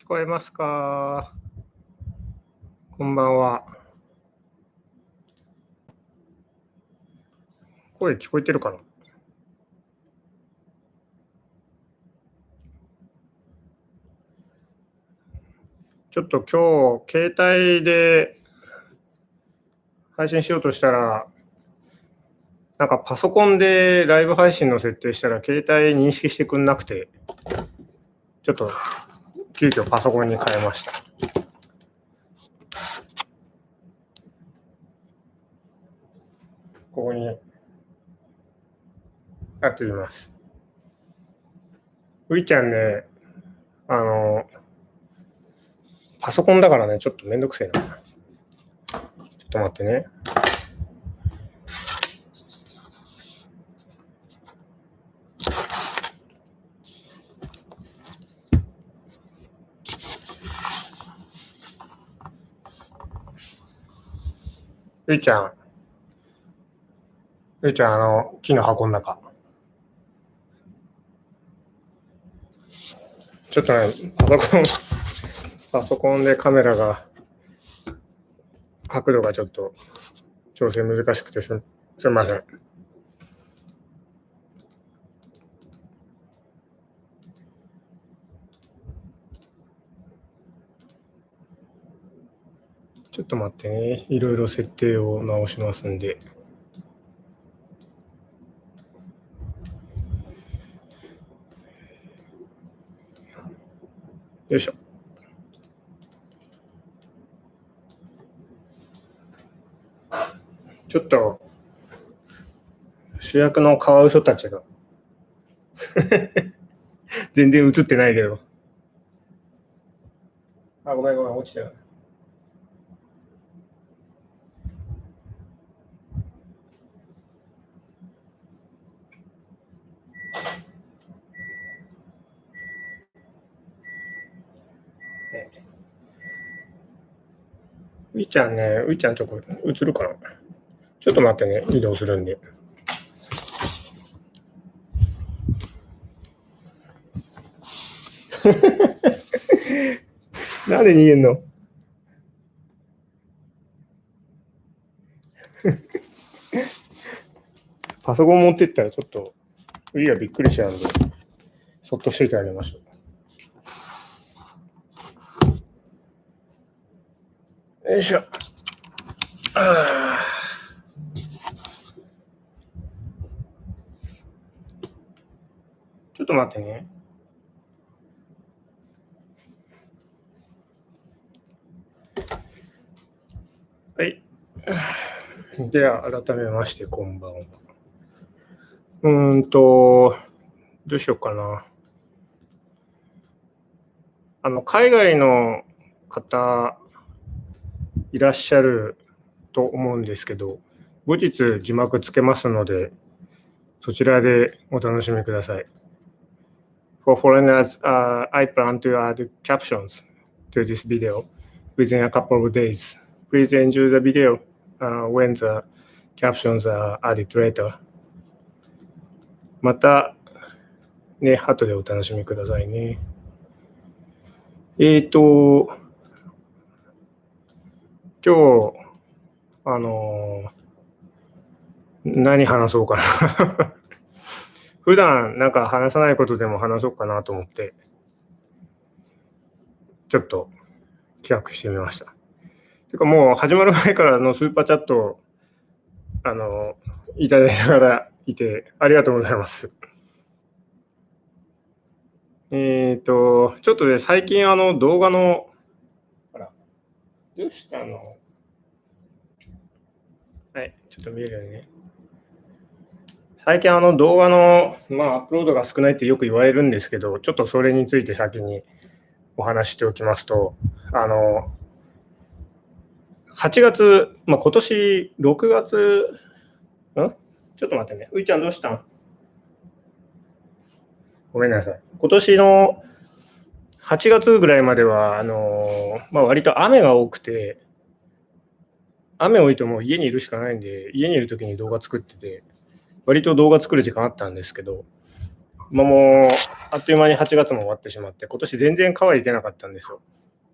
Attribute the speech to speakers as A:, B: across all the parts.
A: 聞こえますか？こんばんは。声聞こえてるかな？ちょっと今日、携帯で配信しようとしたら、なんかパソコンでライブ配信の設定したら、携帯認識してくんなくて、ちょっと急遽パソコンに変えました。ここにやってみます。ういちゃんね、パソコンだからね、ちょっとめんどくせえな。ちょっと待ってね。ういちゃん、木の箱の中。ちょっとね、パソコンでカメラが、角度がちょっと調整難しくてすみません。ちょっと待ってね。いろいろ設定を直しますんで。よいしょ。ちょっと主役のカワウソたちが全然映ってないけど。あ、ごめん、落ちたよ。ういちゃんね、ちょっと映るかな？ちょっと待ってね、移動するんで。なんで逃げんの？パソコン持ってったらちょっと、ういがびっくりしちゃうんで、そっとしといてあげましょう。よいしょ。ちょっと待ってね。はい。では、改めまして、こんばんは。どうしようかな。海外の方いらっしゃると思うんですけど、後日字幕つけますので、そちらでお楽しみください。For foreigners, I plan to add captions to this video within a couple of days. Please enjoy the video when the captions are added later. また、ね、後でお楽しみくださいね。今日、何話そうかな。普段なんか話さないことでも話そうかなと思って、ちょっと企画してみました。てかもう始まる前からのスーパーチャット、いただいた方いて、ありがとうございます。ちょっとね、最近動画の、ほら、どうしたの？はい、ちょっと見えるようにね。最近動画の、アップロードが少ないってよく言われるんですけど、ちょっとそれについて先にお話ししておきますと、8月、今年6月、ちょっと待ってね。ういちゃんどうしたん？ごめんなさい。今年の8月ぐらいまでは、割と雨が多くて、雨多いともう家にいるしかないんで、家にいる時に動画作ってて、割と動画作る時間あったんですけど、もうあっという間に8月も終わってしまって、今年全然川行けなかったんですよ。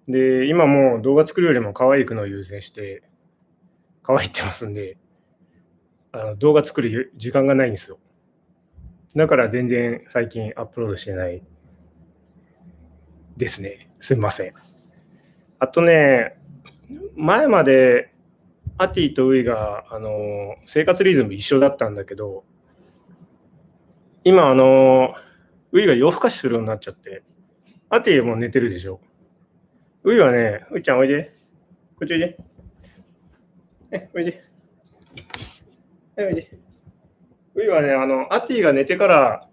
A: で、今もう動画作るよりも川行くのを優先して川行ってますんで、動画作る時間がないんですよ。だから全然最近アップロードしてないですね。すみません。あとね、前までアティとウイが生活リズム一緒だったんだけど、今ウイが夜更かしするようになっちゃって、アティもう寝てるでしょ。ウイはね、ウイちゃんおいで。こっちおいで。おいで。おいで。ウイはね、アティが寝てから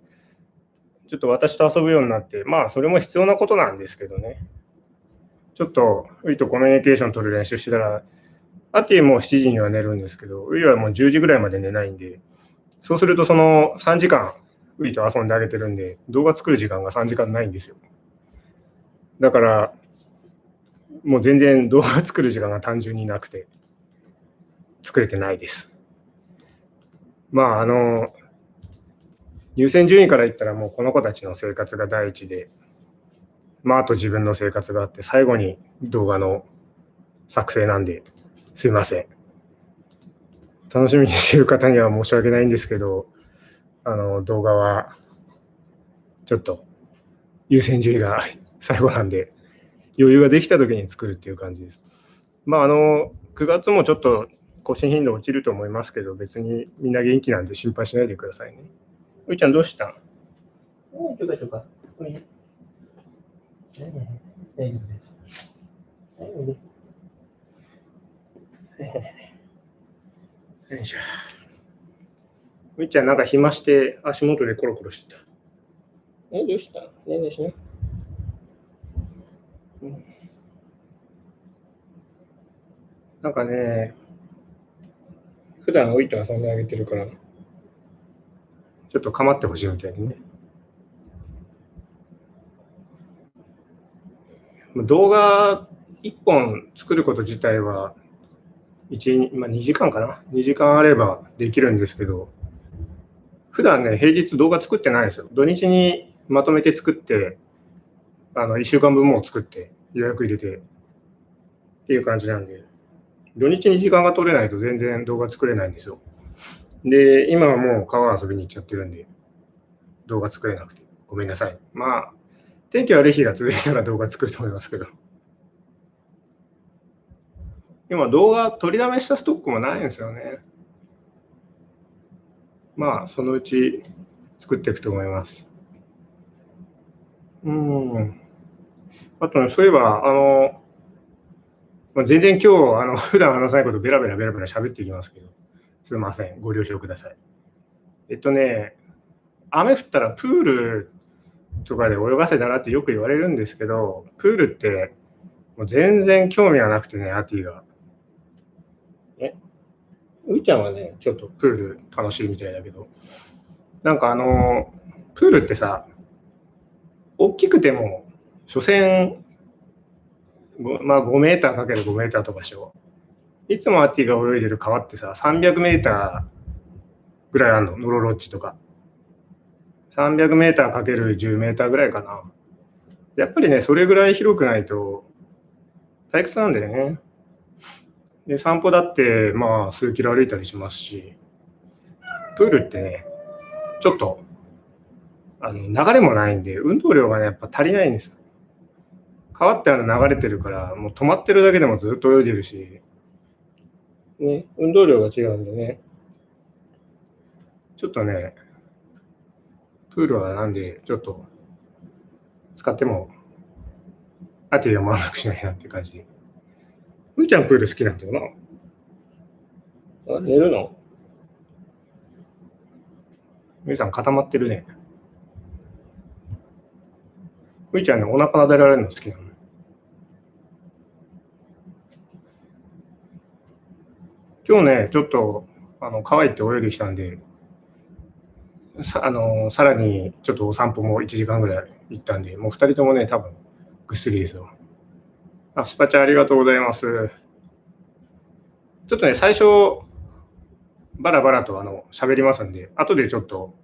A: ちょっと私と遊ぶようになって、まあそれも必要なことなんですけどね。ちょっとウイとコミュニケーション取る練習してたら、アティも7時には寝るんですけど、ウイはもう10時ぐらいまで寝ないんで、そうするとその3時間ウイと遊んであげてるんで、動画作る時間が3時間ないんですよ。だからもう全然動画作る時間が単純になくて作れてないです。まあ優先順位から言ったらもうこの子たちの生活が第一で、まああと自分の生活があって最後に動画の作成なんで、すいません。楽しみにしている方には申し訳ないんですけど、動画はちょっと優先順位が最後なんで、余裕ができた時に作るっていう感じです。まあ9月もちょっと更新頻度落ちると思いますけど、別にみんな元気なんで心配しないでくださいね。ういちゃんどうしたん？とかとか。大丈夫です。大丈夫です。よいしょ。ういちゃんなんか暇して足元でコロコロしてた。どうした？ねえねえしね。なんかね、普段ういと遊んであげてるから、ちょっと構ってほしいみたいでね。動画1本作ること自体は2時間かな ?2 時間あればできるんですけど、普段ね、平日動画作ってないんですよ。土日にまとめて作って、1週間分も作って予約入れてっていう感じなんで、土日に時間が取れないと全然動画作れないんですよ。で、今はもう川遊びに行っちゃってるんで、動画作れなくてごめんなさい。まあ、天気悪い日が続いたら動画作ると思いますけど。今動画取りだめしたストックもないんですよね。まあ、そのうち作っていくと思います。あとね、そういえば、全然今日、普段話さないことベラベラ喋っていきますけど、すいません、ご了承ください。雨降ったらプールとかで泳がせたらってよく言われるんですけど、プールってもう全然興味はなくてね、アティが。ういちゃんはね、ちょっとプール楽しいみたいだけど、なんかプールってさ、大きくても、所詮、まあ5メーターかける5メーターとかでしょ。いつもアティが泳いでる川ってさ、300メーターぐらいあるの、ノロロッチとか。300メーターかける10メーターぐらいかな。やっぱりね、それぐらい広くないと退屈なんだよね。で、散歩だって、まあ、数キロ歩いたりしますし、プールってね、ちょっと、流れもないんで、運動量がね、やっぱ足りないんですよ。川って流れてるから、もう止まってるだけでもずっと泳いでるし、ね、運動量が違うんでね、ちょっとね、プールはなんで、ちょっと、使っても、あてが満足しないなって感じ。うーちゃんプール好きなんだよな。寝るの？うーさん固まってるね。うーちゃんね、お腹撫でられるの好きなの。今日ね、ちょっと、可愛いって泳いできたんで、さらにちょっとお散歩も1時間ぐらい行ったんで、もう2人ともね、多分ぐっすりですよ。スパチャありがとうございます。ちょっとね、最初、バラバラと喋りますんで、後でちょっと、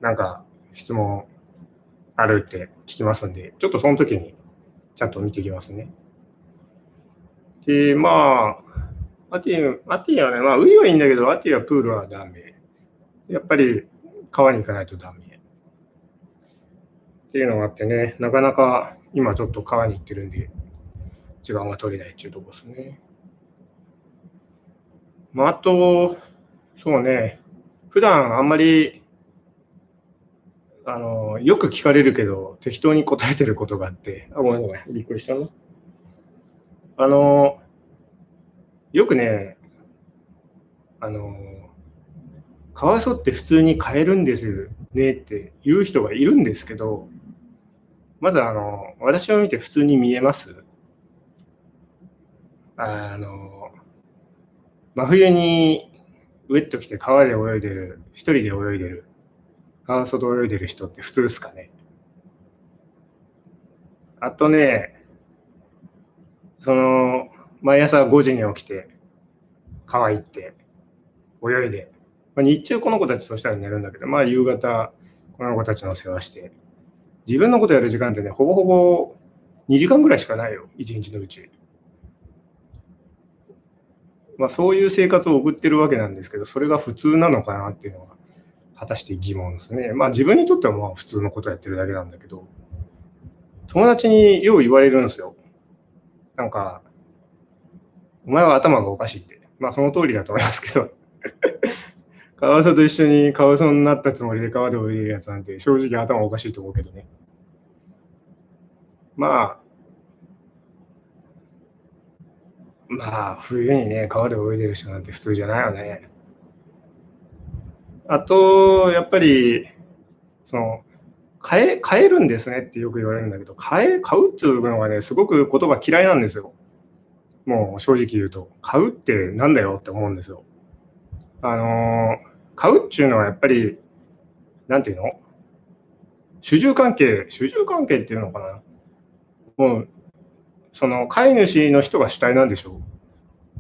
A: なんか質問あるって聞きますんで、ちょっとその時にちゃんと見ていきますね。で、まあ、アティはね、まあ、海はいいんだけど、アティはプールはダメ。やっぱり川に行かないとダメ。っていうのがあってね、なかなか今ちょっと川に行ってるんで、時間が取れないっていうところですね。まあ、あと、そうね、普段あんまり、よく聞かれるけど、適当に答えてることがあって、ごめんごめん、びっくりしたな。あの、よくね、あの、カワウソって普通に飼えるんですねって言う人がいるんですけど、まず私を見て普通に見えます。真冬にウェット着て川で泳いでる、一人で泳いでる、カワウソと泳いでる人って普通ですかね。あとね、毎朝5時に起きて、川行って泳いで、日中この子たちとしたら寝るんだけど、夕方この子たちの世話して、自分のことやる時間ってね、ほぼほぼ2時間ぐらいしかないよ、1日のうち。そういう生活を送ってるわけなんですけど、それが普通なのかなっていうのは、果たして疑問ですね。自分にとっては普通のことやってるだけなんだけど、友達によう言われるんですよ。なんか、お前は頭がおかしいって。その通りだと思いますけど、カワウソと一緒にカワウソになったつもりで川で泳いでるやつなんて正直頭おかしいと思うけどね。ま冬にね、川で泳いでる人なんて普通じゃないよね。あと、やっぱり、買えるんですねってよく言われるんだけど、買うっていうのがね、すごく言葉嫌いなんですよ。もう正直言うと、買うってなんだよって思うんですよ。買うっていうのはやっぱり、なんていうの主従関係っていうのかな。もう、飼い主の人が主体なんでしょ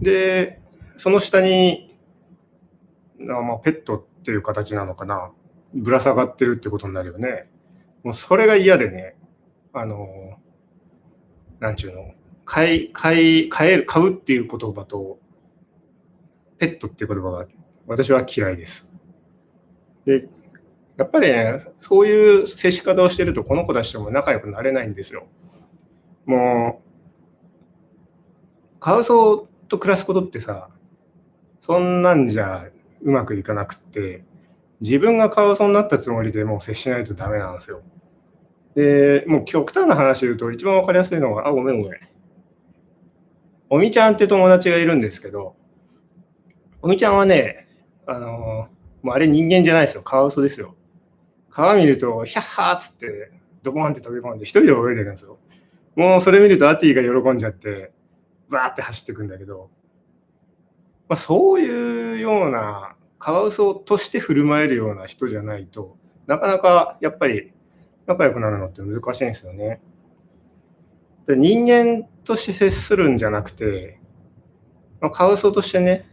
A: う。で、その下に、ペットっていう形なのかな。ぶら下がってるってことになるよね。もうそれが嫌でね、なんちゅうの、買うっていう言葉と、ペットっていう言葉が私は嫌いです。で、やっぱりね、そういう接し方をしてると、この子たちとも仲良くなれないんですよ。もう、カワウソと暮らすことってさ、そんなんじゃうまくいかなくって、自分がカワウソになったつもりでもう接しないとダメなんですよ。で、もう極端な話言うと、一番わかりやすいのは、ごめんごめん。おみちゃんって友達がいるんですけど、おみちゃんはね、もうあれ人間じゃないですよ。カワウソですよ。川見ると、ヒャッハーっつって、ドボンって飛び込んで、一人で泳いでるんですよ。もうそれ見るとアティが喜んじゃって、バーって走ってくんだけど、そういうような、カワウソとして振る舞えるような人じゃないと、なかなかやっぱり仲良くなるのって難しいんですよね。で、人間として接するんじゃなくて、カワウソとしてね、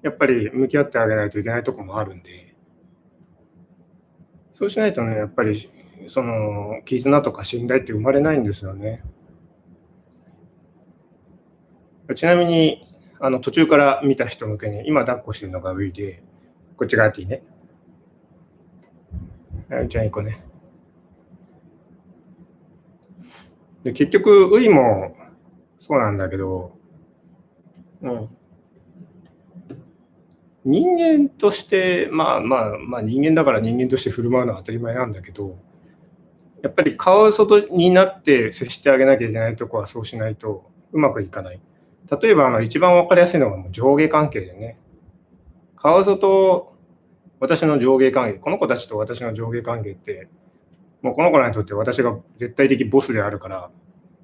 A: やっぱり向き合ってあげないといけないとこもあるんで、そうしないとね、やっぱり絆とか信頼って生まれないんですよね。ちなみに、途中から見た人向けに、今抱っこしてるのがウィで、こっちがアティね。うちゃん1個ね。で、結局、ウイもそうなんだけど、人間として、人間だから人間として振る舞うのは当たり前なんだけど、やっぱりカワウソになって接してあげなきゃいけないとこはそうしないとうまくいかない。例えば、一番わかりやすいのがもう上下関係でね。カワウソと私の上下関係、この子たちと私の上下関係って、もうこの子らにとって私が絶対的ボスであるから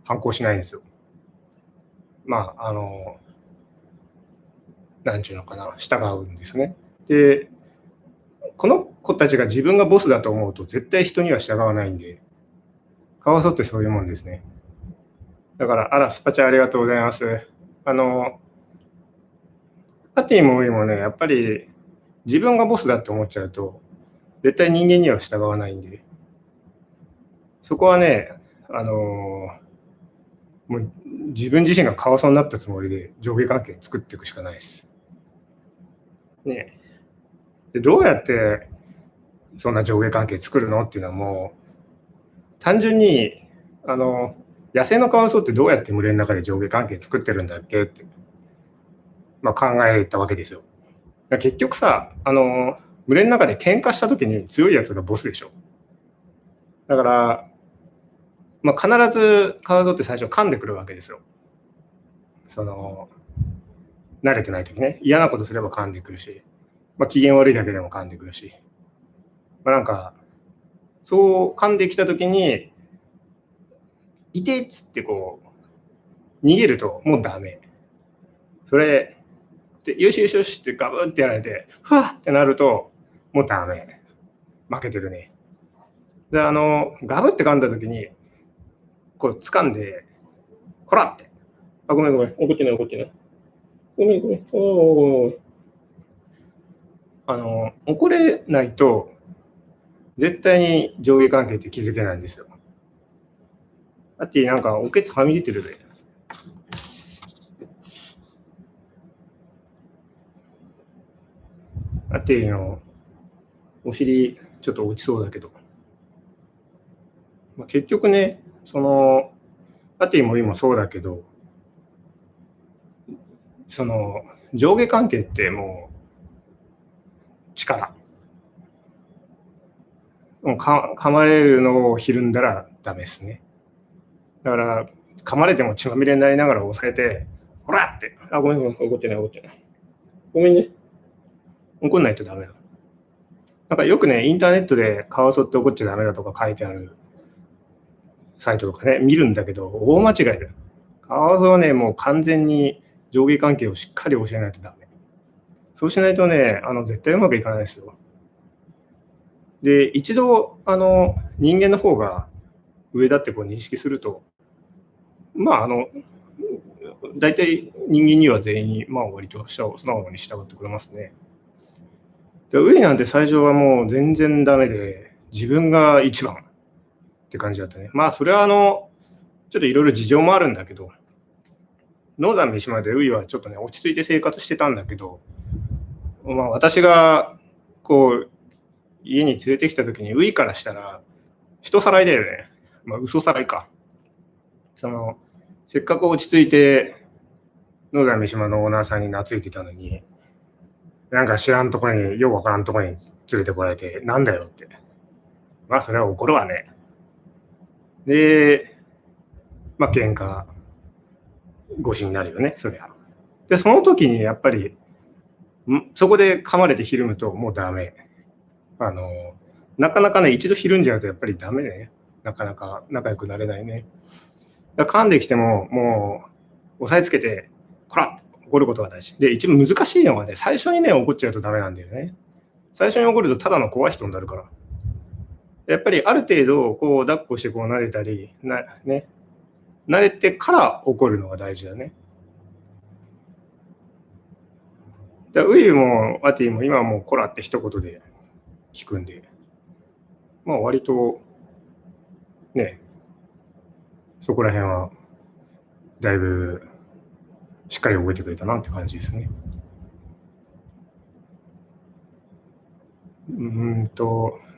A: 反抗しないんですよ。なんちゅうのかな、従うんですね。で、この子たちが自分がボスだと思うと絶対人には従わないんで、カワウソってそういうもんですね。だから、スパチャありがとうございます。パティもウイもね、やっぱり自分がボスだって思っちゃうと、絶対人間には従わないんで、そこはね、もう自分自身がカワウソになったつもりで上下関係作っていくしかないです。ね、でどうやってそんな上下関係作るのっていうのはもう単純に野生のカワウソってどうやって群れの中で上下関係作ってるんだっけって、考えたわけですよ。結局さ、群れの中で喧嘩した時に強いやつがボスでしょ。だから、必ずカワウソって最初噛んでくるわけですよ。慣れてない時ね、嫌なことすれば噛んでくるし、機嫌悪いだけでも噛んでくるし、なんかそう噛んできた時にいてっつってこう逃げるともうダメ。それでよしよしよしってガブってやられてふわってなるともうダメ。負けてるね。でガブって噛んだ時にこう掴んでほらってごめん怒ってないごめん怒れないと絶対に上下関係って築けないんですよ。だってなんかおけつはみ出てるで。だってお尻ちょっと落ちそうだけど、結局ね、アティも今そうだけど、上下関係ってもう力。噛まれるのをひるんだらダメですね。だから噛まれても血まみれになりながら押さえて、ほらって、ごめん怒ってない。ごめんね。怒んないとダメだ。なんかよくね、インターネットでカワウソって怒っちゃダメだとか書いてあるサイトとかね、見るんだけど、大間違いだよ。カワウソはね、もう完全に上下関係をしっかり教えないとダメ。そうしないとね、絶対うまくいかないですよ。で、一度、人間の方が上だってこう認識すると、大体人間には全員に、割と素直に従ってくれますね。で、上なんて最初はもう全然ダメで、自分が一番って感じだったね。それはちょっといろいろ事情もあるんだけど、ノーザン三島でウイはちょっとね、落ち着いて生活してたんだけど、私がこう、家に連れてきた時にウイからしたら、人さらいだよね。嘘さらいか。せっかく落ち着いて、ノーザン三島のオーナーさんに懐いてたのに、なんか知らんとこに、よくわからんとこに連れてこられて、なんだよって。それは怒るわね。で、喧嘩、越しになるよね、そりゃ。で、その時にやっぱり、そこで噛まれてひるむともうダメ。なかなかね、一度ひるんじゃうとやっぱりダメね。なかなか仲良くなれないね。噛んできても、もう、押さえつけて、こら怒ることが大事。で、一番難しいのはね、最初にね、怒っちゃうとダメなんだよね。最初に怒るとただの怖い人になるから。やっぱりある程度、こう、抱っこしてこう撫でたり、慣れてから怒るのが大事だね。ウイもアティも今はもうコラって一言で聞くんで、割とね、そこら辺はだいぶしっかり覚えてくれたなって感じですね。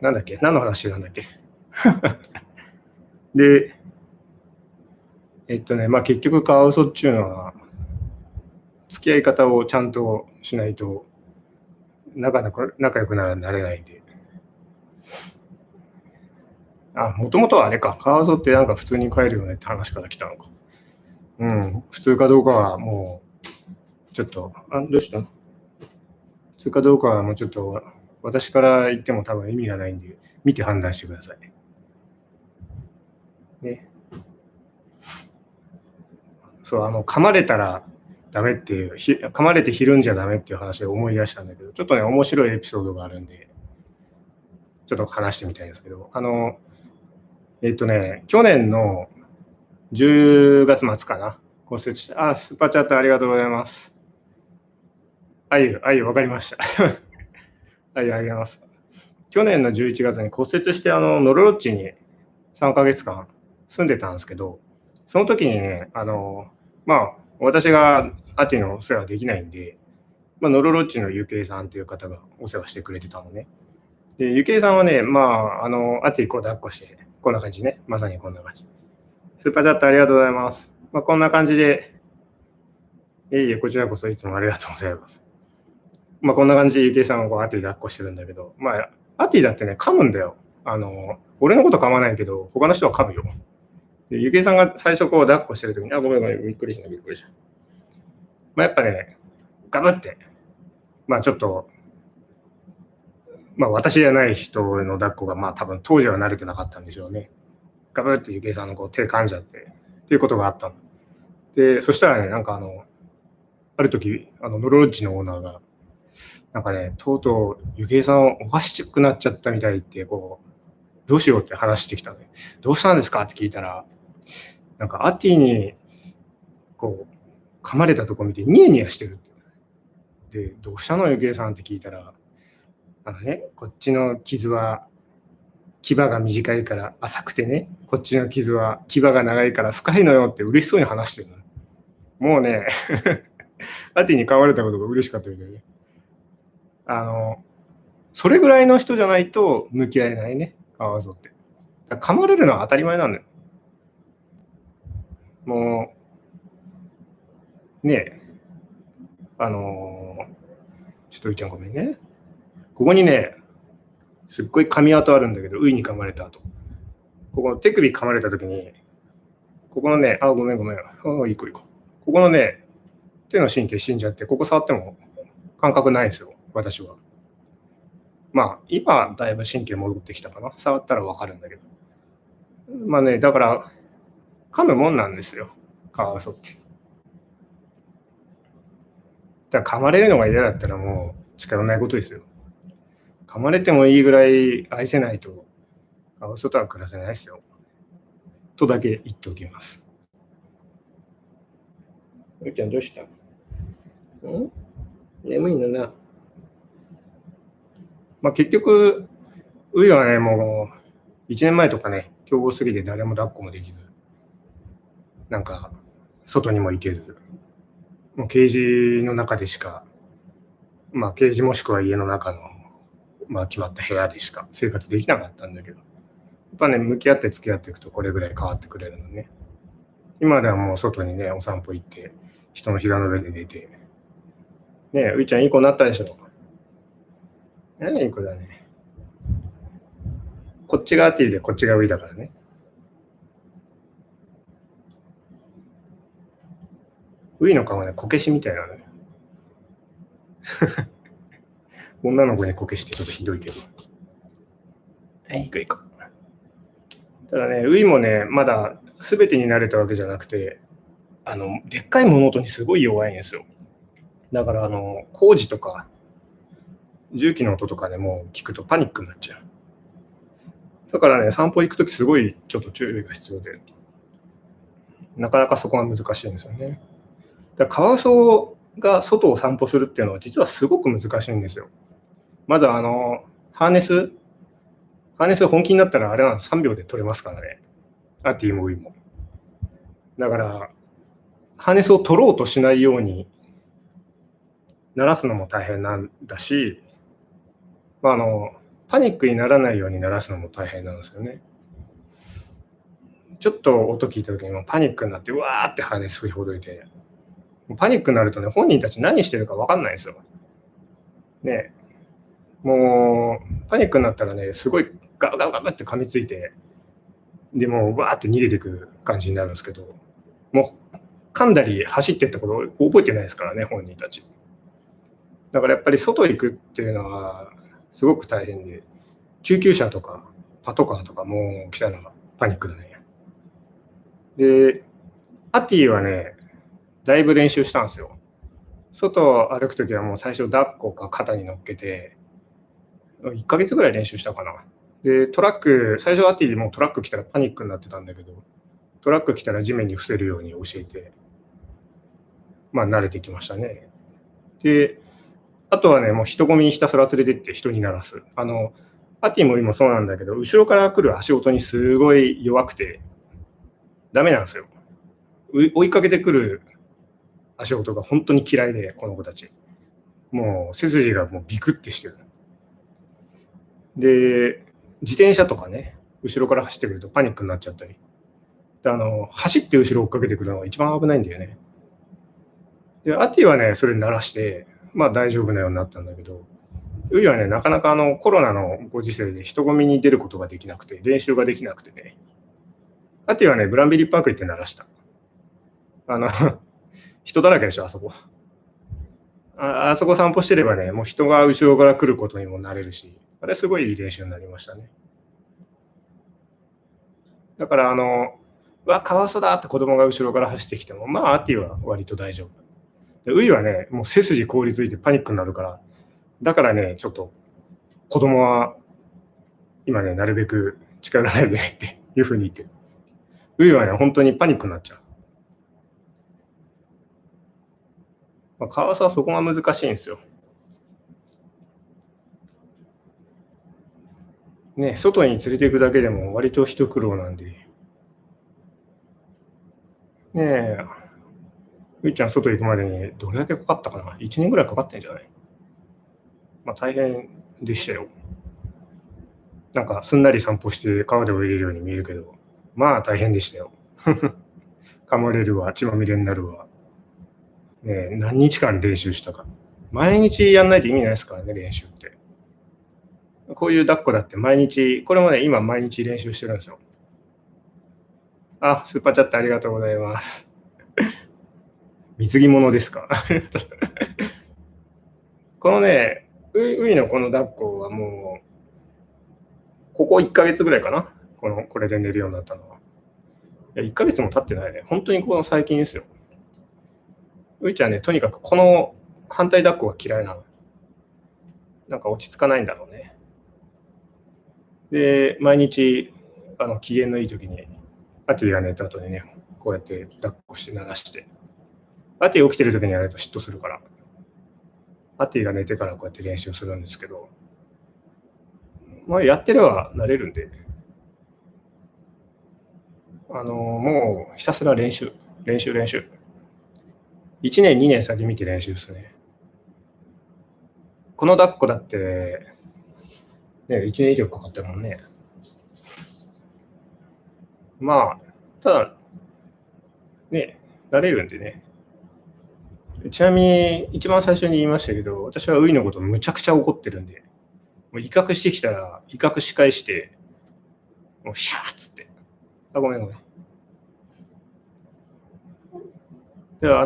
A: なんだっけ、何の話なんだっけ。で、結局カワウソっていうのは、付き合い方をちゃんとしないと仲良くなれないんで。もともとはあれか、カワウソってなんか普通に飼えるよねって話から来たのか。普通かどうかはもう、ちょっと、どうしたの？普通かどうかはもうちょっと、私から言っても多分意味がないんで、見て判断してください。ね。そう、噛まれたらダメっていう、噛まれてひるんじゃダメっていう話で思い出したんだけど、ちょっとね、面白いエピソードがあるんで、ちょっと話してみたいんですけど、去年の10月末かな、骨折して、スーパーチャットありがとうございます。わかりました。ありがとうございます。去年の11月に骨折して、ノロロッチに3ヶ月間住んでたんですけど、その時にね、私がアティのお世話できないんで、ノロロッチのゆけいさんという方がお世話してくれてたのね。で、ゆけいさんはね、アティこう抱っこして、こんな感じね。まさにこんな感じ。スーパーチャットありがとうございます。こんな感じで、こちらこそいつもありがとうございます。こんな感じでゆけいさんをこうアティ抱っこしてるんだけど、アティだってね、噛むんだよ。俺のこと噛まないけど、他の人は噛むよ。で、ゆけいさんが最初こう抱っこしてるときに、ごめんごめん、びっくりした。やっぱね、ガブって、ちょっと、私じゃない人の抱っこが、多分当時は慣れてなかったんでしょうね。ガブってゆけいさんのこう手噛んじゃって、っていうことがあったの。で、そしたらね、ある時、ノロロッチのオーナーが、とうとうゆけいさんおかしくなっちゃったみたいって、どうしようって話してきたの。どうしたんですかって聞いたら、アティに、噛まれたとこ見てニヤニヤしてる。で、どうしたのゆけいさんって聞いたら、こっちの傷は牙が短いから浅くてね、こっちの傷は牙が長いから深いのよって嬉しそうに話してるの。もうね、アティに噛まれたことが嬉しかったみたいで。それぐらいの人じゃないと向き合えないね、カワウソって。噛まれるのは当たり前なんだよ。もう、ねえ、ちょっとういちゃんごめんね。ここにね、すっごい噛み跡あるんだけど、ウイに噛まれた後。ここ手首噛まれた時に、ここのね、ごめん。いい子。ここのね、手の神経死んじゃって、ここ触っても感覚ないんですよ、私は。今だいぶ神経戻ってきたかな。触ったらわかるんだけど。だから、噛むもんなんですよ、カワウソって。だから噛まれるのが嫌だったらもう近寄らないことですよ。噛まれてもいいぐらい愛せないと、カワウソとは暮らせないですよ。とだけ言っておきます。ういちゃんどうした？眠いのな。結局、ういはね、もう1年前とかね、強豪すぎて誰も抱っこもできず、外にも行けず、もうケージの中でしか、ケージもしくは家の中の、決まった部屋でしか生活できなかったんだけど、やっぱね、向き合って付き合っていくとこれぐらい変わってくれるのね。今ではもう外にね、お散歩行って、人の膝の上で寝て、ねえ、ういちゃんいい子になったでしょ。いい子だね。こっちがアティでこっちがウイだからね。ウイの顔はね、こけしみたいなのね。女の子にこけしってちょっとひどいけど。いい子。ただね、ウイもね、まだ全てに慣れたわけじゃなくて、でっかい物音にすごい弱いんですよ。だから、工事とか、重機の音とかでも聞くとパニックになっちゃう。だからね、散歩行くときすごいちょっと注意が必要で、なかなかそこは難しいんですよね。だからカワウソが外を散歩するっていうのは実はすごく難しいんですよ。まずハーネス本気になったらあれは3秒で取れますからね。アティもウイも。だから、ハーネスを取ろうとしないように鳴らすのも大変なんだし、パニックにならないように鳴らすのも大変なんですよね。ちょっと音聞いた時にもパニックになってうわーってハーネス振りほどいて、パニックになるとね、本人たち何してるか分かんないんですよ。ね、もうパニックになったらね、すごいガブガブガブって噛みついて、でもうわーって逃げていく感じになるんですけど、もう噛んだり走ってったこと覚えてないですからね、本人たち。だからやっぱり外行くっていうのはすごく大変で、救急車とかパトカーとかもう来たらパニックだね。で、アティはね、だいぶ練習したんですよ。外を歩くときはもう最初抱っこか肩に乗っけて、1ヶ月ぐらい練習したかな。で、トラック、最初アティでもうトラック来たらパニックになってたんだけど、トラック来たら地面に伏せるように教えて、慣れてきましたね。で、あとはね、もう人混みにひたすら連れてって人に鳴らす。アティも今そうなんだけど、後ろから来る足音にすごい弱くて、ダメなんですよ。追いかけてくる足音が本当に嫌いで、この子たち。もう背筋がもうビクってしてる。で、自転車とかね、後ろから走ってくるとパニックになっちゃったり。で走って後ろ追っかけてくるのが一番危ないんだよね。で、アティはね、それ慣らして、まあ大丈夫なようになったんだけど、ウイはね、なかなかコロナのご時世で人混みに出ることができなくて、練習ができなくてね。アティはね、ブランベリーパーク行って慣らした。人だらけでしょ、あそこ。あそこ散歩してればね、もう人が後ろから来ることにもなれるし、あれすごいいい練習になりましたね。だからうわ、カワウソだって子供が後ろから走ってきても、まあアティは割と大丈夫。でウイはね、もう背筋凍りついてパニックになるから、だからね、ちょっと子供は今ね、なるべく近寄らないでねっていうふうに言ってる。ウイはね、本当にパニックになっちゃう。まあ、カワウソはそこが難しいんですよ。ね、外に連れて行くだけでも割と一苦労なんで。ねえ、ウイちゃん外行くまでにどれだけかかったかな ?1 年ぐらいかかってんじゃない？まあ大変でしたよ。なんかすんなり散歩して川で泳げるように見えるけど、まあ大変でしたよ。噛まれるわ、血まみれになるわ。ね、何日間練習したか。毎日やんないと意味ないですからね、練習って。こういう抱っこだって毎日、これもね、今毎日練習してるんですよ。あ、スーパーチャットありがとうございます。水着物ですか？このね、ウイのこの抱っこはもう、ここ1ヶ月ぐらいかな。これで寝るようになったのは。いや、1ヶ月も経ってないね。本当にこの最近ですよ。ウイちゃんね、とにかくこの反対抱っこが嫌いなの。なんか落ち着かないんだろうね。で、毎日、機嫌のいい時に、アティが寝た後にね、こうやって抱っこして鳴らして、アティ起きてる時にやると嫉妬するから、アティが寝てからこうやって練習するんですけど、まあ、やってれば慣れるんで、もうひたすら練習。1年、2年先見て練習ですね。この抱っこだって、ね、1年以上かかったもんね。まあ、ただ、ね、慣れるんでね。ちなみに、一番最初に言いましたけど、私はウイのことむちゃくちゃ怒ってるんで、もう威嚇してきたら、威嚇し返して、もうシャーッつって。あ、ごめん。では、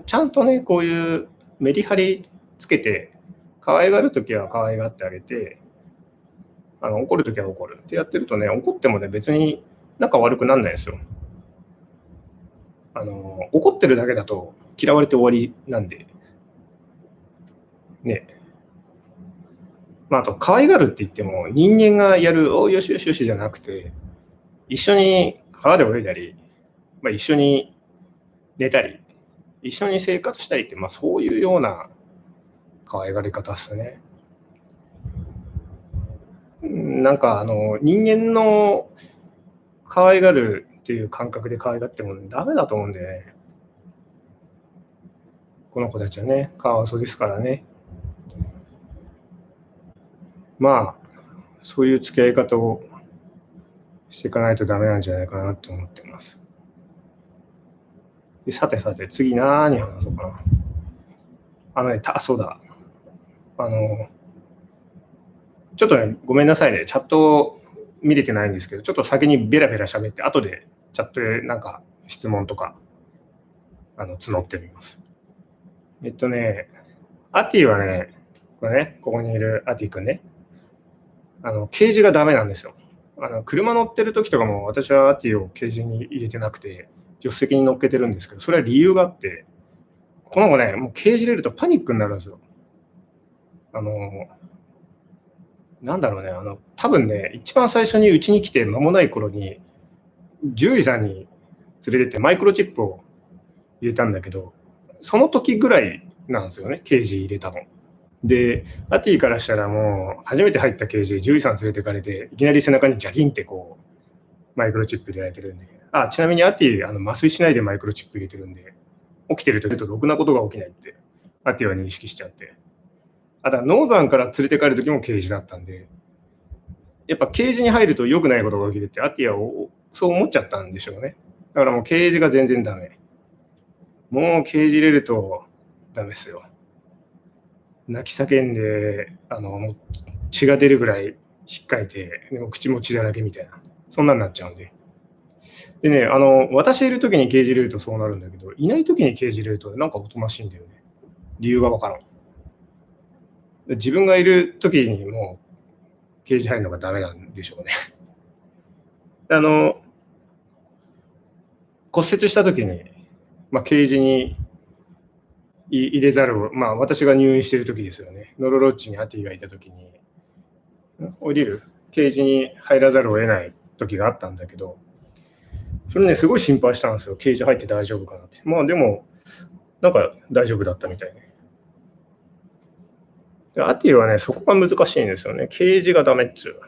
A: ちゃんとね、こういうメリハリつけて、可愛がるときは可愛がってあげて、怒るときは怒るってやってるとね、怒ってもね、別に仲悪くなんないですよ。怒ってるだけだと嫌われて終わりなんで。ね。まあ、あと、可愛がるって言っても、人間がやる、およしよしよしじゃなくて、一緒に川で泳いだり、まあ、一緒に寝たり、一緒に生活したりって、まあ、そういうような可愛がり方ですね。なんか人間の可愛がるっていう感覚で可愛がってもダメだと思うんでね。この子たちはね、カワウソですからね。まあ、そういう付き合い方をしていかないとダメなんじゃないかなと思ってます。でさて、次何話そうかな。そうだ。ちょっとね、ごめんなさいね。チャット見れてないんですけど、ちょっと先にベラベラ喋って、後でチャットでなんか質問とか、募ってみます。アティはね、ここにいるアティ君ね、ケージがダメなんですよ。車乗ってる時とかも私はアティをケージに入れてなくて、助手席に乗っけてるんですけど、それは理由があって、この子ね、もうケージ入れるとパニックになるんですよ。なんだろうね、多分ね、一番最初にうちに来て間もない頃に、獣医さんに連れてってマイクロチップを入れたんだけど、その時ぐらいなんですよね、ケージ入れたの。で、アティからしたらもう、初めて入ったケージで獣医さん連れてかれて、いきなり背中にジャキンってこう、マイクロチップ入れられてるんで。ちなみにアティ、麻酔しないでマイクロチップ入れてるんで、起きてるとろくなことが起きないって、アティは認識しちゃって。あとはノーザンから連れて帰るときもケージだったんで、やっぱケージに入ると良くないことが起きるって、アティはそう思っちゃったんでしょうね。だからもうケージが全然ダメ。もうケージ入れるとダメですよ。泣き叫んで、もう血が出るぐらい引っかいて、でも口も血だらけみたいな、そんなになっちゃうんで。でね、私いるときにケージ入れるとそうなるんだけど、いないときにケージ入れるとなんかおとなしいんだよね。理由がわからん。自分がいるときにもうケージ入るのがダメなんでしょうね。骨折したときに、ケージに入れざるを、私が入院しているときですよね。ノロロッチにアティがいたときに、降りるケージに入らざるを得ないときがあったんだけど、それね、すごい心配したんですよ。ケージ入って大丈夫かなって。でも、なんか大丈夫だったみたいね。でアティはね、そこが難しいんですよね。ケージがダメっつう。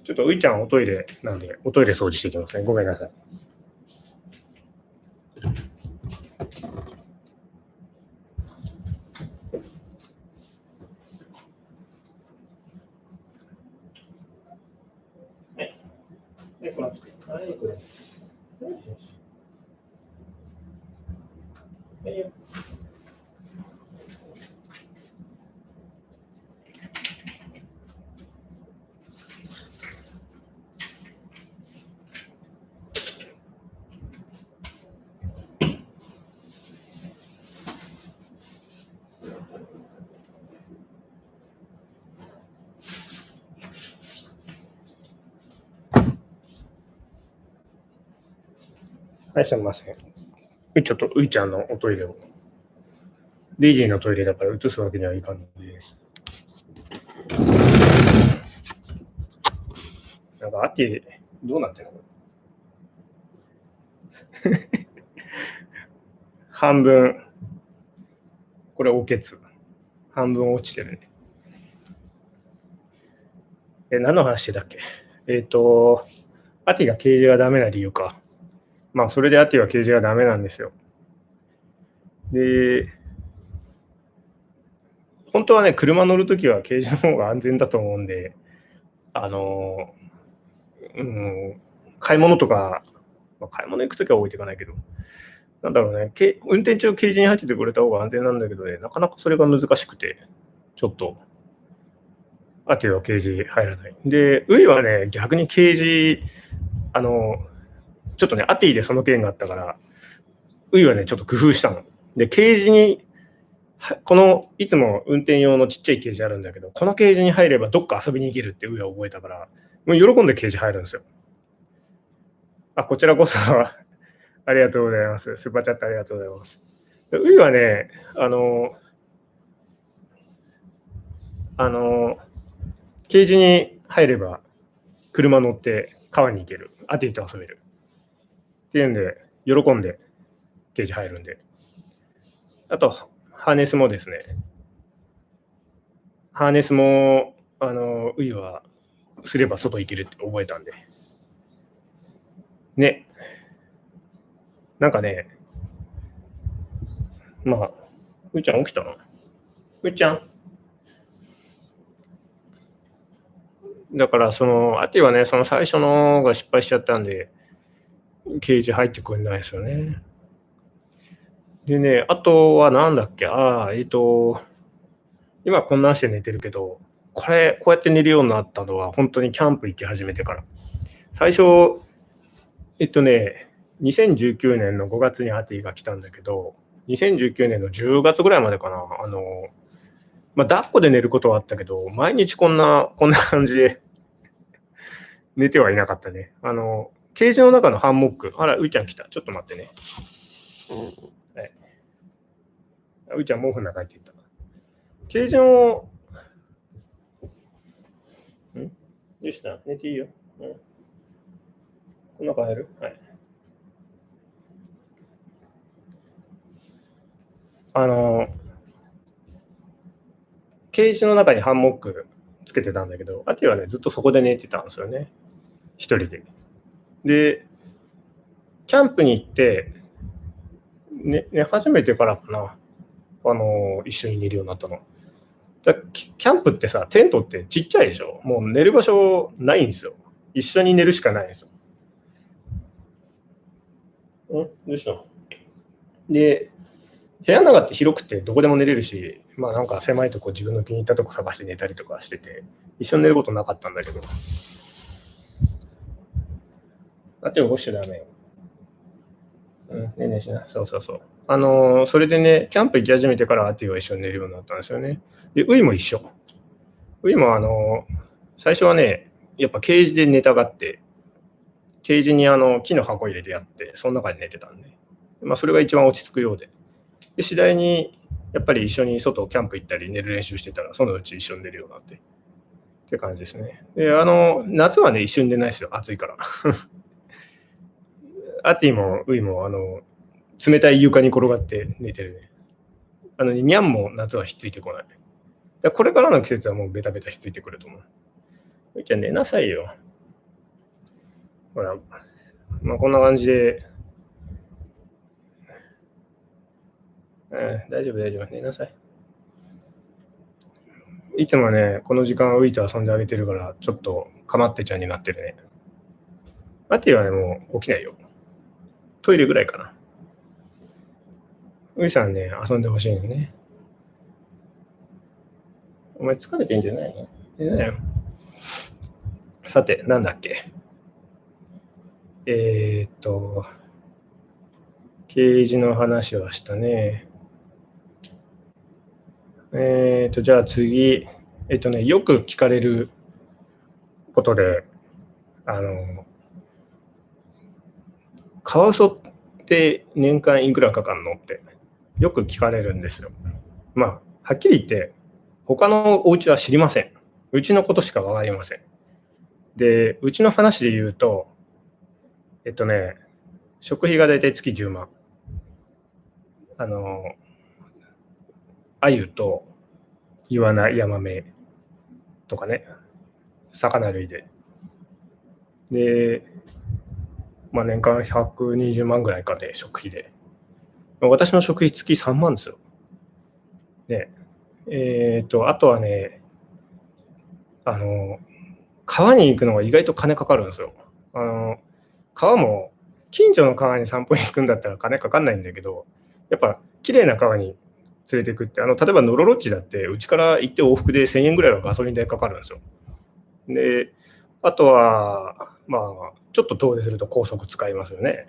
A: ちょっとういちゃんおトイレなんで、おトイレ掃除してきますね。ごめんなさい。はい。このちょっと、はい、これ。よしよし。はいよ。はい、すみません。ちょっとういちゃんのおトイレを。レイジーのトイレだから移すわけにはいかんので。なんかアティ、どうなってるの半分、これおけつ。半分落ちてるね。何の話だっけ。アティがケージがダメな理由か。それでアティはケージがダメなんですよ。で、本当はね、車乗るときはケージの方が安全だと思うんで、買い物とか、買い物行くときは置いていかないけど、なんだろうね、運転中ケージに入っててくれた方が安全なんだけどね、なかなかそれが難しくて、ちょっと、アティはケージ入らない。で、ウイはね、逆にケージ、ちょっとね、アティでその件があったから、ウイはね、ちょっと工夫したの。で、ケージに、この、いつも運転用のちっちゃいケージあるんだけど、このケージに入ればどっか遊びに行けるってウイは覚えたから、もう喜んでケージ入るんですよ。こちらこそありがとうございます。スーパーチャットありがとうございます。ウイはね、ケージに入れば、車乗って川に行ける。アティと遊べる。っていうんで、喜んでケージ入るんで。あと、ハーネスもですね。ハーネスも、ウイはすれば外行けるって覚えたんで。ね。なんかね、ういちゃん起きたの？ういちゃんだから、アティはね、その最初のが失敗しちゃったんで、ケージ入ってくれないですよね。でね、あとはなんだっけ、今こんなんして寝てるけど、こうやって寝るようになったのは、本当にキャンプ行き始めてから。最初、2019年の5月にアティが来たんだけど、2019年の10月ぐらいまでかな、抱っこで寝ることはあったけど、毎日こんな感じで寝てはいなかったね。ケージの中のハンモック、ういちゃん来た。ちょっと待ってね。はい、ういちゃん毛布の中入っていった。ケージの、どうした寝ていいよ。この中入る？はい。ケージの中にハンモックつけてたんだけど、アティはね、ずっとそこで寝てたんですよね。一人で。で、キャンプに行って、寝始めてからかな、一緒に寝るようになったの。キャンプってさ、テントってちっちゃいでしょ。もう寝る場所ないんですよ。一緒に寝るしかないんですよ。どうしたの？で、部屋の中って広くてどこでも寝れるし、まあなんか狭いとこ自分の気に入ったとこ探して寝たりとかしてて、一緒に寝ることなかったんだけど。だって起こしちゃダメよ。ねえねえしな。そうそうそう。それでね、キャンプ行き始めてからアティは一緒に寝るようになったんですよね。で、ウイも一緒。ウイも最初はね、やっぱケージで寝たがって、ケージに木の箱入れてやって、その中で寝てたんで、まあそれが一番落ち着くようで。で、次第に、やっぱり一緒に外キャンプ行ったり寝る練習してたら、そのうち一緒に寝るようになって。って感じですね。で、夏はね、一緒に寝ないですよ。暑いから。アティもウイも、冷たい床に転がって寝てるね。ニャンも夏はひっついてこない。これからの季節はもうベタベタひっついてくると思う。ウイちゃん寝なさいよ。ほら、まあこんな感じで、大丈夫大丈夫。寝なさい。いつもね、この時間ウイと遊んであげてるから、ちょっとかまってちゃんになってるね。アティはね、もう起きないよ。トイレぐらいかな。ウイさんね、遊んでほしいのね。お前疲れてんじゃないの？寝なよ。さて、なんだっけ。ケージの話はしたね。じゃあ次。よく聞かれることで、カワウソって年間いくらかかるのってよく聞かれるんですよ。まあ、はっきり言って、他のお家は知りません。うちのことしかわかりません。で、うちの話で言うと、食費がだいたい月10万。鮎とイワナ、ヤマメとかね、魚類で。で、まあ年間120万ぐらいかで、食費で。私の食費月3万ですよ。で、あとはね、川に行くのが意外と金かかるんですよ。川も近所の川に散歩に行くんだったら金かかんないんだけど、やっぱ綺麗な川に連れて行くって、例えばノロロッチだって、うちから行って往復で1000円ぐらいはガソリン代かかるんですよ。で、あとは、まあ、ちょっと遠出すると高速使いますよね。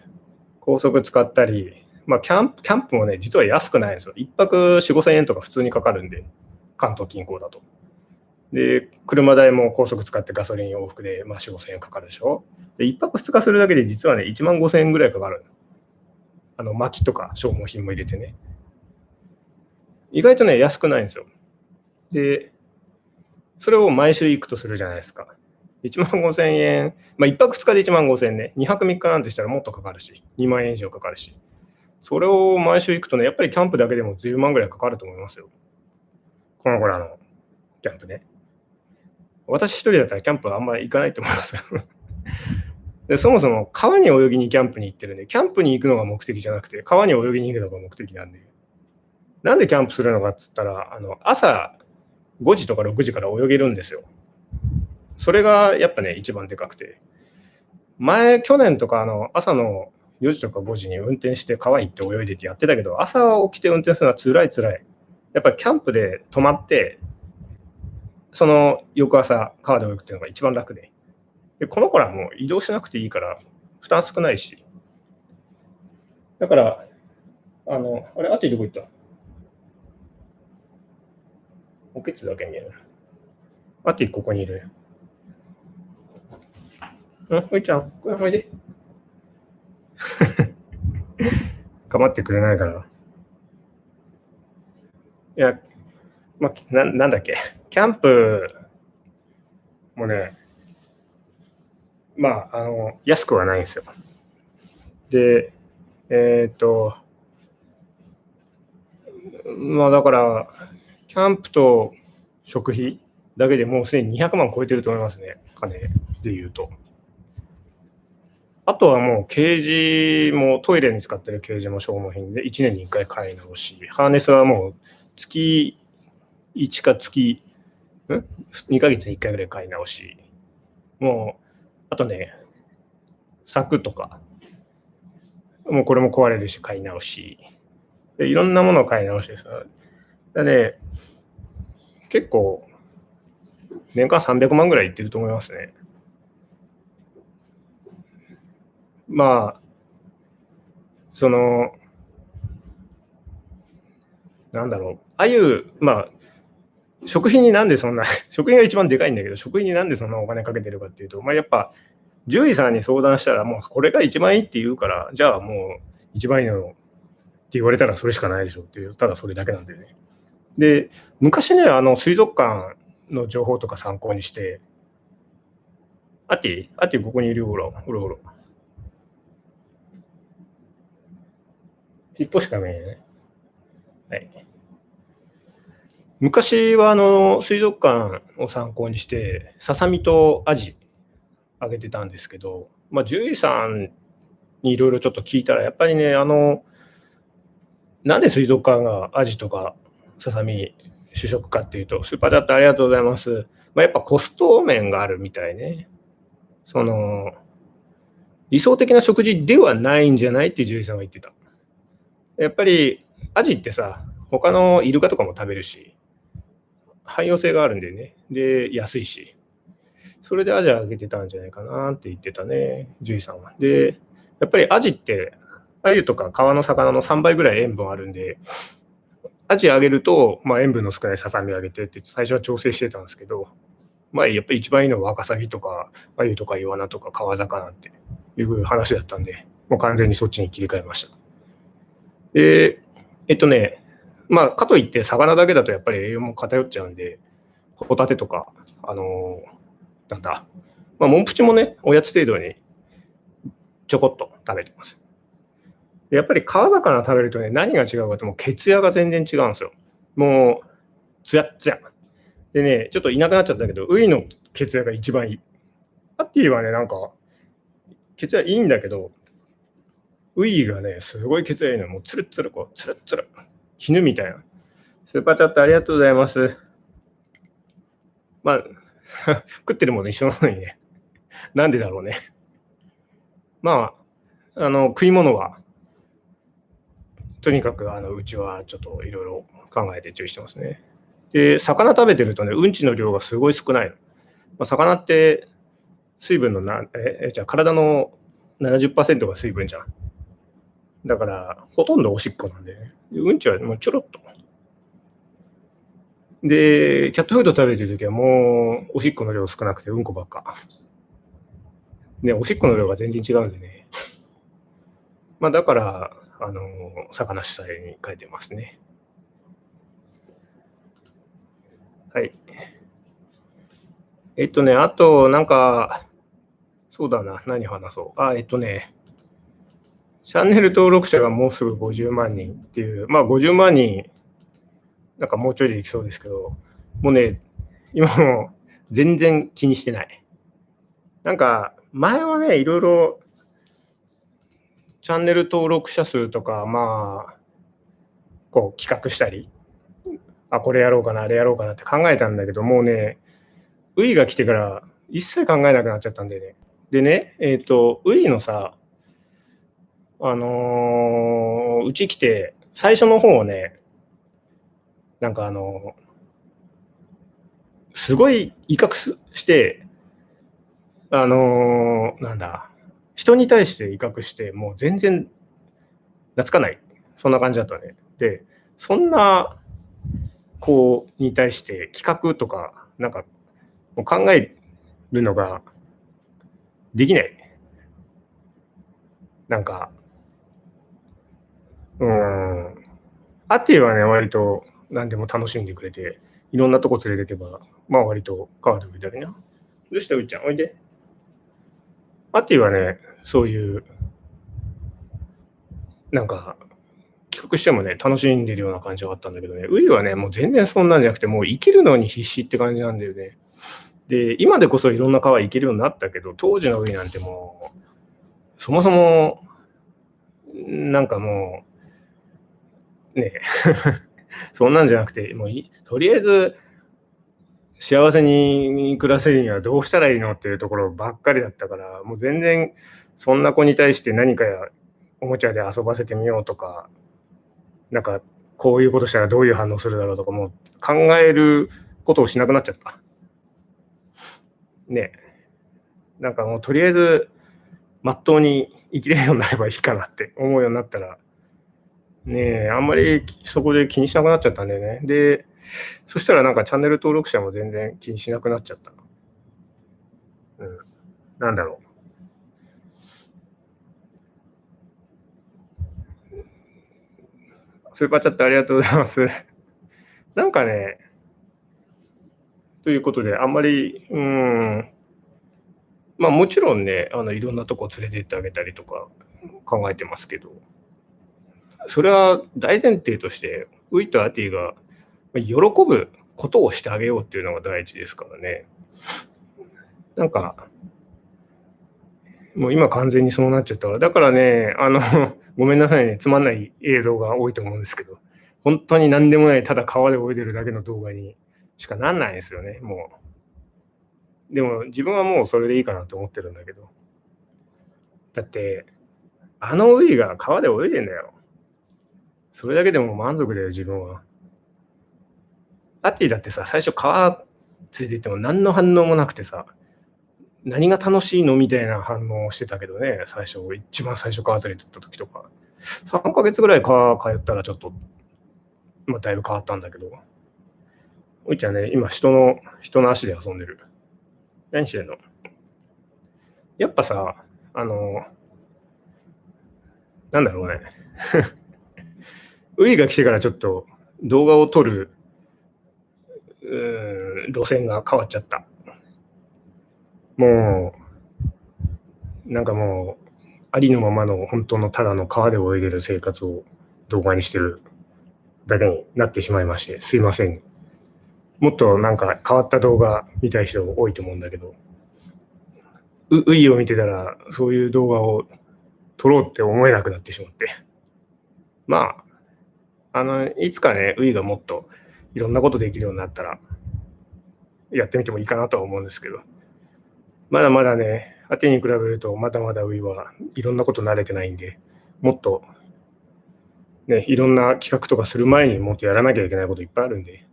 A: 高速使ったり、まあ、キャンプもね、実は安くないんですよ。1泊4、5千円とか普通にかかるんで、関東近郊だと。で、車代も高速使ってガソリン往復で、まあ、4、5千円かかるでしょ。で、1泊2日するだけで実はね、1万5千円ぐらいかかる。薪とか消耗品も入れてね。意外とね、安くないんですよ。で、それを毎週行くとするじゃないですか。1万5千円、まあ、1泊2日で1万5千円ね。2泊3日なんてしたらもっとかかるし、2万円以上かかるし。それを毎週行くとね、やっぱりキャンプだけでも10万ぐらいかかると思いますよ。この頃キャンプね。私一人だったらキャンプはあんまり行かないと思いますよ。でそもそも川に泳ぎにキャンプに行ってるんで、キャンプに行くのが目的じゃなくて、川に泳ぎに行くのが目的なんで。なんでキャンプするのかっつったら、朝5時とか6時から泳げるんですよ。それがやっぱね、一番でかくて。去年とか朝の4時とか5時に運転して川行って泳いでてやってたけど、朝起きて運転するのは辛い。やっぱりキャンプで泊まって、その翌朝川で泳ぐっていうのが一番楽で。で、この子らもう移動しなくていいから、負担少ないし。だから、あれ、あとどこ行った？おけつだけ見える。あとここにいる。おいちゃん、これおいで。構ってくれないから。いや、なんだっけ。キャンプもね、まあ、安くはないんですよ。で、まあだから、キャンプと食費だけでもうすでに200万超えてると思いますね、金でいうと。あとはもうケージも、トイレに使ってるケージも消耗品で1年に1回買い直し、ハーネスはもう月1か月、2ヶ月に1回ぐらい買い直し、もう、あとね、柵とか、もうこれも壊れるし買い直し、でいろんなものを買い直しです。だね、結構、年間300万ぐらいいってると思いますね。まあ、なんだろう、あゆ、まあ、食費になんでそんな、食費が一番でかいんだけど、食費になんでそんなお金かけてるかっていうと、まあ、やっぱ、獣医さんに相談したら、もうこれが一番いいって言うから、じゃあもう一番いいのって言われたらそれしかないでしょっていう、ただそれだけなんだよね。で、昔ね、水族館の情報とか参考にして、アティここにいるよ、ほら、ほらほら。尻尾しか見えないね。はい。昔は水族館を参考にして、ささみとアジあげてたんですけど、まあ、獣医さんにいろいろちょっと聞いたら、やっぱりね、なんで水族館がアジとかささみ主食かっていうと、スーパーチャットありがとうございます。まあ、やっぱコスト面があるみたいね。理想的な食事ではないんじゃないって獣医さんは言ってた。やっぱりアジってさ、他のイルカとかも食べるし、汎用性があるんでね。で、安いし。それでアジあげてたんじゃないかなって言ってたね、獣医さんは。で、やっぱりアジって、アユとか川の魚の3倍ぐらい塩分あるんで、アジあげると、まあ、塩分の少ないささみあげてって最初は調整してたんですけど、まあ、やっぱり一番いいのはワカサギとかアユとかイワナとか川魚っていう話だったんで、もう完全にそっちに切り替えました。で、まあ、かといって魚だけだとやっぱり栄養も偏っちゃうんで、ホタテとか、なんだ、まあ、モンプチもね、おやつ程度にちょこっと食べてます。でやっぱり川魚食べるとね、何が違うかってもう血やが全然違うんですよ。もう、つやっつや。でね、ちょっといなくなっちゃったけど、ウイの血やが一番いい。パッティはね、なんか、血やいいんだけど、ウイがね、すごい血やいいの。もうつるつる、こう、つるつる。絹みたいな。スーパーチャットありがとうございます。まあ、食ってるもの一緒なのにね。なんでだろうね。まあ、食い物は、とにかくうちはちょっといろいろ考えて注意してますね。で、魚食べてるとね、うんちの量がすごい少ないの。まあ、魚って水分のじゃあ体の70%が水分じゃん。だから、ほとんどおしっこなんでね。うんちはもうちょろっと。で、キャットフード食べてるときはもうおしっこの量少なくてうんこばっか。ね、おしっこの量が全然違うんでね。まあだから、魚主体に変えてますね。はい。あと、なんか、そうだな、何話そう。チャンネル登録者がもうすぐ50万人っていう、まあ50万人、なんかもうちょいでいきそうですけど、もうね、今も全然気にしてない。なんか、前はね、いろいろ、チャンネル登録者数とか、まあ、こう企画したり、あ、これやろうかな、あれやろうかなって考えたんだけど、もうね、ウイが来てから一切考えなくなっちゃったんでね。でね、ウイのさ、うち来て、最初の方をね、なんかすごい威嚇して、なんだ、人に対して威嚇して、もう全然懐かない。そんな感じだったね。で、そんな子に対して企画とか、なんか、もう考えるのができない。なんか、アティはね、割と何でも楽しんでくれて、いろんなとこ連れてけば、まあ割とカード売りだけな。どうしたうっちゃん、おいで。アティはね、そういう、なんか、企比較してもね、楽しんでるような感じがあったんだけどね、ウイはね、もう全然そんなんじゃなくて、もう生きるのに必死って感じなんだよね。で、今でこそいろんな川行けるようになったけど、当時のウイなんてもう、そもそも、なんかもう、ね、そんなんじゃなくて、もうとりあえず、幸せに暮らせるにはどうしたらいいのっていうところばっかりだったから、もう全然そんな子に対して何かやおもちゃで遊ばせてみようとか、なんかこういうことしたらどういう反応するだろうとか、もう考えることをしなくなっちゃった。ね、なんかもうとりあえずまっとうに生きれるようになればいいかなって思うようになったら、ねえ、あんまりそこで気にしなくなっちゃったんだよね。で、そしたらなんかチャンネル登録者も全然気にしなくなっちゃった。なんだろう。スーパーチャットありがとうございます。なんかね、ということで、あんまり、まあもちろんね、いろんなとこ連れてってあげたりとか考えてますけど、それは大前提として、ウイとアティが喜ぶことをしてあげようっていうのが第一ですからね。なんか、もう今完全にそうなっちゃったから、だからね、ごめんなさいね、つまんない映像が多いと思うんですけど、本当に何でもない、ただ川で泳いでるだけの動画にしかなんないんですよね、もう。でも自分はもうそれでいいかなと思ってるんだけど。だって、ウイが川で泳いでんだよ。それだけでも満足だよ、自分は。アティだってさ、最初川ついていっても何の反応もなくてさ、何が楽しいのみたいな反応をしてたけどね、一番最初川連れてった時とか。3ヶ月ぐらい川通ったらちょっと、まあ、だいぶ変わったんだけど。おいちゃんね、今人の足で遊んでる。何してんの？やっぱさ、なんだろうね。ウイが来てからちょっと動画を撮る路線が変わっちゃった。もう、なんかもう、ありのままの本当のただの川で泳いでる生活を動画にしてるだけになってしまいまして、すいません。もっとなんか変わった動画見たい人多いと思うんだけど、ウイを見てたらそういう動画を撮ろうって思えなくなってしまって。まあ、いつかね、ウイがもっといろんなことできるようになったら、やってみてもいいかなとは思うんですけど、まだまだね、アテに比べるとまだまだウイはいろんなこと慣れてないんで、もっとね、いろんな企画とかする前にもっとやらなきゃいけないこといっぱいあるんで。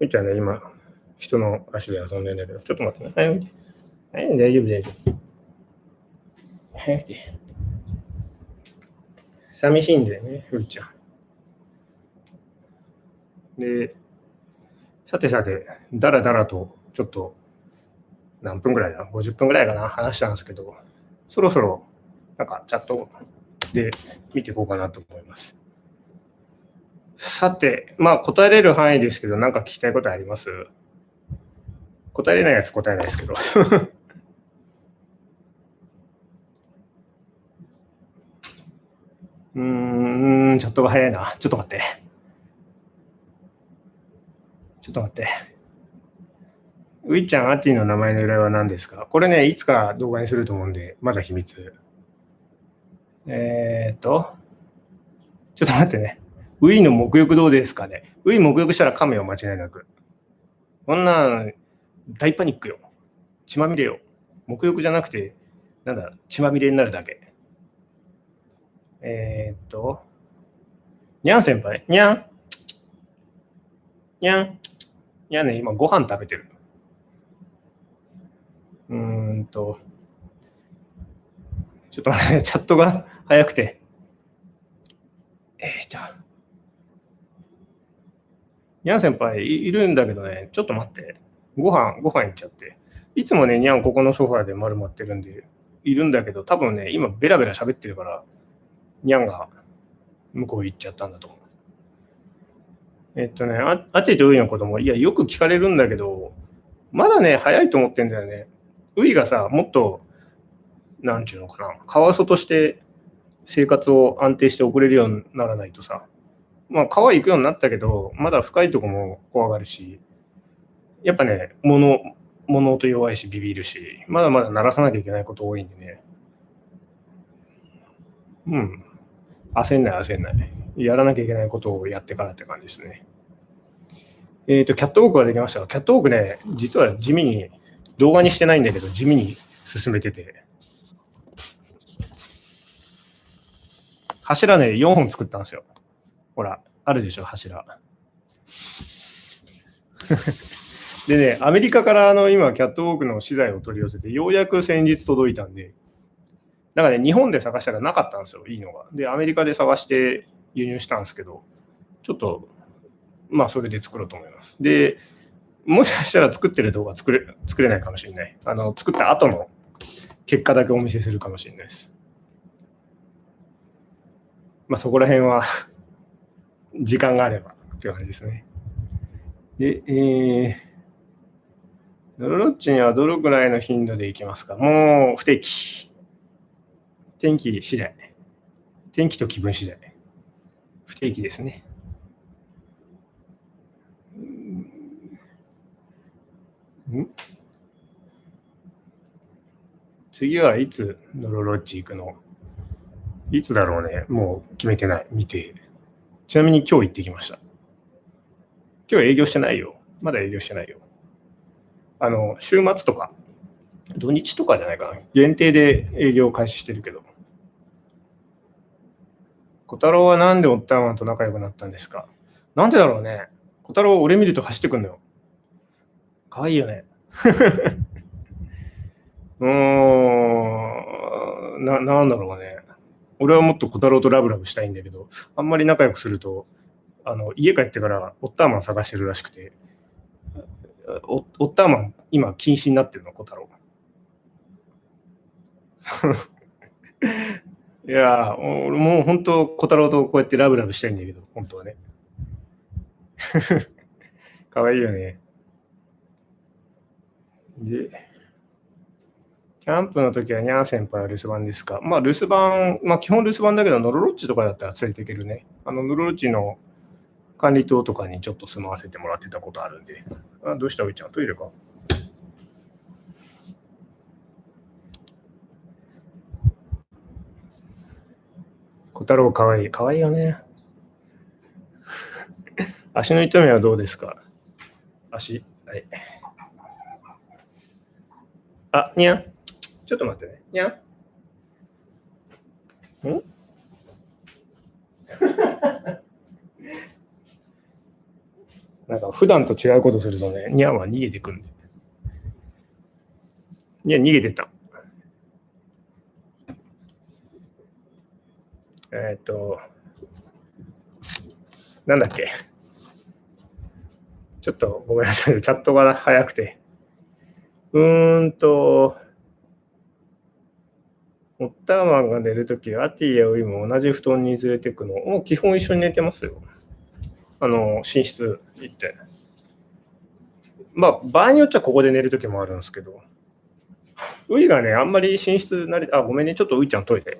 A: ウイちゃんね、今、人の足で遊んでんだけど、ちょっと待ってね。はい、大丈夫、大丈夫。はい、寂しいんだよね、ウイちゃん。で、さて、だらだらと、ちょっと、何分ぐらいだ ?50 分ぐらいかな話したんですけど、そろそろ、なんかチャットで見ていこうかなと思います。さて、まあ答えれる範囲ですけど、なんか聞きたいことあります？答えれないやつ答えないですけど。チャットが早いな。ちょっと待って。ウイちゃん、アティの名前の由来は何ですか？これね、いつか動画にすると思うんで、まだ秘密。ちょっと待ってね。ウイの沐浴どうですかね？ウイ沐浴したら亀よ、間違いなく。こんなん大パニックよ。血まみれよ。沐浴じゃなくて、なんだ、血まみれになるだけ。にゃん先輩、にゃんね、今ご飯食べてる。ちょっと待って、チャットが早くて。にゃん先輩いるんだけどね、ちょっと待って。ご飯行っちゃって。いつもね、にゃんここのソファーで丸まってるんで、いるんだけど、多分ね、今ベラベラ喋ってるから、にゃんが向こう行っちゃったんだと思う。アテとウイのことも、いや、よく聞かれるんだけど、まだね、早いと思ってんだよね。ウイがさ、もっと、なんちゅうのかな、カワウソとして生活を安定して送れるようにならないとさ、まあ川行くようになったけど、まだ深いとこも怖がるし、やっぱね、物音弱いしビビるし、まだまだ鳴らさなきゃいけないこと多いんでね。焦んない。やらなきゃいけないことをやってからって感じですね。キャットウォークはできましたが、キャットウォークね、実は地味に、動画にしてないんだけど、地味に進めてて、柱ね、4本作ったんですよ。ほら、あるでしょ、柱。でね、アメリカから今、キャットウォークの資材を取り寄せて、ようやく先日届いたんで、だからね、日本で探したらなかったんですよ、いいのが。で、アメリカで探して輸入したんですけど、ちょっと、まあ、それで作ろうと思います。で、もしかしたら作ってる動画作れないかもしれない。作った後の結果だけお見せするかもしれないです。まあ、そこら辺は時間があればっていう感じですね。で、ノロロッチにはどのくらいの頻度で行きますか？もう不定期。天気次第。天気と気分次第。不定期ですね。次はいつノロロッチ行くの？いつだろうね。もう決めてない。見て。ちなみに今日行ってきました。今日営業してないよ。まだ営業してないよ。週末とか、土日とかじゃないかな。限定で営業を開始してるけど。小太郎はなんでオッターマンと仲良くなったんですか？なんでだろうね。小太郎、俺見ると走ってくんのよ。かわいいよね。なんだろうね。俺はもっと小太郎とラブラブしたいんだけど、あんまり仲良くすると、家帰ってからオッターマン探してるらしくて、オッターマン今禁止になってるの、小太郎。いや俺もう本当小太郎とこうやってラブラブしたいんだけど、本当はね。かわいいよね。で、キャンプの時はニャン先輩は留守番ですか？まあ留守番、まあ基本留守番だけど、ノロロッチとかだったら連れていけるね。ノロロッチの管理棟とかにちょっと住まわせてもらってたことあるんで。どうしたおいちゃん、トイレか？小太郎かわいい。かわいいよね。足の痛みはどうですか？足。はい。にゃん。ちょっと待ってね。にゃんなんか普段と違うことするとね、にゃんは逃げてくんで。にゃん逃げてた。なんだっけ。ちょっとごめんなさい。チャットが早くて。オッターマンが寝るとき、アティやウィも同じ布団に連れてくの。もう基本一緒に寝てますよ。寝室行って。まあ、場合によっちゃここで寝るときもあるんですけど。ウイがね、あんまり寝室なり、ごめんね。ちょっとウイちゃんトイレ。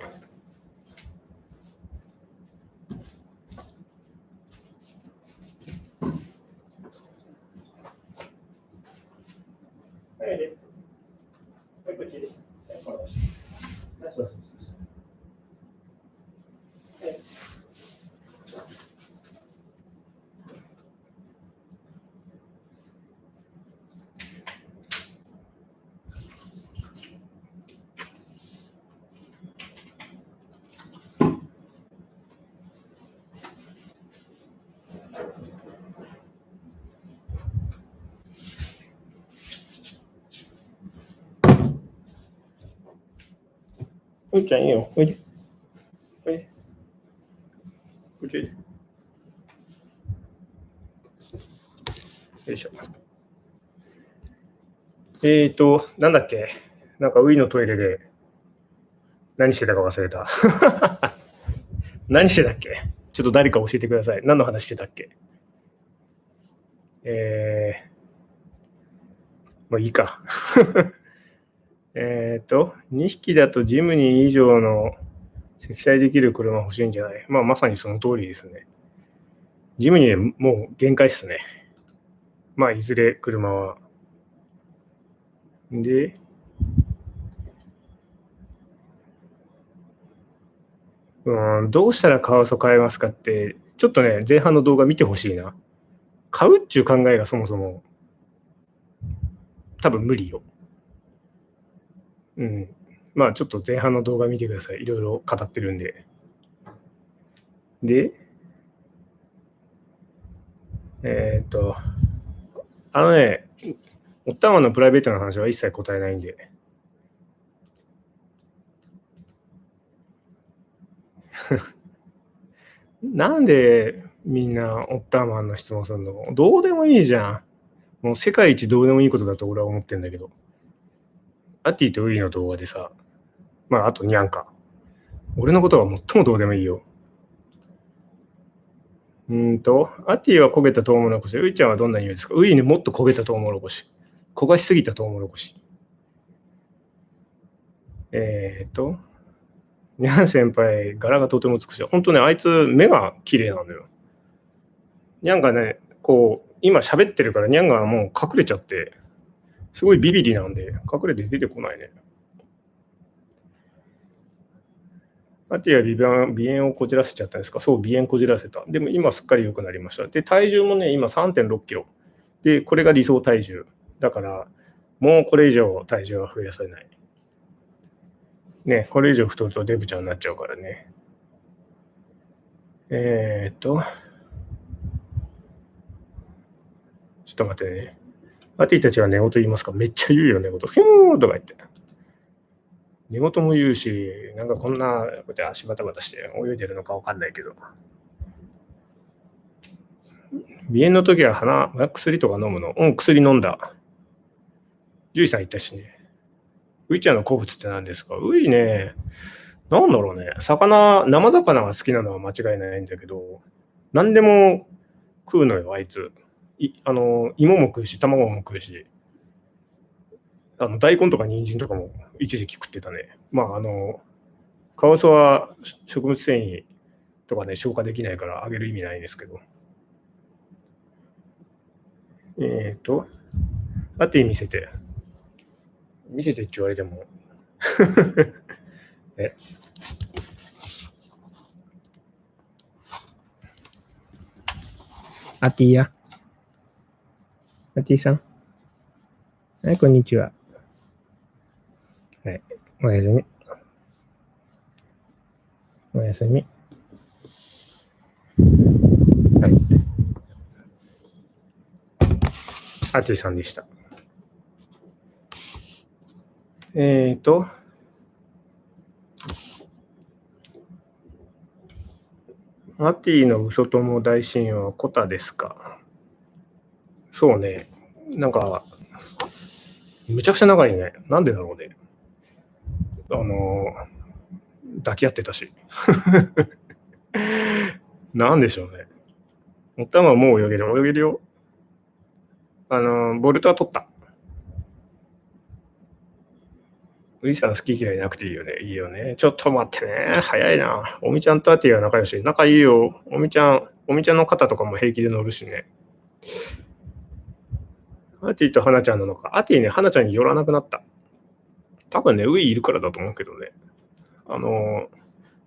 A: ウイちゃんいいよ。おいで。おいで。こっちおいで。よいしょ。なんだっけ。なんかウイのトイレで何してたか忘れた。何してたっけ？ちょっと誰か教えてください。何の話してたっけ？まあいいか。2匹だとジムニー以上の積載できる車欲しいんじゃない？まあ、まさにその通りですね。ジムにもう限界っすね。まあ、いずれ車は。で、どうしたらカワウソ買えますかって、ちょっとね、前半の動画見てほしいな。買うっちゅう考えがそもそも、多分無理よ。うん。まあ、ちょっと前半の動画見てください。いろいろ語ってるんで。で、あのね、おったまのプライベートな話は一切答えないんで。なんでみんなオッターマンの質問するの？どうでもいいじゃん。もう世界一どうでもいいことだと俺は思ってんだけど。アティとウイの動画でさ、まああとニャンか。俺のことは最もどうでもいいよ。アティは焦げたトウモロコシ、ウイちゃんはどんな匂いですか？ウイにもっと焦げたトウモロコシ。焦がしすぎたトウモロコシ。ニャン先輩、柄がとても美しい。本当ね、あいつ目が綺麗なのよ。ニャンがね、こう、今喋ってるからニャンがもう隠れちゃって、すごいビビリなんで、隠れて出てこないね。アティは鼻炎をこじらせちゃったんですか？そう、鼻炎こじらせた。でも今すっかり良くなりました。で、体重もね、今3.6キロ。で、これが理想体重。だから、もうこれ以上体重は増やさない。ね、これ以上太るとデブちゃんになっちゃうからね。ちょっと待ってね。アティたちは寝言言いますか？めっちゃ言うよ、寝言。ヒューとか言って。寝言も言うし、なんかこんな、こうやって足バタバタして泳いでるのかわかんないけど。鼻炎の時は薬とか飲むの？うん、薬飲んだ。獣医さん言ったしね。ウイちゃんの好物って何ですか？ウイね、なんだろうね。生魚が好きなのは間違いないんだけど、何でも食うのよ、あいつ。芋も食うし、卵も食うし、大根とか人参とかも一時期食ってたね。まあ、カワウソは食物繊維とかね、消化できないからあげる意味ないんですけど。アティ見せて。見せてって言われても。えアティや。アティさん。はい、こんにちは。はい、おやすみ。おやすみ。はい。アティさんでした。アティの嘘友大親友はコタですか？そうね。なんか、むちゃくちゃ長いね。なんでだろうね。抱き合ってたし。なんでしょうね。おたまもう泳げるよ。ボルトは取った。ウイさん好き嫌いなくていいよね。いいよね。ちょっと待ってね。早いな。おみちゃんとアティは仲良し。仲いいよ。おみちゃんの肩とかも平気で乗るしね。アティとハナちゃんなのか。アティね、ハナちゃんに寄らなくなった。多分ね、ウイいるからだと思うけどね。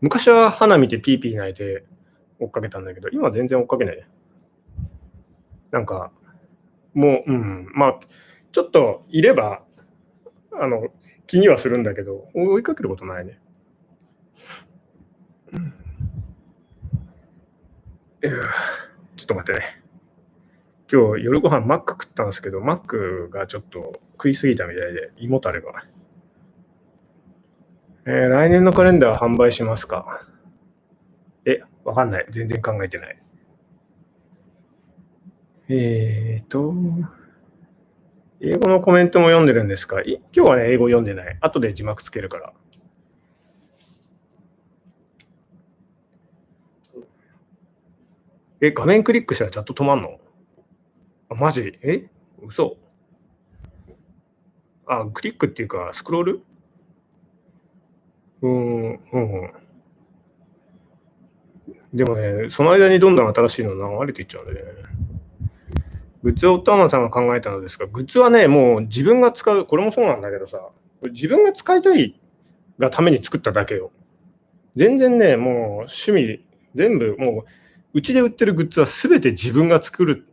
A: 昔は花見てピーピー泣いて追っかけたんだけど、今全然追っかけない。なんか、もう、まあ、ちょっといれば、気にはするんだけど、追いかけることないね。ちょっと待ってね。今日夜ご飯マック食ったんですけど、マックがちょっと食いすぎたみたいで、胃もたれが。来年のカレンダー販売しますか？わかんない。全然考えてない。英語のコメントも読んでるんですか？今日はね、英語読んでない。後で字幕つけるから。画面クリックしたらチャット止まんの？マジ？嘘？クリックっていうか、スクロール？でもね、その間にどんどん新しいの流れていっちゃうんでね。グッズはオッターマンさんが考えたのですが、グッズはね、もう自分が使う、これもそうなんだけどさ、自分が使いたいがために作っただけよ。全然ね、もう趣味、全部、もう、うちで売ってるグッズは全て自分が使う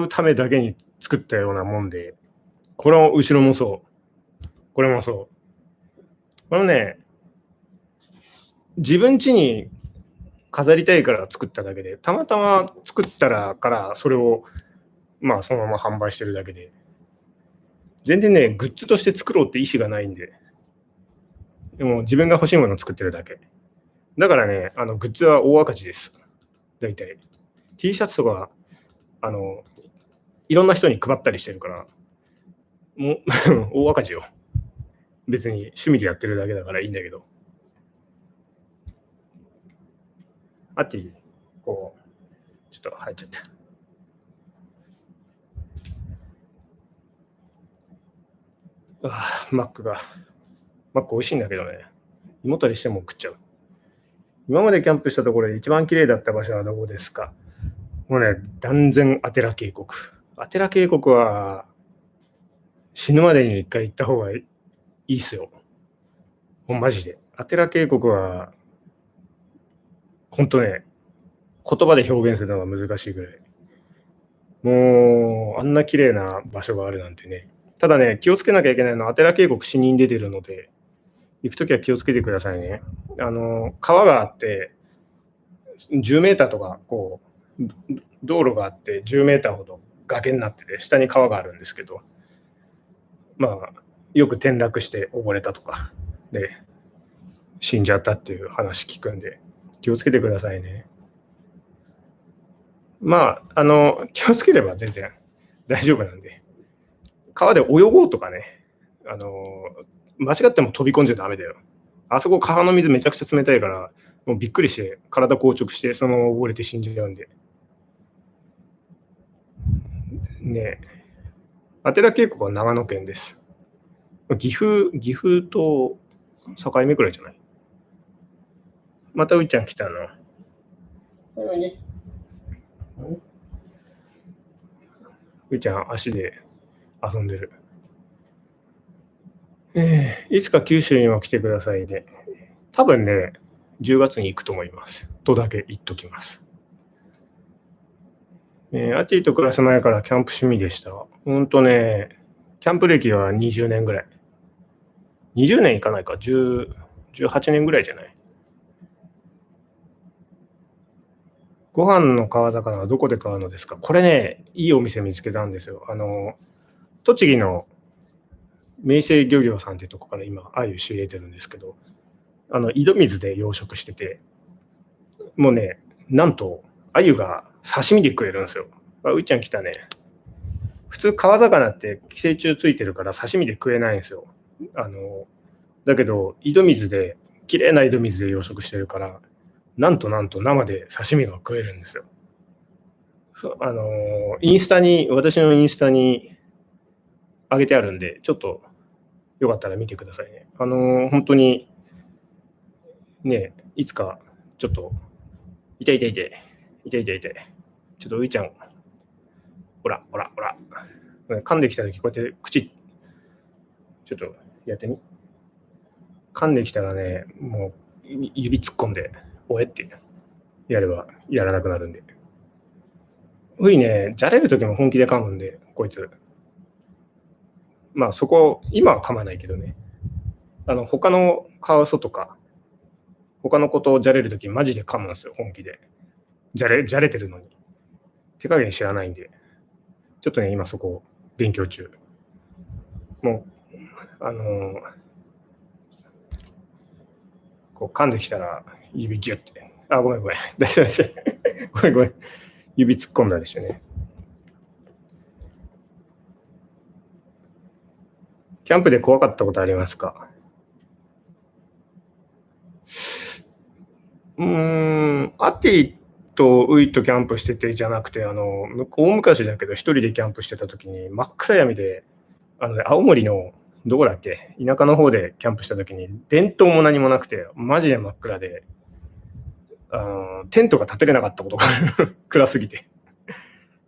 A: ためだけに作ったようなもんで、これも後ろもそう。これもそう。これね、自分家に飾りたいから作っただけで、たまたま作ったからそれをまあそのまま販売してるだけで、全然ね、グッズとして作ろうって意思がないんで、でも自分が欲しいものを作ってるだけ。だからね、グッズは大赤字です。大体。T シャツとか、いろんな人に配ったりしてるから、もう大赤字よ。別に趣味でやってるだけだからいいんだけど。あっていい？こう、ちょっと入っちゃった。マック美味しいんだけどね。胃もたりしても食っちゃう。今までキャンプしたところで一番綺麗だった場所はどこですか？もうね、断然アテラ渓谷。アテラ渓谷は死ぬまでに一回行った方がいいっすよ。もうマジで。アテラ渓谷は、ほんとね、言葉で表現するのが難しいぐらい。もう、あんな綺麗な場所があるなんてね。ただね、気をつけなきゃいけないのは、アテラ渓谷死人出てるので、行くときは気をつけてくださいね。川があって、10メーターとか、こう、道路があって10メーターほど崖になってて、下に川があるんですけど、まあ、よく転落して溺れたとか、で、死んじゃったっていう話聞くんで、気をつけてくださいね。まあ、気をつければ全然大丈夫なんで、川で泳ごうとかね、間違っても飛び込んじゃダメだよ。あそこ川の水めちゃくちゃ冷たいから、もうびっくりして体硬直してそのまま溺れて死んじゃうんで。ねえ、アテラ渓谷は長野県です。岐阜と境目くらいじゃない？またういちゃん来たの。ういちゃん足で遊んでる。いつか九州にも来てくださいね。多分ね、10月に行くと思います。とだけ言っときます。アティと暮らす前からキャンプ趣味でした。ほんとね、キャンプ歴は20年ぐらい。20年いかないか、18年ぐらいじゃない。ご飯の川魚はどこで買うのですか？これね、いいお店見つけたんですよ。栃木の明星漁業さんっていうとこから今、鮎仕入れてるんですけど、井戸水で養殖してて、もうね、なんと、鮎が刺身で食えるんですよ。ういちゃん来たね。普通、川魚って寄生虫ついてるから刺身で食えないんですよ。だけど、井戸水で、綺麗な井戸水で養殖してるから、なんと生で刺身が食えるんですよ。私のインスタに上げてあるんで、ちょっとよかったら見てくださいね。本当に、ね、いつか、ちょっと、痛い。ちょっとういちゃん、ほら。噛んできたとき、こうやって口、ちょっとやってみ。噛んできたらね、もう指突っ込んで、おえってやればやらなくなるんで。ういね、じゃれるときも本気で噛むんで、こいつ。まあそこ、今は噛まないけどね。他のカワウソとか、他のことをじゃれるときマジで噛むんですよ、本気で。じゃれてるのに。手加減知らないんで。ちょっとね、今そこ勉強中。もう、こう噛んできたら指ギュッて。ごめん。大丈夫。ごめん。指突っ込んだりしてね。キャンプで怖かったことありますか？アティとウイとキャンプしててじゃなくて、大昔だけど一人でキャンプしてた時に真っ暗闇で、青森のどこだっけ、田舎の方でキャンプした時に電灯も何もなくて、マジで真っ暗で、テントが立てれなかったことが暗すぎて。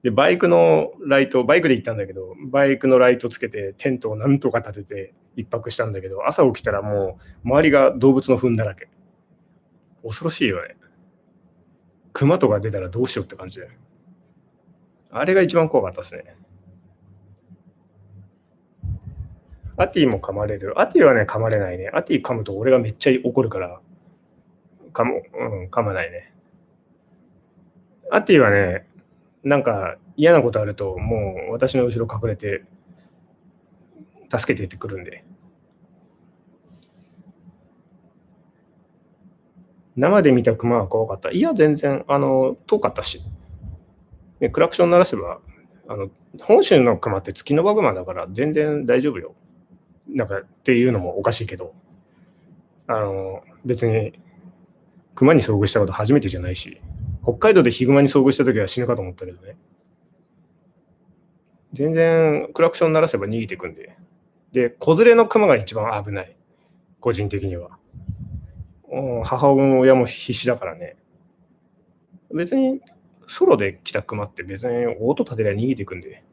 A: で、バイクのライト、バイクで行ったんだけど、バイクのライトつけてテントをなんとか立てて一泊したんだけど、朝起きたらもう周りが動物の糞だらけ。恐ろしいよね。熊とか出たらどうしようって感じだよ。あれが一番怖かったですね。アティも噛まれる。アティはね、噛まれないね。アティ噛むと俺がめっちゃ怒るから、噛まないね。アティはね、なんか嫌なことあると、もう私の後ろ隠れて、助けてってくるんで。生で見たクマは怖かった。いや、全然、遠かったし。ね、クラクション鳴らせば、本州のクマってツキノワグマだから全然大丈夫よ。なんかっていうのもおかしいけど、別にクマに遭遇したこと初めてじゃないし、北海道でヒグマに遭遇した時は死ぬかと思ったけどね。全然クラクション鳴らせば逃げていくんで。で、子連れのクマが一番危ない。個人的には。母親も必死だからね。別にソロで来たクマって別に音立てりゃ逃げていくんで。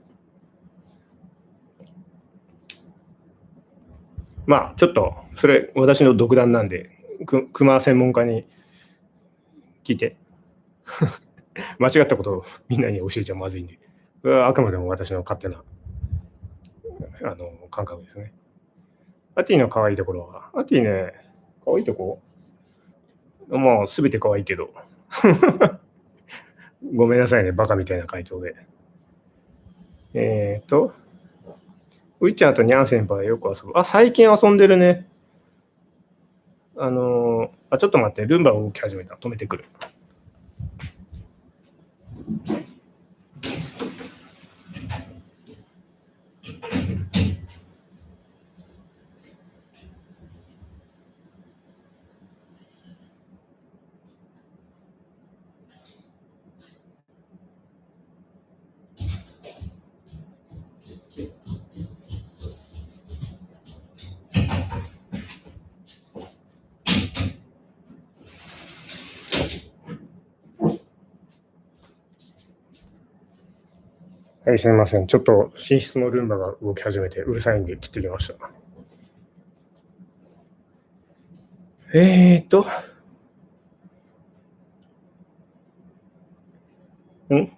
A: まあちょっとそれ私の独断なんで、クマ専門家に聞いて間違ったことをみんなに教えちゃまずいんで、あくまでも私の勝手な感覚ですね。アティの可愛いところは、アティね、可愛いとこまあ全て可愛いけどごめんなさいね、バカみたいな回答で。ういちゃんとにゃん先輩はよく遊ぶ。最近遊んでるね。ちょっと待って、ルンバを動き始めた。止めてくる。はい、すみません。ちょっと寝室のルンバが動き始めてうるさいんで切ってきました。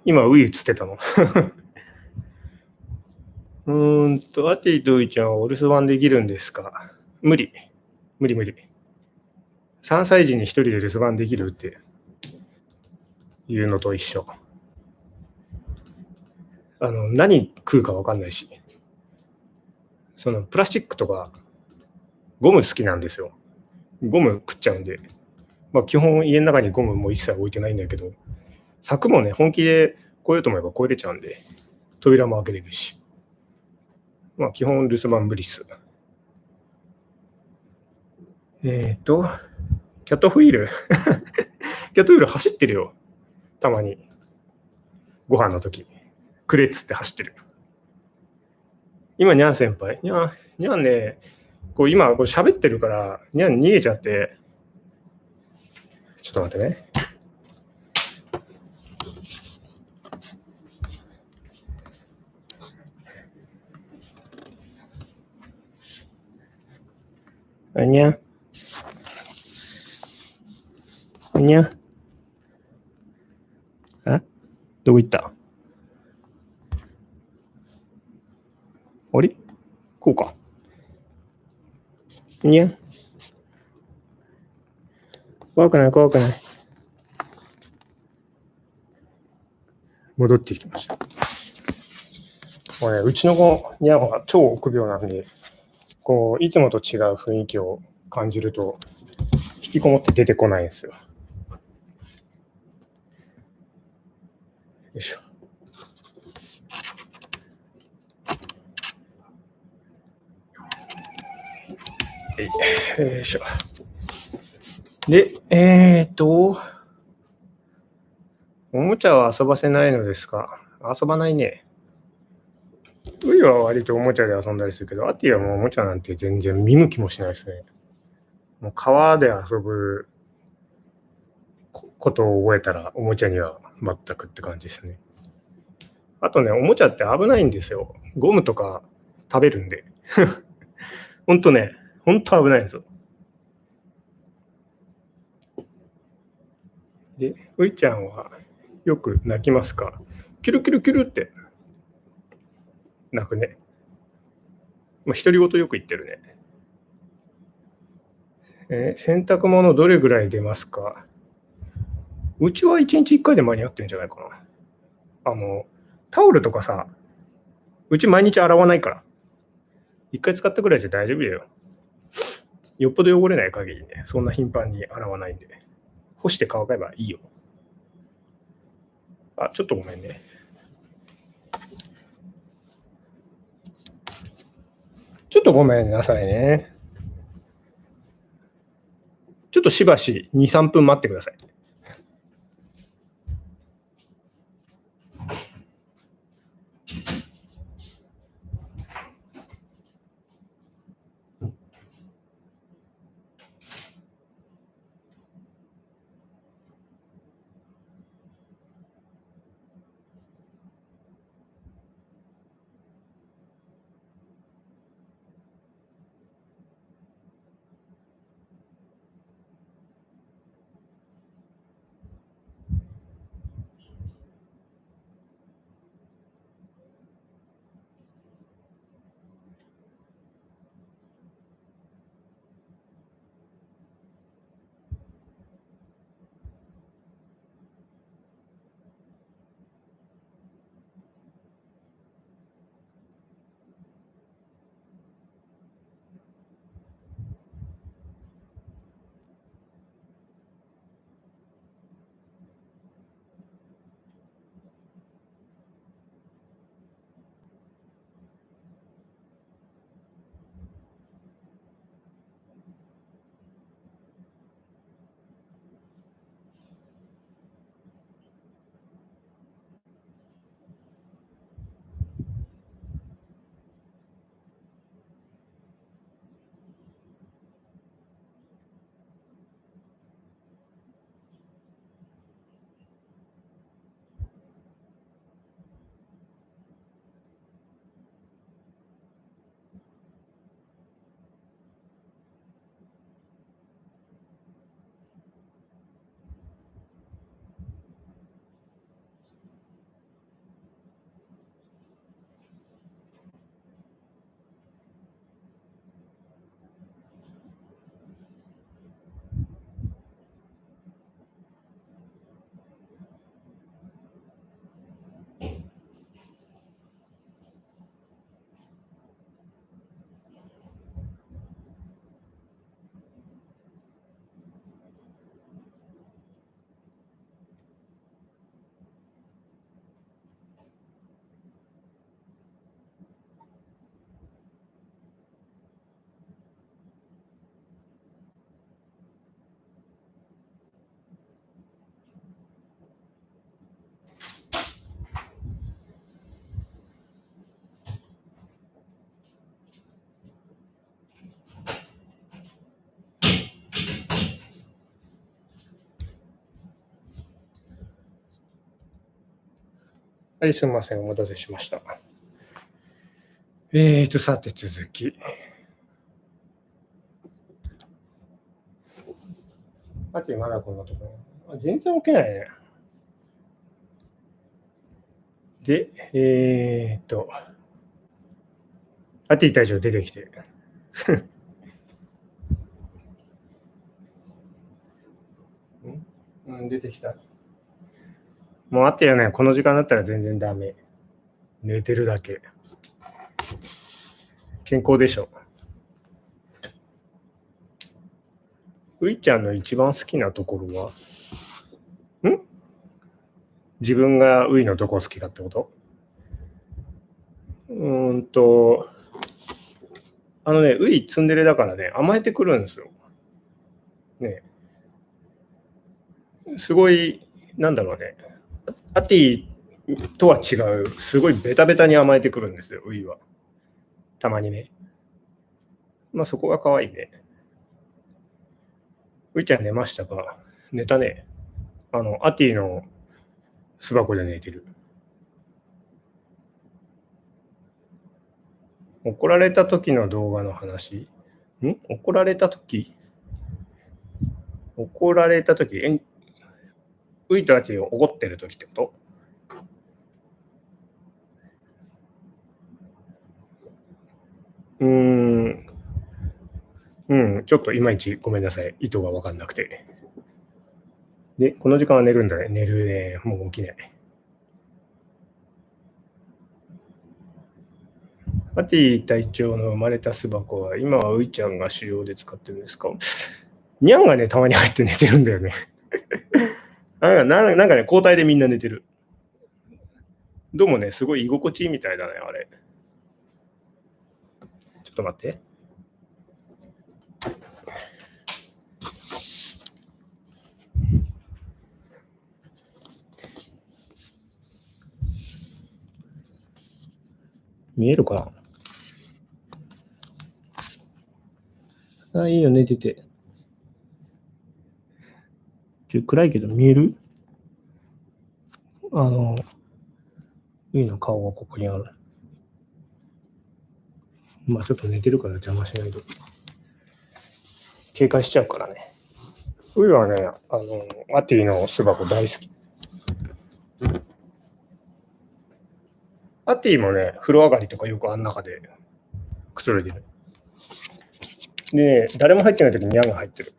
A: 今、ウィ映ってたのアティとウイちゃんはお留守番できるんですか？無理。3歳児に1人で留守番できるっていうのと一緒。何食うか分かんないし、そのプラスチックとかゴム好きなんですよ。ゴム食っちゃうんで、まあ基本家の中にゴムも一切置いてないんだけど、柵もね、本気で越えようと思えば越えれちゃうんで、扉も開けれるし、まあ基本留守番無理っす。キャットフィールキャットフィール走ってるよ。たまに。ご飯の時。くれっつって走ってる。今、にゃん先輩。にゃんね、今喋ってるから、にゃん逃げちゃって。ちょっと待ってね。にゃん。にゃん。どこ行った？あれ？こうか。にゃん。怖くない。戻ってきました。もうね、うちの子、にゃんは超臆病なんで、いつもと違う雰囲気を感じると、引きこもって出てこないんですよ。よいしょ。よいしょ。で、おもちゃは遊ばせないのですか？遊ばないね。ウイは割とおもちゃで遊んだりするけど、アティはもうおもちゃなんて全然見向きもしないですね。もう川で遊ぶことを覚えたら、おもちゃには全くって感じですね。あとね、おもちゃって危ないんですよ。ゴムとか食べるんで。ほんとね、ほんと危ないんですよ。で、ういちゃんはよく泣きますか？キュルキュルキュルって泣くね。独り言よく言ってるね。洗濯物どれぐらい出ますか？うちは1日1回で間に合ってんじゃないかな。タオルとかさ、うち毎日洗わないから。1回使ったぐらいじゃ大丈夫だよ。よっぽど汚れない限りね、そんな頻繁に洗わないんで。干して乾けばいいよ。あ、ちょっとごめんね。ちょっとごめんなさいね。ちょっとしばし2、3分待ってください。はい、すみません。お待たせしました。さて続き。あとまだこんなところ。全然起きないね。で、アティ隊長出てきて。出てきた。もうアティはね、この時間だったら全然ダメ。寝てるだけ。健康でしょ。ういちゃんの一番好きなところは自分がういのどこ好きかってこと？ういツンデレだからね、甘えてくるんですよ。ね。すごい、なんだろうね。アティとは違う、すごいベタベタに甘えてくるんですよ、ういは。たまにね。まあそこが可愛いね。ういちゃん寝ましたか？寝たね。アティの巣箱で寝てる。怒られた時の動画の話。怒られた時ウイとアティを怒ってる時ってことちょっといまいちごめんなさい。意図が分かんなくて。で、この時間は寝るんだね。寝るね。もう起きない。アティ隊長の生まれた巣箱は、今はウイちゃんが主要で使ってるんですか？ニャンがね、たまに入って寝てるんだよね。なんかね、交代でみんな寝てる。どうもね、すごい居心地いいみたいだね、あれ。ちょっと待って。見えるかな？いいよ、寝てて。暗いけど見える？ウイの顔がここにある。まあちょっと寝てるから邪魔しないと。警戒しちゃうからね。ウイはね、アティの巣箱大好き。アティもね、風呂上がりとかよくあん中でくつろいでる。で、誰も入ってない時にニャンが入ってる。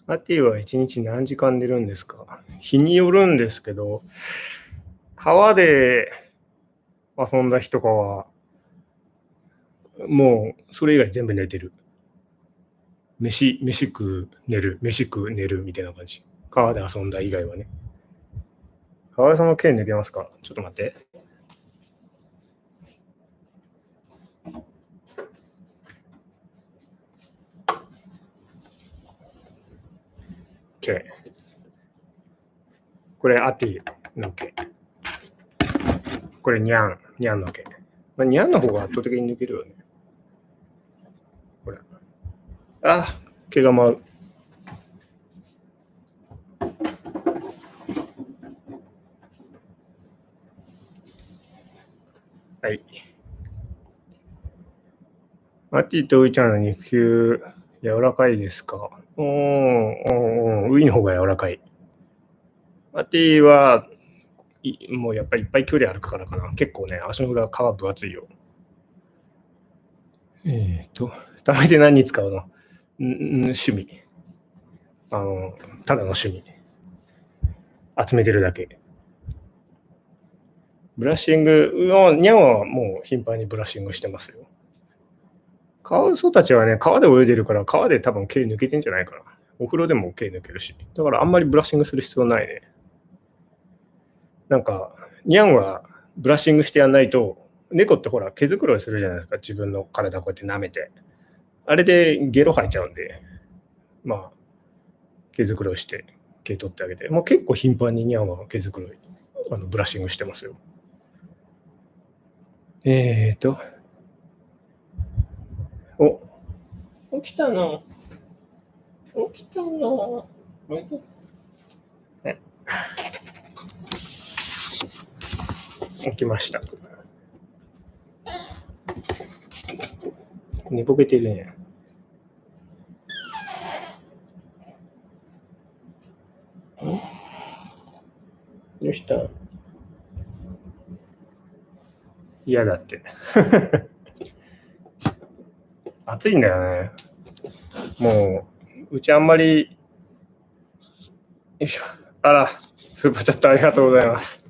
A: アティは1日何時間寝るんですか？日によるんですけど、川で遊んだ日とかは、もうそれ以外全部寝てる。飯食う、寝る、飯食う、寝るみたいな感じ。川で遊んだ以外はね。川井さんの剣抜けますか？ちょっと待って。剣。これアティの剣。これニャンの剣。まあ、ニャンの方が圧倒的に抜けるよね。これ。毛が舞う。はい。アティとウイちゃんの肉球、柔らかいですか？ウイの方が柔らかい。アティは、もうやっぱりいっぱい距離歩くからかな。結構ね、足の裏、皮分厚いよ。たまにで何に使うの？趣味。ただの趣味。集めてるだけ。ブラッシング、ニャンはもう頻繁にブラッシングしてますよ。カワウソたちはね、川で泳いでるから、川で多分毛抜けてんじゃないかな。お風呂でも毛抜けるし。だからあんまりブラッシングする必要ないね。なんか、ニャンはブラッシングしてやんないと、猫ってほら、毛づくろいするじゃないですか。自分の体こうやって舐めて。あれでゲロ吐いちゃうんで、まあ、毛づくろいして毛取ってあげて、結構頻繁にニャンは毛づくろい、ブラッシングしてますよ。起きたの？起きたの？起きました。寝ぼけてるね。どうした？嫌だって。暑いんだよね。もう、うちあんまり、よいしょ。あら、スーパーチャットありがとうございます。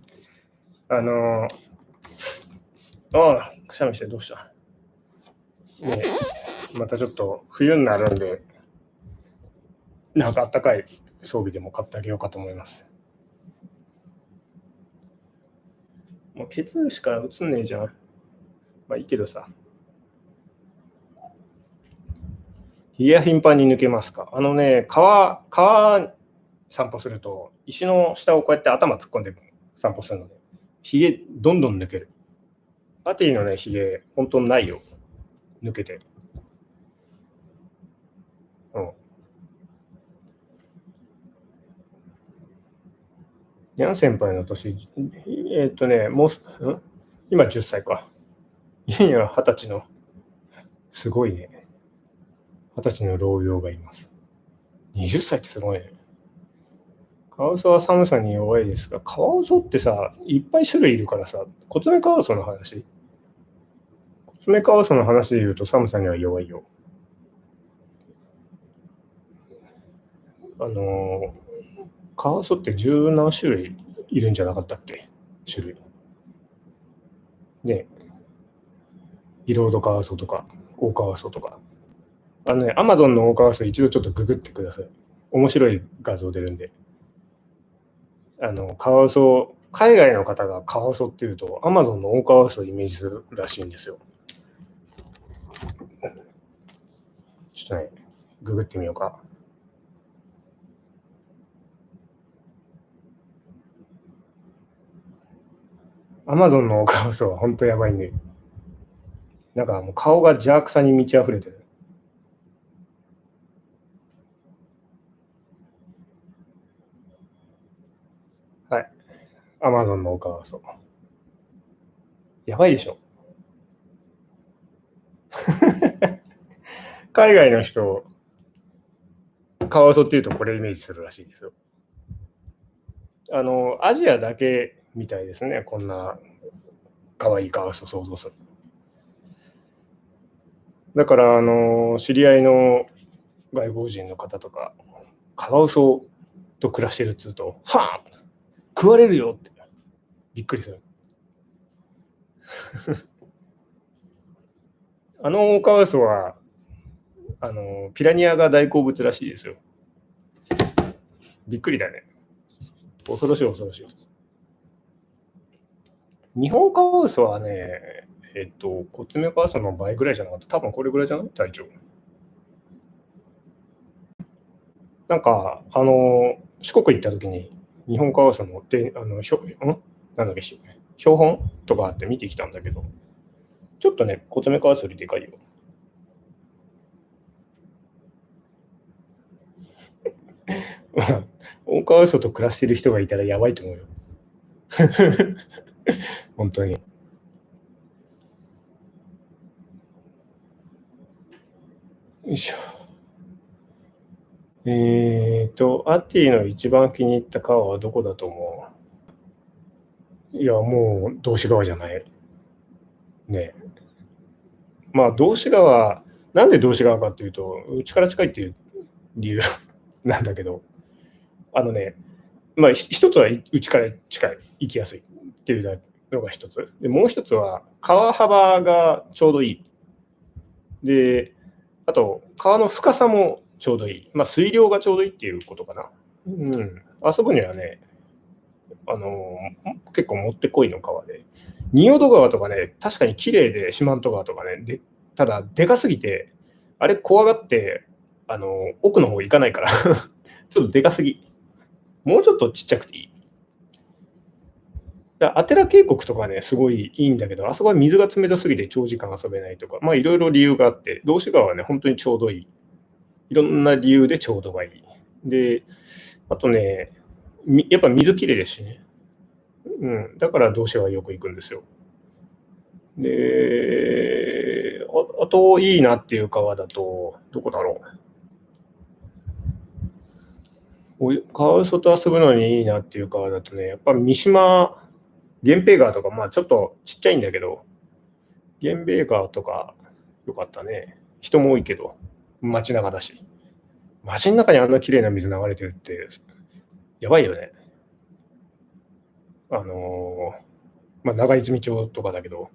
A: くしゃみしてどうした？ね、またちょっと冬になるんで、なんかあったかい装備でも買ってあげようかと思います。もうケツしか映んねえじゃん。まあいいけどさ。ひげは頻繁に抜けますか？川散歩すると石の下をこうやって頭突っ込んで散歩するので、ひげどんどん抜ける。アティのね、ひげ、本当にないよ。抜けて。うん。ニャン先輩の年、もう、今10歳か。いや、20歳の、すごいね。20歳の老妖がいます。20歳ってすごいね。カワウソは寒さに弱いですが、カワウソってさ、いっぱい種類いるからさ、コツメカワウソの話。コツメカワウソの話で言うと寒さには弱いよ。カワウソって十何種類いるんじゃなかったっけ？種類。ね、ビロードカワウソとか、オオカワウソとか。アマゾンのオオカワウソ一度ちょっとググってください。面白い画像出るんで。カワウソ、海外の方がカワウソっていうと、アマゾンのオオカワウソをイメージするらしいんですよ。ちょっとね、ググってみようか。アマゾンのオオカワウソは本当やばいね。なんかもう顔が邪悪さに満ち溢れてる。はい。アマゾンのオオカワウソ。やばいでしょ。海外の人、カワウソっていうとこれイメージするらしいですよ。アジアだけみたいですね。こんな可愛いカワウソ想像する。だから、知り合いの外国人の方とか、カワウソと暮らしてるっつうと、はぁ食われるよってびっくりする。オオカワウソは、ピラニアが大好物らしいですよ。びっくりだね。恐ろしい恐ろしい。日本カワウソはね、コツメカワウソの倍ぐらいじゃなかった。多分これぐらいじゃない体長。なんか、四国行った時に、日本カワウソのなんだっけ、標本とかあって見てきたんだけど、ちょっとね、コツメカワウソよりでかいよ。オオカワウソと暮らしている人がいたらやばいと思うよ。本当に。よいしょ。アティの一番気に入った川はどこだと思う？いや、もう、道志川じゃない。ね。まあ、道志川、なんで道志川かっていうと、うちから近いっていう理由なんだけど、まあ、一つはうちから近い、行きやすいっていうのが一つ。で、もう一つは、川幅がちょうどいい。で、あと、川の深さもちょうどいい。まあ、水量がちょうどいいっていうことかな。うん。遊ぶにはね、結構もってこいの川で。仁淀川とかね、確かに綺麗で、四万十川とかね、ただ、でかすぎて、あれ怖がって、奥の方行かないからちょっとでかすぎ。もうちょっとちっちゃくていい。アテラ渓谷とかね、すごいいいんだけど、あそこは水が冷たすぎて長時間遊べないとか、まあいろいろ理由があって、道志川はね、本当にちょうどいい。いろんな理由でちょうどがいい。で、あとね、やっぱ水きれいですしね。うん、だから道志はよく行くんですよ。で、あといいなっていう川だと、どこだろう。カワウソと遊ぶのにいいなっていう川だとね、やっぱ三島、源平川とか、まあちょっとちっちゃいんだけど、源平川とかよかったね。人も多いけど、街中だし。街の中にあんな綺麗な水流れてるって、やばいよね。まあ、長泉町とかだけど、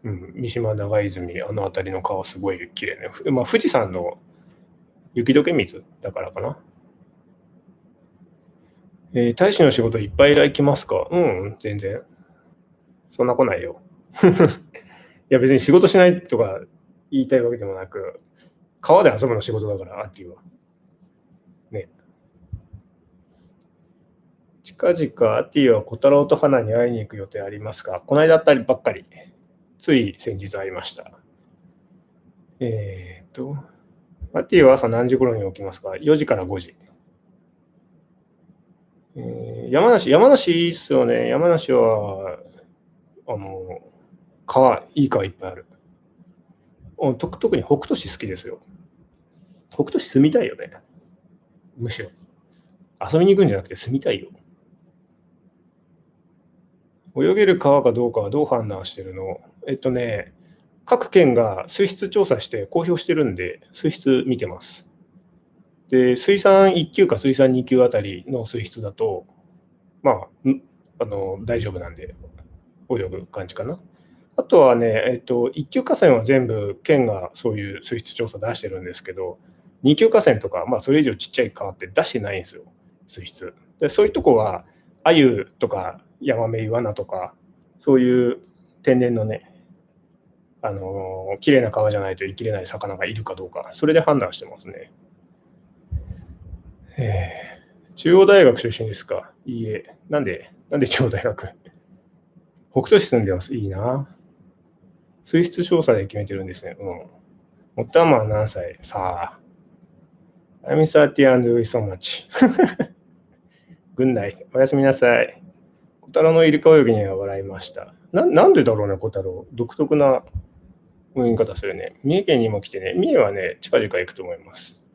A: うん、三島、長泉、あの辺りの川すごい綺麗ね。まあ、富士山の雪解け水だからかな。大使の仕事いっぱい依頼来ますか？うん、全然。そんな来ないよ。いや、別に仕事しないとか言いたいわけでもなく、川で遊ぶの仕事だから、アッキーは。ね。近々、アティは小太郎と花に会いに行く予定ありますか？この間あったりばっかり。つい先日会いました。アティは朝何時頃に起きますか？ 4 時から5時。山梨いいっすよね。山梨は、いい川いっぱいある。特に北杜市好きですよ。北杜市住みたいよね。むしろ。遊びに行くんじゃなくて住みたいよ。泳げる川かどうかはどう判断してるの？各県が水質調査して公表してるんで、水質見てます。で、水産1級か水産2級あたりの水質だと、大丈夫なんで、泳ぐ感じかな。あとはね、1級河川は全部県がそういう水質調査出してるんですけど、2級河川とか、それ以上ちっちゃい川って出してないんですよ、水質。で、そういうとこは、鮎とかヤマメイワナとか、そういう天然のね、綺麗な川じゃないと生きれない魚がいるかどうか、それで判断してますね。中央大学出身ですか？いいえ。なんで中央大学？北斗市住んでます。いいな。水質調査で決めてるんですね。おたまは何歳？さあ。I'm 30 and so much. 軍内、おやすみなさい。小太郎のイルカ泳ぎには笑いました。なんでだろうね、小太郎。独特な泳ぎ方するね。三重県にも来てね、三重はね、近々行くと思います。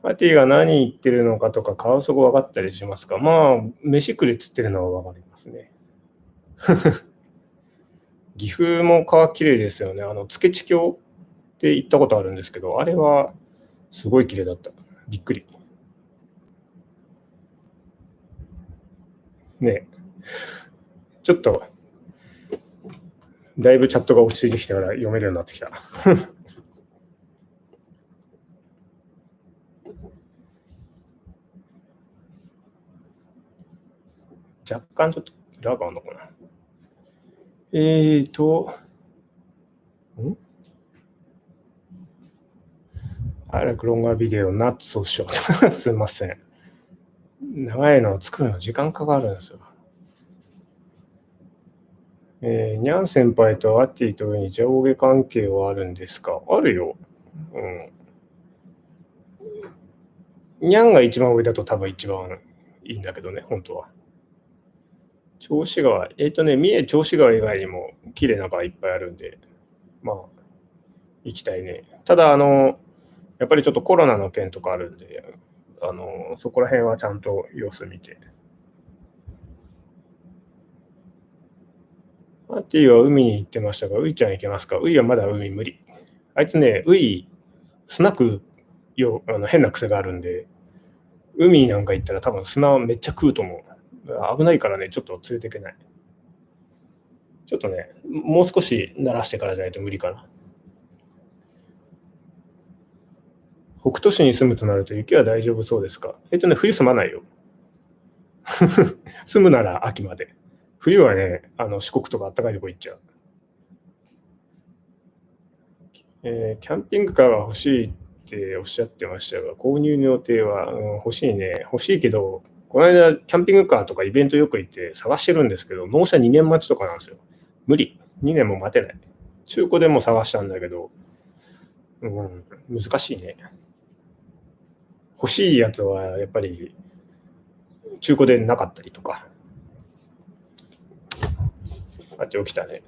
A: パティが何言ってるのかとか、顔そこ分かったりしますか？飯くれっつってるのは分かりますね。岐阜も川きれいですよね。付地峡って行ったことあるんですけど、あれはすごい綺麗だった。びっくり。ね、ちょっと、だいぶチャットが落ち着いてきたから読めるようになってきた。若干ちょっとラがあるのかな。I like longer video, not so short. すいません。長いのを作るの時間かかるんですよ。ニャン先輩とアッティとに上下関係はあるんですか？あるよ。ニャンが一番上だと多分一番いいんだけどね、本当は。銚子川、三重銚子川以外にも綺麗な川いっぱいあるんで、行きたいね。ただ、やっぱりちょっとコロナの件とかあるんで、そこら辺はちゃんと様子見て。アティは海に行ってましたが、ウイちゃん行けますか？ウイはまだ海無理。あいつね、ウイ、砂食うよ、変な癖があるんで、海なんか行ったら多分砂めっちゃ食うと思う。危ないからね、ちょっと連れていけない。ちょっとね、もう少し慣らしてからじゃないと無理かな。北斗市に住むとなると雪は大丈夫そうですか？冬住まないよ。住むなら秋まで。冬はね、四国とか暖かいとこ行っちゃう。キャンピングカーが欲しいっておっしゃってましたが、購入の予定は、欲しいね。欲しいけど、この間、キャンピングカーとかイベントよく行って探してるんですけど、納車2年待ちとかなんですよ。無理。2年も待てない。中古でも探したんだけど、難しいね。欲しいやつはやっぱり中古でなかったりとか。あって起きたね。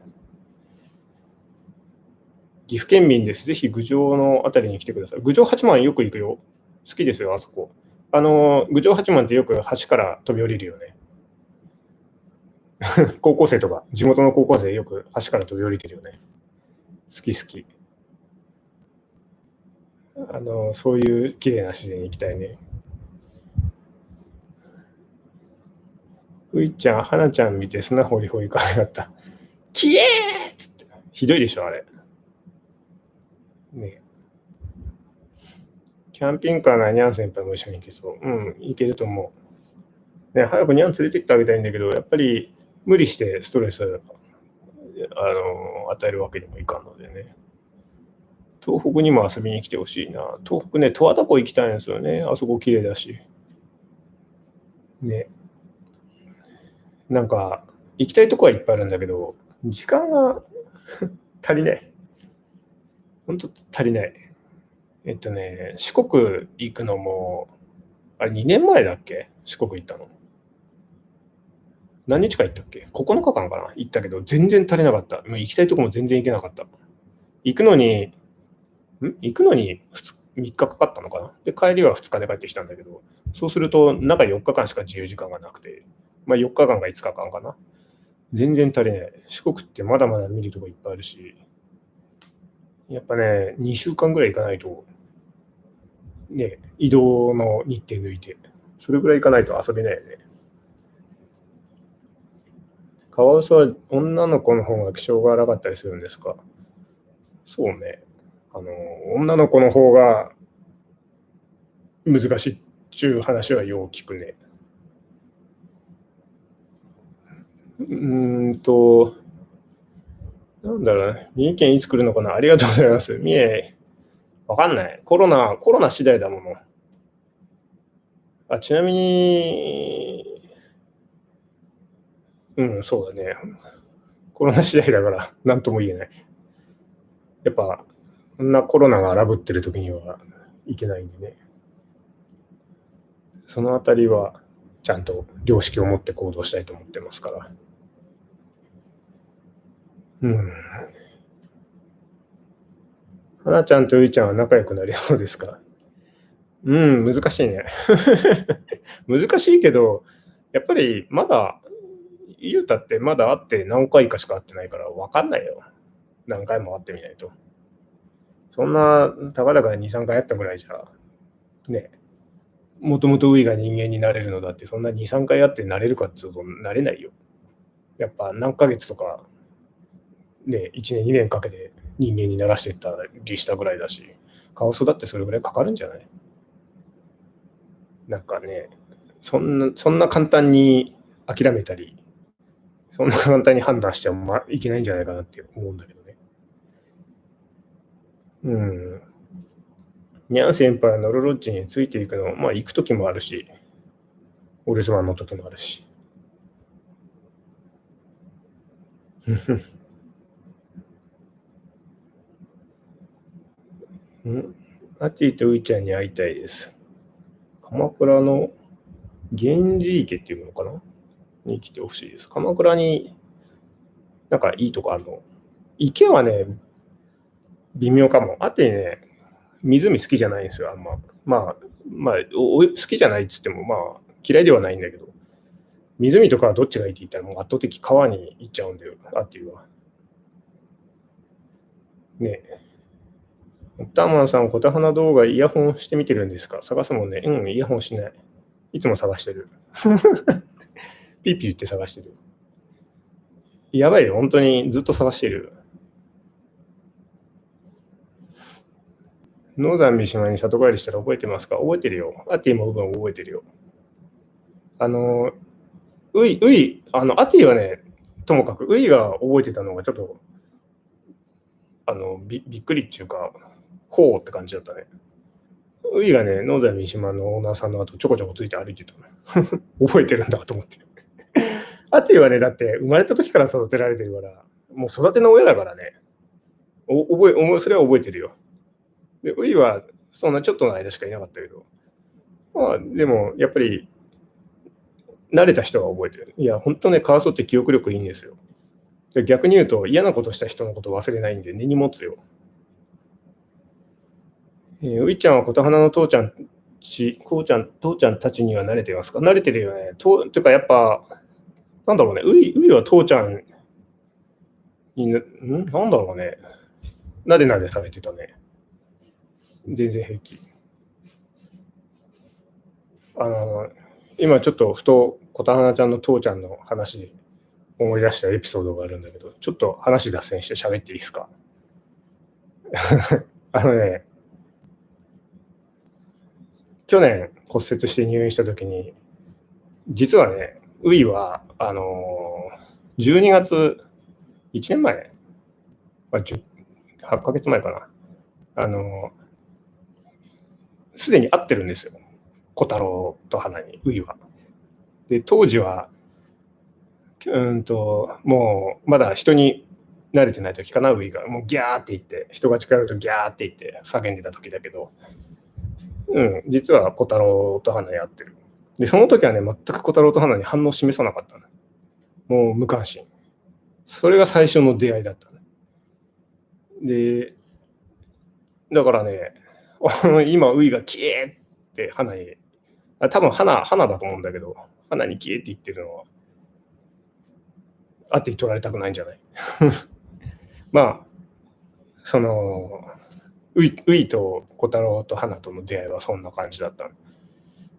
A: 岐阜県民です。ぜひ郡上のあたりに来てください。郡上八幡よく行くよ。好きですよ、あそこ。郡上八幡ってよく橋から飛び降りるよね。高校生とか、地元の高校生よく橋から飛び降りてるよね。好き好き。そういう綺麗な自然に行きたいね。ういちゃん、はなちゃん見て砂掘り掘りかわいかった。きえーっつって。ひどいでしょ、あれ。ね。キャンピングカーならニャン先輩も一緒に行けそう。行けると思う。ね、早くニャン連れてってあげたいんだけど、やっぱり無理してストレス与えるわけにもいかんのでね。東北にも遊びに来てほしいな。東北ね、十和田湖行きたいんですよね。あそこ綺麗だし。ね、なんか、行きたいとこはいっぱいあるんだけど、時間が足りない。ほんと足りない。四国行くのも、あれ2年前だっけ？四国行ったの。何日か行ったっけ？ 9 日間かな行ったけど、全然足りなかった。もう行きたいとこも全然行けなかった。行くのに3日かかったのかな。で、帰りは2日で帰ってきたんだけど、そうすると、中4日間しか自由時間がなくて、まあ4日間が5日間かな。全然足りない。四国ってまだまだ見るとこいっぱいあるし、やっぱね、2週間ぐらい行かないと、ね、移動の日程抜いて、それぐらい行かないと遊べないよね。カワウソは女の子の方が気性が荒かったりするんですか？そうね。女の子の方が難しいっていう話はよう聞くね。なんだろうね。三重県いつ来るのかな。ありがとうございます。三重、わかんない。コロナ次第だもの。ちなみに、そうだね。コロナ次第だから、なんとも言えない。やっぱ、こんなコロナが荒ぶってる時にはいけないんでね。そのあたりは、ちゃんと良識を持って行動したいと思ってますから。花ちゃんとゆいちゃんは仲良くなりそうですか？難しいね。難しいけど、やっぱりまだ、ゆうたってまだ会って何回かしか会ってないから分かんないよ。何回も会ってみないと。そんな、たかだか2、3回会ったぐらいじゃ、ね、もともとウイが人間になれるのだって、そんな2、3回会ってなれるかっつうとなれないよ。やっぱ何ヶ月とか、ね、1年、2年かけて人間にならしていったりしたぐらいだし、カワウソだってそれぐらいかかるんじゃない？なんかね、そんな簡単に諦めたり、そんな簡単に判断しちゃいけないんじゃないかなって思うんだけどね。ニャン先輩はノロロッチについていくの、まあ行く時もあるし、お留守番の時もあるし。アティとウイちゃんに会いたいです。鎌倉の源氏池っていうのかなに来てほしいです。鎌倉になんかいいとこあるの？池はね、微妙かも。あってね、湖好きじゃないんですよ、あんま。好きじゃないっつっても、まあ、嫌いではないんだけど、湖とかはどっちがいいって言ったら、もう圧倒的川に行っちゃうんだよ、あっていうのは。ねえ。ターマンさん、コタハナ動画イヤホンしてみてるんですか？探すもんね。イヤホンしない。いつも探してる。ピーピーって探してる。やばいよ、本当にずっと探してる。ノーザン三島に里帰りしたら覚えてますか？覚えてるよ。アティも覚えてるよ。アティはね、ともかく、ウイが覚えてたのがちょっと、びっくりっていうか、ほうって感じだったね。ウイがね、ノーザン三島のオーナーさんの後ちょこちょこついて歩いてたの。覚えてるんだと思って。アティはね、だって生まれた時から育てられてるから、もう育ての親だからね。それは覚えてるよ。で、ウイはそんなちょっとの間しかいなかったけど、まあ、でも、やっぱり、慣れた人は覚えてる。いや、本当ね、カワウソって記憶力いいんですよ。で逆に言うと、嫌なことした人のこと忘れないんで、根に持つよ。ウイちゃんは琴花の父ちゃんたちには慣れてますか？慣れてるよね。というか、やっぱ、なんだろうね、ウイは父ちゃんになんだろうね。なでなでされてたね。全然平気。今ちょっとふと、琴花ちゃんの父ちゃんの話で思い出したエピソードがあるんだけど、ちょっと話脱線して喋っていいですか？あのね、去年骨折して入院した時に、実はね、ウイは、12月、1年前、8ヶ月前かな。すでに会ってるんですよ。小太郎と花に、ウイは。で、当時は、もうまだ人に慣れてない時かな、ウイがもうギャーって言って、人が近寄るとギャーって言って叫んでた時だけど、実は小太郎と花に会ってる。で、その時はね、全く小太郎と花に反応を示さなかったの。もう無関心。それが最初の出会いだったの。で、だからね、今、ウイがキエーって花に、多分花だと思うんだけど、花にキエーって言ってるのは、あって取られたくないんじゃないまあ、その、ウイと小太郎と花との出会いはそんな感じだった。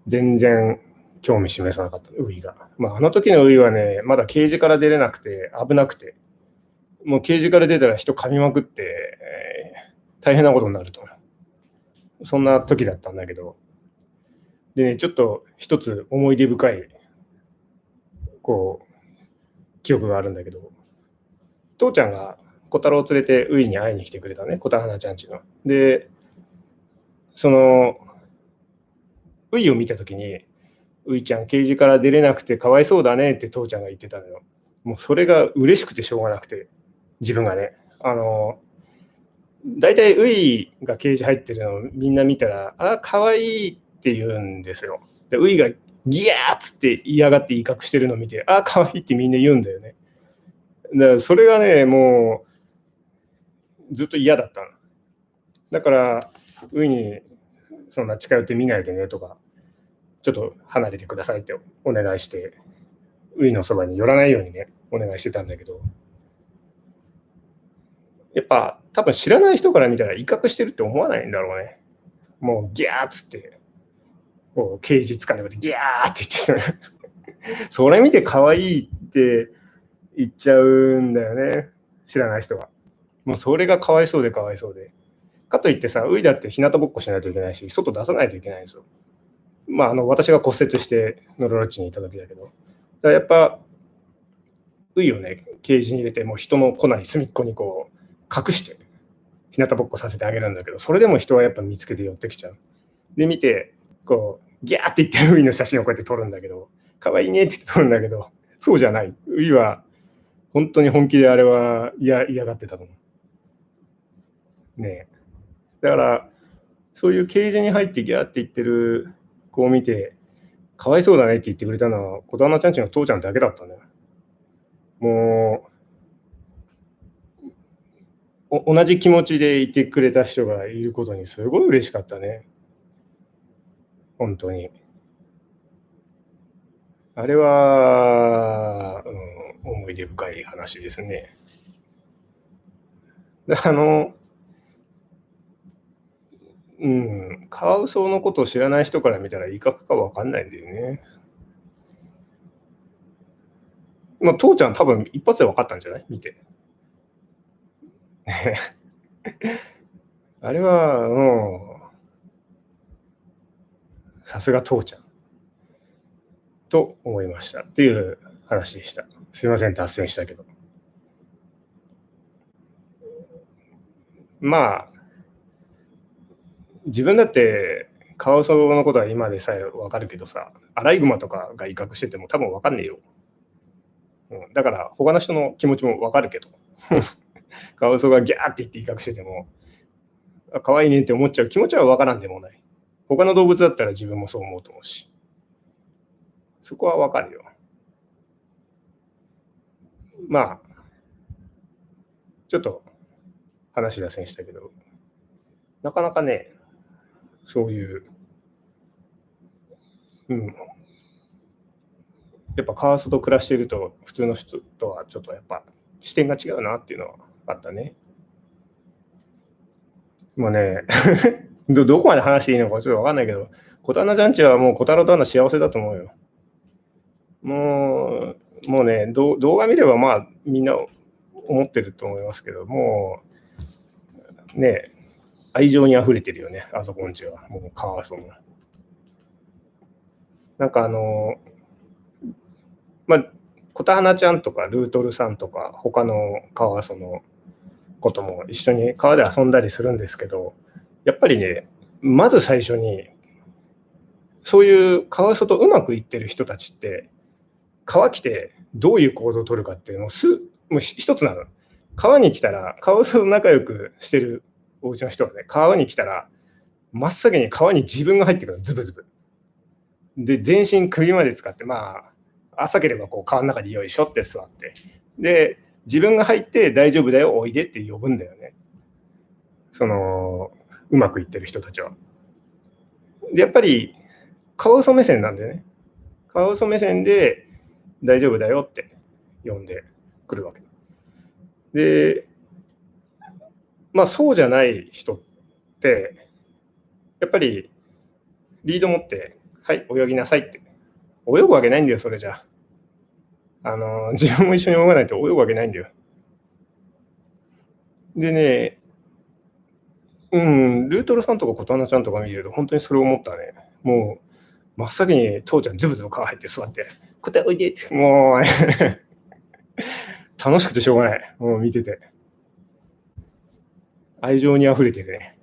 A: 全然興味示さなかった、ウイが。まあ、あの時のウイはね、まだケージから出れなくて、危なくて、もうケージから出たら人噛みまくって、大変なことになると。そんな時だったんだけど、でね、ちょっと一つ思い出深い、記憶があるんだけど、父ちゃんが小太郎を連れてウイに会いに来てくれたね、小田花ちゃんちの。で、その、ウイを見たときに、ウイちゃん、ケージから出れなくてかわいそうだねって父ちゃんが言ってたのよ。もうそれが嬉しくてしょうがなくて、自分がね。大体ウイがケージ入ってるのをみんな見たら、あ、かわいいって言うんですよ。で、ウイがギャーっつって嫌がって威嚇してるのを見て、あ、かわいいってみんな言うんだよね。だからそれがね、もうずっと嫌だったの。だから、ウイにそんな近寄って見ないでねとか、ちょっと離れてくださいってお願いして、ウイのそばに寄らないようにね、お願いしてたんだけど、やっぱ多分知らない人から見たら威嚇してるって思わないんだろうね。もうギャーっつって、こうケージ掴んでギャーって言ってた。それ見て可愛いって言っちゃうんだよね、知らない人は。もうそれがかわいそうでかわいそうで。かといってさ、ウイだって日向ぼっこしないといけないし、外出さないといけないんですよ。まあ、私が骨折してノロロッチにいた時だけど。だからやっぱ、ウイをね、ケージに入れて、もう人の来ない隅っこにこう、隠して、日向ぼっこさせてあげるんだけど、それでも人はやっぱ見つけて寄ってきちゃう。で、見て、こう、ギャーって言ってウイの写真をこうやって撮るんだけど、可愛いねって言って撮るんだけど、そうじゃない。ウイは、本当に本気であれは嫌がってたと思う。ねえ。だから、そういうケージに入ってギャーって言ってる子を見て、かわいそうだねって言ってくれたのは、小田花ちゃんちの父ちゃんだけだったんだよ。もう、同じ気持ちでいてくれた人がいることにすごい嬉しかったね。本当に。あれは、思い出深い話ですね。カワウソのことを知らない人から見たら威嚇か分かんないんだよね。まあ、父ちゃん多分一発で分かったんじゃない見て。あれは、さすが父ちゃん。と思いましたっていう話でした。すいません、脱線したけど。まあ、自分だってカワウソのことは今でさえ分かるけどさ、アライグマとかが威嚇してても多分分かんねえよ。だから他の人の気持ちも分かるけど、カワウソがギャーって言って威嚇してても、可愛いねって思っちゃう気持ちは分からんでもない。他の動物だったら自分もそう思うと思うし、そこは分かるよ。まあ、ちょっと話脱線したけど、なかなかね、そういう、やっぱカワウソと暮らしていると、普通の人とはちょっとやっぱ視点が違うなっていうのはあったね。もうね、どこまで話していいのかちょっと分かんないけど、小田花ちゃんちはもう小太郎と花幸せだと思うよ。もうね、動画見ればまあみんな思ってると思いますけど、もうね、愛情に溢れてるよね、あそこんちは。もうカワウソの。なんかまあ、小田花ちゃんとかルートルさんとか他のカワウソのことも一緒に川で遊んだりするんですけど、やっぱりね、まず最初にそういうカワウソとうまくいってる人たちって川来てどういう行動を取るかっていうのをもう一つなの。川に来たら、川と仲良くしてるお家の人はね、川に来たら、真っ先に川に自分が入ってくるの、ズブズブ。で、全身首まで使って、まあ、浅ければこう川の中でよいしょって座って。で、自分が入って大丈夫だよ、おいでって呼ぶんだよね。うまくいってる人たちは。で、やっぱり、カワウソ目線なんだよね。カワウソ目線で大丈夫だよって呼んでくるわけ。で、まあそうじゃない人って、やっぱりリード持って、はい、泳ぎなさいって。泳ぐわけないんだよ、それじゃ。自分も一緒に泳がないと泳ぐわけないんだよ。でね、ルートルさんとか琴花ちゃんとか見てると本当にそれを思ったね。もう、真っ先に父ちゃんズブズブ川入って座って、答えおいでって、もう楽しくてしょうがない。もう見てて。愛情に溢れてるね。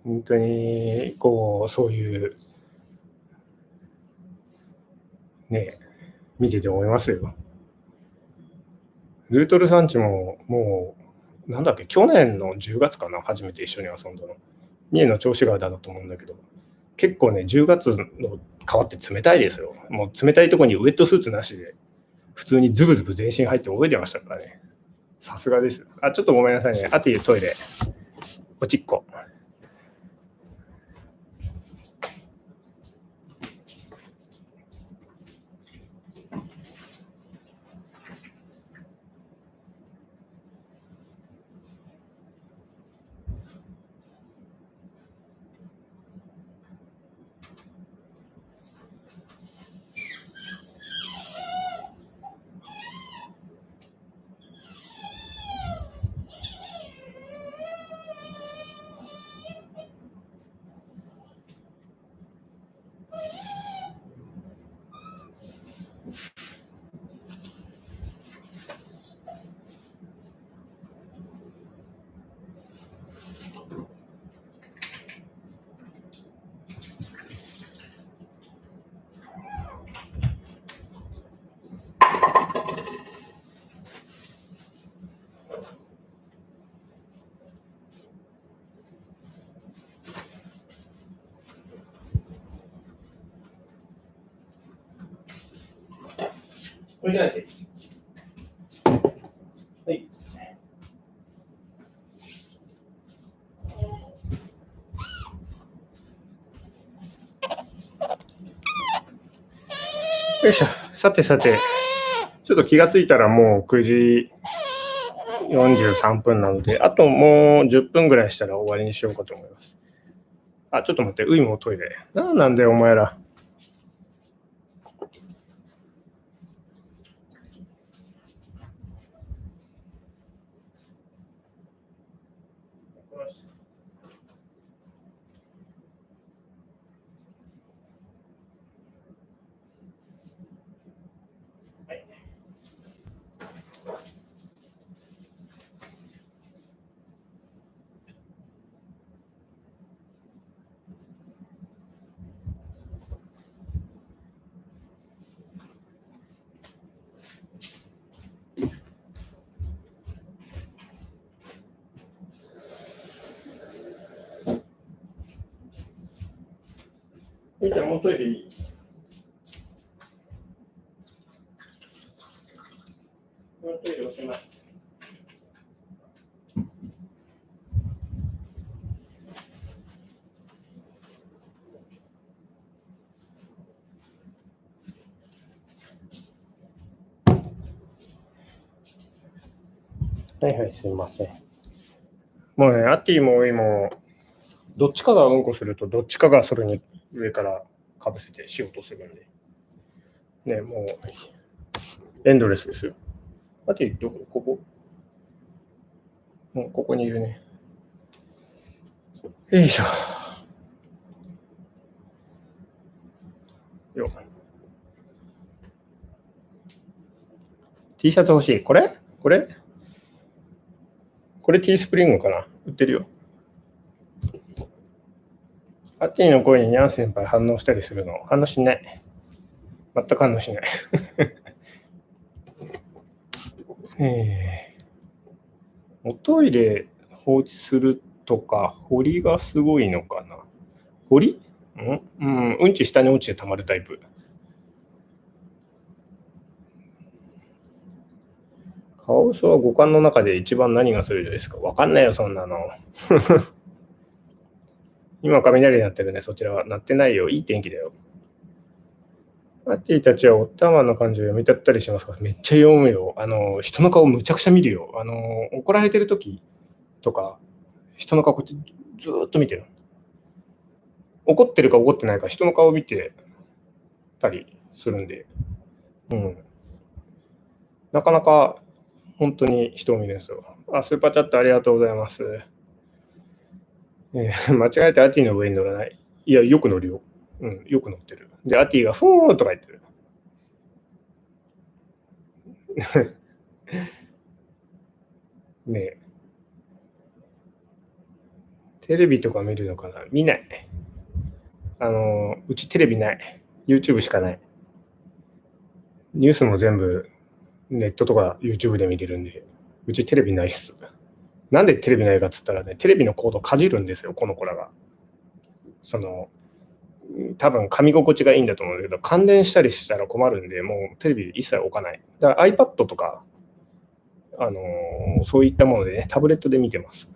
A: 本当に、そういう、ね、見てて思いますよ。ルートルさんちも、もう、なんだっけ、去年の10月かな、初めて一緒に遊んだの。三重の銚子川だと思うんだけど、結構ね、10月の川って冷たいですよ。もう冷たいところにウェットスーツなしで、普通にズブズブ全身入って泳いでましたからね。さすがです。ちょっとごめんなさいね。あというトイレ。おちっこ。これじゃなくて。はい。よいしょ。さてさて、ちょっと気がついたらもう9時43分なので、あともう10分ぐらいしたら終わりにしようかと思います。ちょっと待って、ウイもトイレ。なんだよ、お前ら。みーちゃん、もうトイレいい？もうトイレおしまい。はいはい、すみません。もうね、アッティもウイも、どっちかがうんこすると、どっちかがそれに上からかぶせてしようとするんで。ね、もう、エンドレスですよ。アッティ、どこ？ここ？ここにいるね。よいしょ。よ。T シャツ欲しい。これこれ T スプリングかな？売ってるよ。アッティの声にニャン先輩反応したりするの？反応しない。全く反応しない。おトイレ放置するとか、掘りがすごいのかな。掘り？うんち下に落ちて溜まるタイプ。カワウソは五感の中で一番何がするですか？わかんないよ、そんなの。今、雷鳴ってるね、そちらは。鳴ってないよ。いい天気だよ。アッティたちはオッターマンの漢字を読み取ったりしますか？めっちゃ読むよ。人の顔むちゃくちゃ見るよ。怒られてる時とか、人の顔こうやってずーっと見てる。怒ってるか怒ってないか、人の顔を見てたりするんで、なかなか本当に人を見るんですよ。スーパーチャットありがとうございます。間違えてアティの上に乗らない。いや、よく乗るよ。よく乗ってる。で、アティがフーンとか言ってる。ねえ。テレビとか見るのかな？見ない。うちテレビない。YouTube しかない。ニュースも全部ネットとか YouTube で見てるんで、うちテレビないっす。なんでテレビないかっつったらね、テレビのコードかじるんですよ、この子らが。多分噛み心地がいいんだと思うんだけど、感電したりしたら困るんで、もうテレビ一切置かない。だから iPad とか、そういったものでね、タブレットで見てます。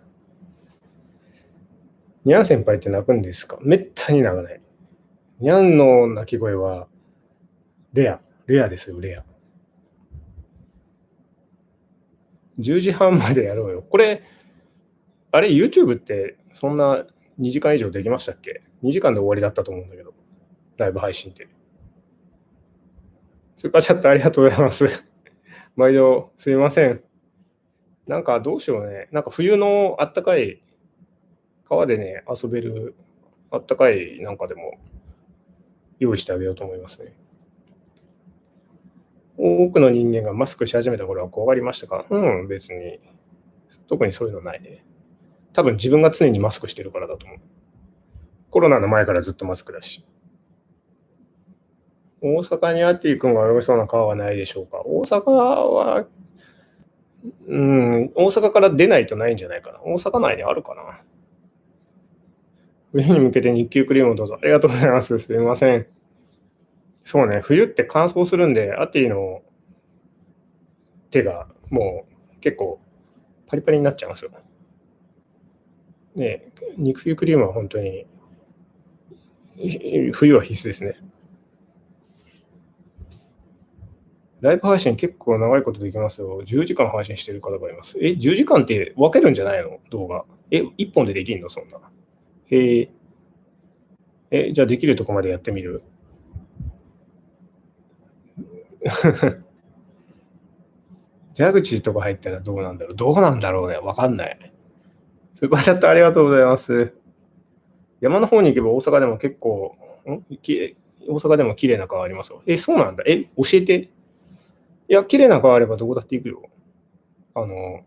A: ニャン先輩って泣くんですか？めったに泣かない。ニャンの鳴き声は、レアですよ、レア。10時半までやろうよ。これ、あれ、YouTube ってそんな2時間以上できましたっけ？ 2 時間で終わりだったと思うんだけど、ライブ配信って。スーパーチャットありがとうございます。毎度すみません。なんかどうしようね。なんか冬のあったかい川でね、遊べるあったかいなんかでも用意してあげようと思いますね。多くの人間がマスクし始めた頃は怖がりましたか？別に。特にそういうのないね。多分自分が常にマスクしてるからだと思う。コロナの前からずっとマスクだし。大阪にアッティ君が泳げそうな川はないでしょうか？大阪は、大阪から出ないとないんじゃないかな。大阪内にあるかな。冬に向けて日給クリームをどうぞ。ありがとうございます。すみません。そうね、冬って乾燥するんで、アティの手がもう結構パリパリになっちゃうんですよ。ね、肉球クリームは本当に冬は必須ですね。ライブ配信結構長いことできますよ。10時間配信してる方がいます。10時間って分けるんじゃないの？動画。1本でできんの？そんな。へえ。じゃあできるとこまでやってみる？蛇口とか入ったらどうなんだろう？どうなんだろうね。わかんない。スーパーチャットありがとうございます。山の方に行けば大阪でも結構、大阪でも綺麗な川ありますよ。そうなんだ。教えて。いや、綺麗な川あればどこだって行くよ。大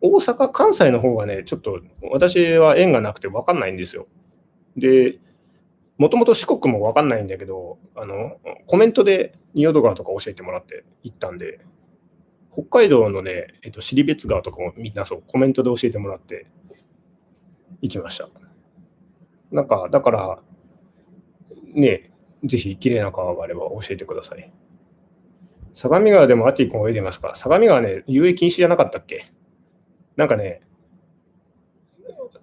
A: 阪、関西の方がね、ちょっと私は縁がなくて分かんないんですよ。で、もともと四国も分かんないんだけど、コメントで仁淀川とか教えてもらって行ったんで、北海道のね、尻別川とかもみんなそう、コメントで教えてもらって行きました。なんか、だから、ね、ぜひ綺麗な川があれば教えてください。相模川でもアティ君泳いでますか？相模川ね、遊泳禁止じゃなかったっけ？なんかね、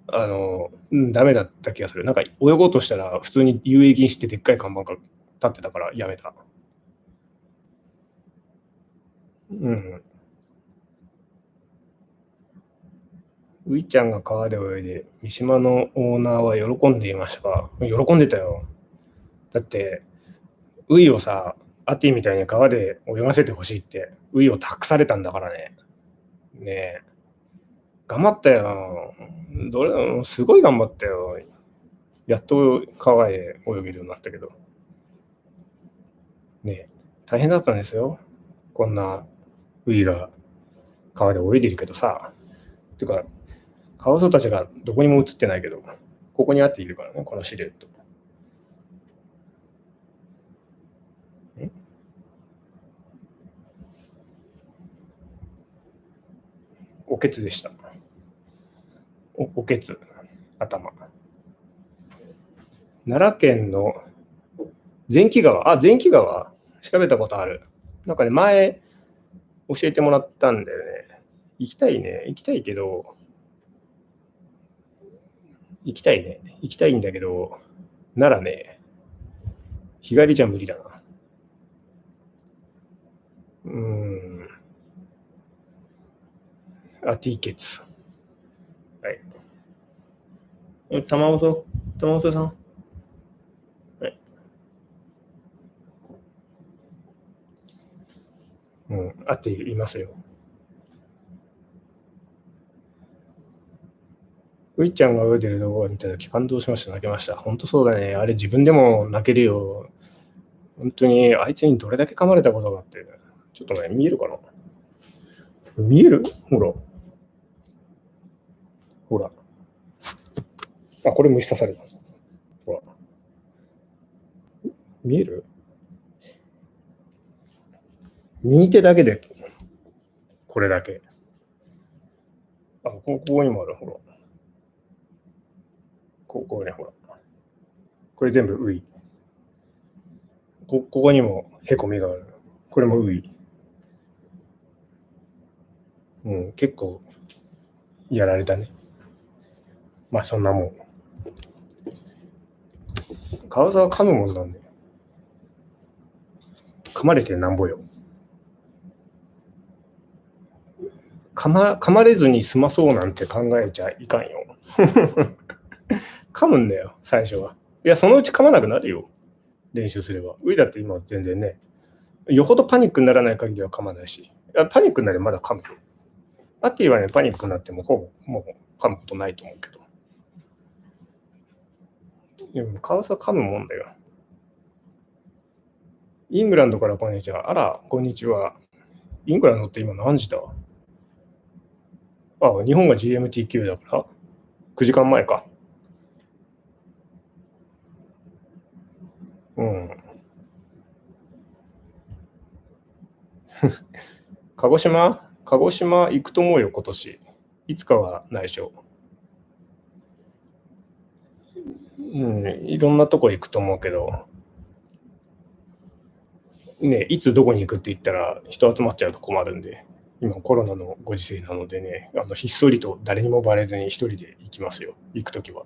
A: ダメだった気がする。なんか泳ごうとしたら普通に遊泳禁止ってでっかい看板が立ってたからやめた。ういちゃんが川で泳いで、三島のオーナーは喜んでいましたか？喜んでたよ。だって、ウイをさ、アティみたいに川で泳がせてほしいって、ウイを託されたんだからね。ねえ。頑張ったよ。すごい頑張ったよ。やっと川へ泳げるようになったけど。ねえ、大変だったんですよ。こんなウイが川で泳いでるけどさ。てか、カワウソたちがどこにも映ってないけど、ここにあっているからね、このシルエット。おけつでした。おけつ、頭。奈良県の前岐川、前岐川、調べたことある。なんかね、前、教えてもらったんだよね。行きたいけど、行きたいんだけど、奈良ね、日帰りじゃ無理だな。ティーケツ。はい。玉尾さん。はい。あっていますよ。ういちゃんが泳いでる動画を見たとき感動しました。泣けました。本当そうだね。あれ自分でも泣けるよ。本当にあいつにどれだけ噛まれたことがあって。ちょっとね、見えるかな？見える？ほら。これ虫刺された。ほら。見える？右手だけで、これだけ。ここにもある。ほら。ここね、ほら。これ全部ウイ。ここにもへこみがある。これもウイ。結構やられたね。まあそんなもん。カワウソは噛むもんなんで。噛まれてなんぼよ。噛まれずに済まそうなんて考えちゃいかんよ。噛むんだよ、最初は。いや、そのうち噛まなくなるよ。練習すれば。ウイだって今全然ね、よほどパニックにならない限りは噛まないし。パニックになればまだ噛むよ。アティはね、パニックになってもほぼもう噛むことないと思うけど。でもカワウソは噛むもんだよ。イングランドからこんにちは。あら、こんにちは。イングランドって今何時だ？日本が GMT9 だから9時間前か。鹿児島行くと思うよ、今年。いつかは内緒。いろんなとこ行くと思うけど、ね、いつどこに行くって言ったら人集まっちゃうと困るんで、今コロナのご時世なのでね、ひっそりと誰にもバレずに一人で行きますよ、行くときは。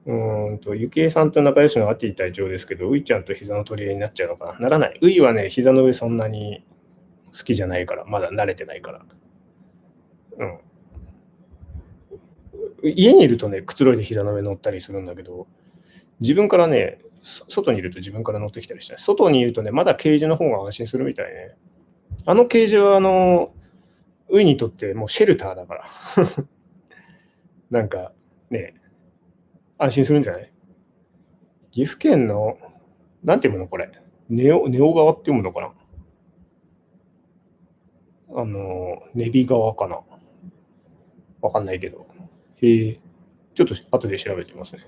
A: ゆきえさんと仲良しのアティ隊長ですけど、ういちゃんと膝の取り合いになっちゃうのかな？ならない。ういはね、膝の上そんなに好きじゃないから、まだ慣れてないから。家にいるとね、くつろいで膝の上乗ったりするんだけど、自分からね、外にいると自分から乗ってきたりした。外にいるとね、まだケージの方が安心するみたいね。あのケージはウイにとってもうシェルターだから。なんかね、安心するんじゃない？岐阜県の、なんて読むのこれ。ネオ川って読むのかな？ネビ川かな？わかんないけど。ちょっと後で調べてみますね。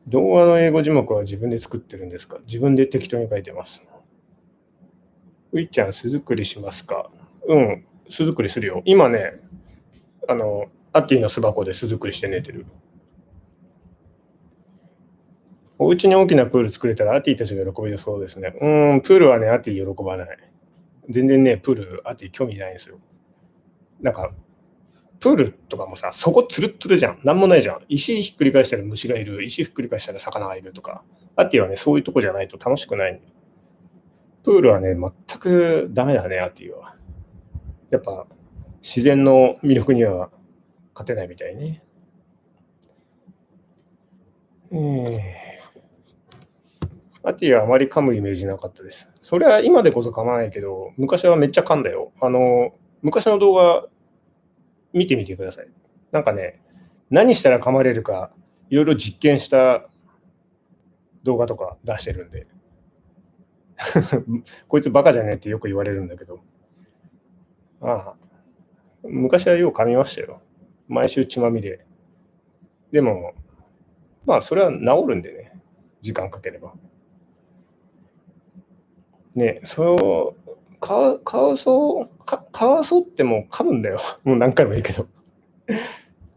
A: 動画の英語字幕は自分で作ってるんですか？自分で適当に書いてます。ういちゃん、巣作りしますか？巣作りするよ。今ね、アッティの巣箱で巣作りして寝てる。お家に大きなプール作れたらアティたちが喜びそうですね。プールはね、アティ喜ばない。全然ね、プール、アティ興味ないんですよ。なんか、プールとかもさ、そこツルッツルじゃん。なんもないじゃん。石ひっくり返したら虫がいる。石ひっくり返したら魚がいるとか。アティはね、そういうとこじゃないと楽しくない。プールはね、全くダメだね、アティは。やっぱ、自然の魅力には勝てないみたいね。アティはあまり噛むイメージなかったです。それは今でこそ噛まないけど、昔はめっちゃ噛んだよ。昔の動画見てみてください。なんかね、何したら噛まれるか、いろいろ実験した動画とか出してるんで。こいつバカじゃねえってよく言われるんだけど。昔はよう噛みましたよ。毎週血まみれ。でも、まあ、それは治るんでね。時間かければ。ね、カワウソってもう噛むんだよ。もう何回も言うけど。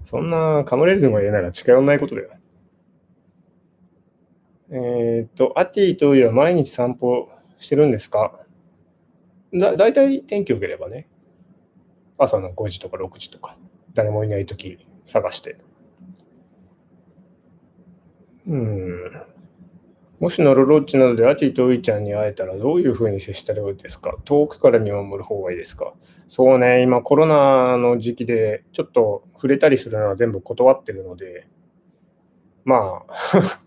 A: そんな噛まれるのが嫌なら近寄らないことだよ。アティとウイは毎日散歩してるんですか？だいたい天気良ければね。朝の5時とか6時とか、誰もいないとき探して。もしノロロッチなどでアティとウイちゃんに会えたらどういうふうに接したらいいですか？遠くから見守る方がいいですか？そうね、今コロナの時期でちょっと触れたりするのは全部断ってるので、まあ、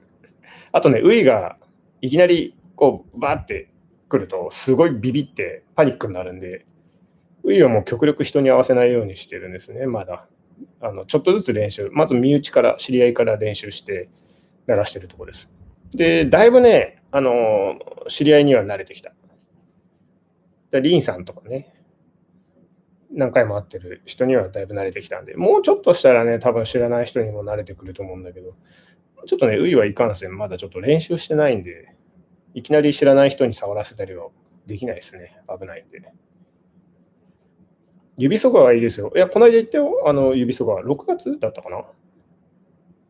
A: あとね、ウイがいきなりこうバーって来るとすごいビビってパニックになるんで、ウイはもう極力人に合わせないようにしてるんですね、まだ。ちょっとずつ練習、まず身内から、知り合いから練習して鳴らしてるところです。で、だいぶね、知り合いには慣れてきた。リンさんとかね、何回も会ってる人にはだいぶ慣れてきたんで、もうちょっとしたらね、多分知らない人にも慣れてくると思うんだけど、ちょっとね、ウイはいかんせん、まだちょっと練習してないんで、いきなり知らない人に触らせたりはできないですね。危ないんで。指そばはいいですよ。いや、この間行ったよ、指そば。6月だったかな？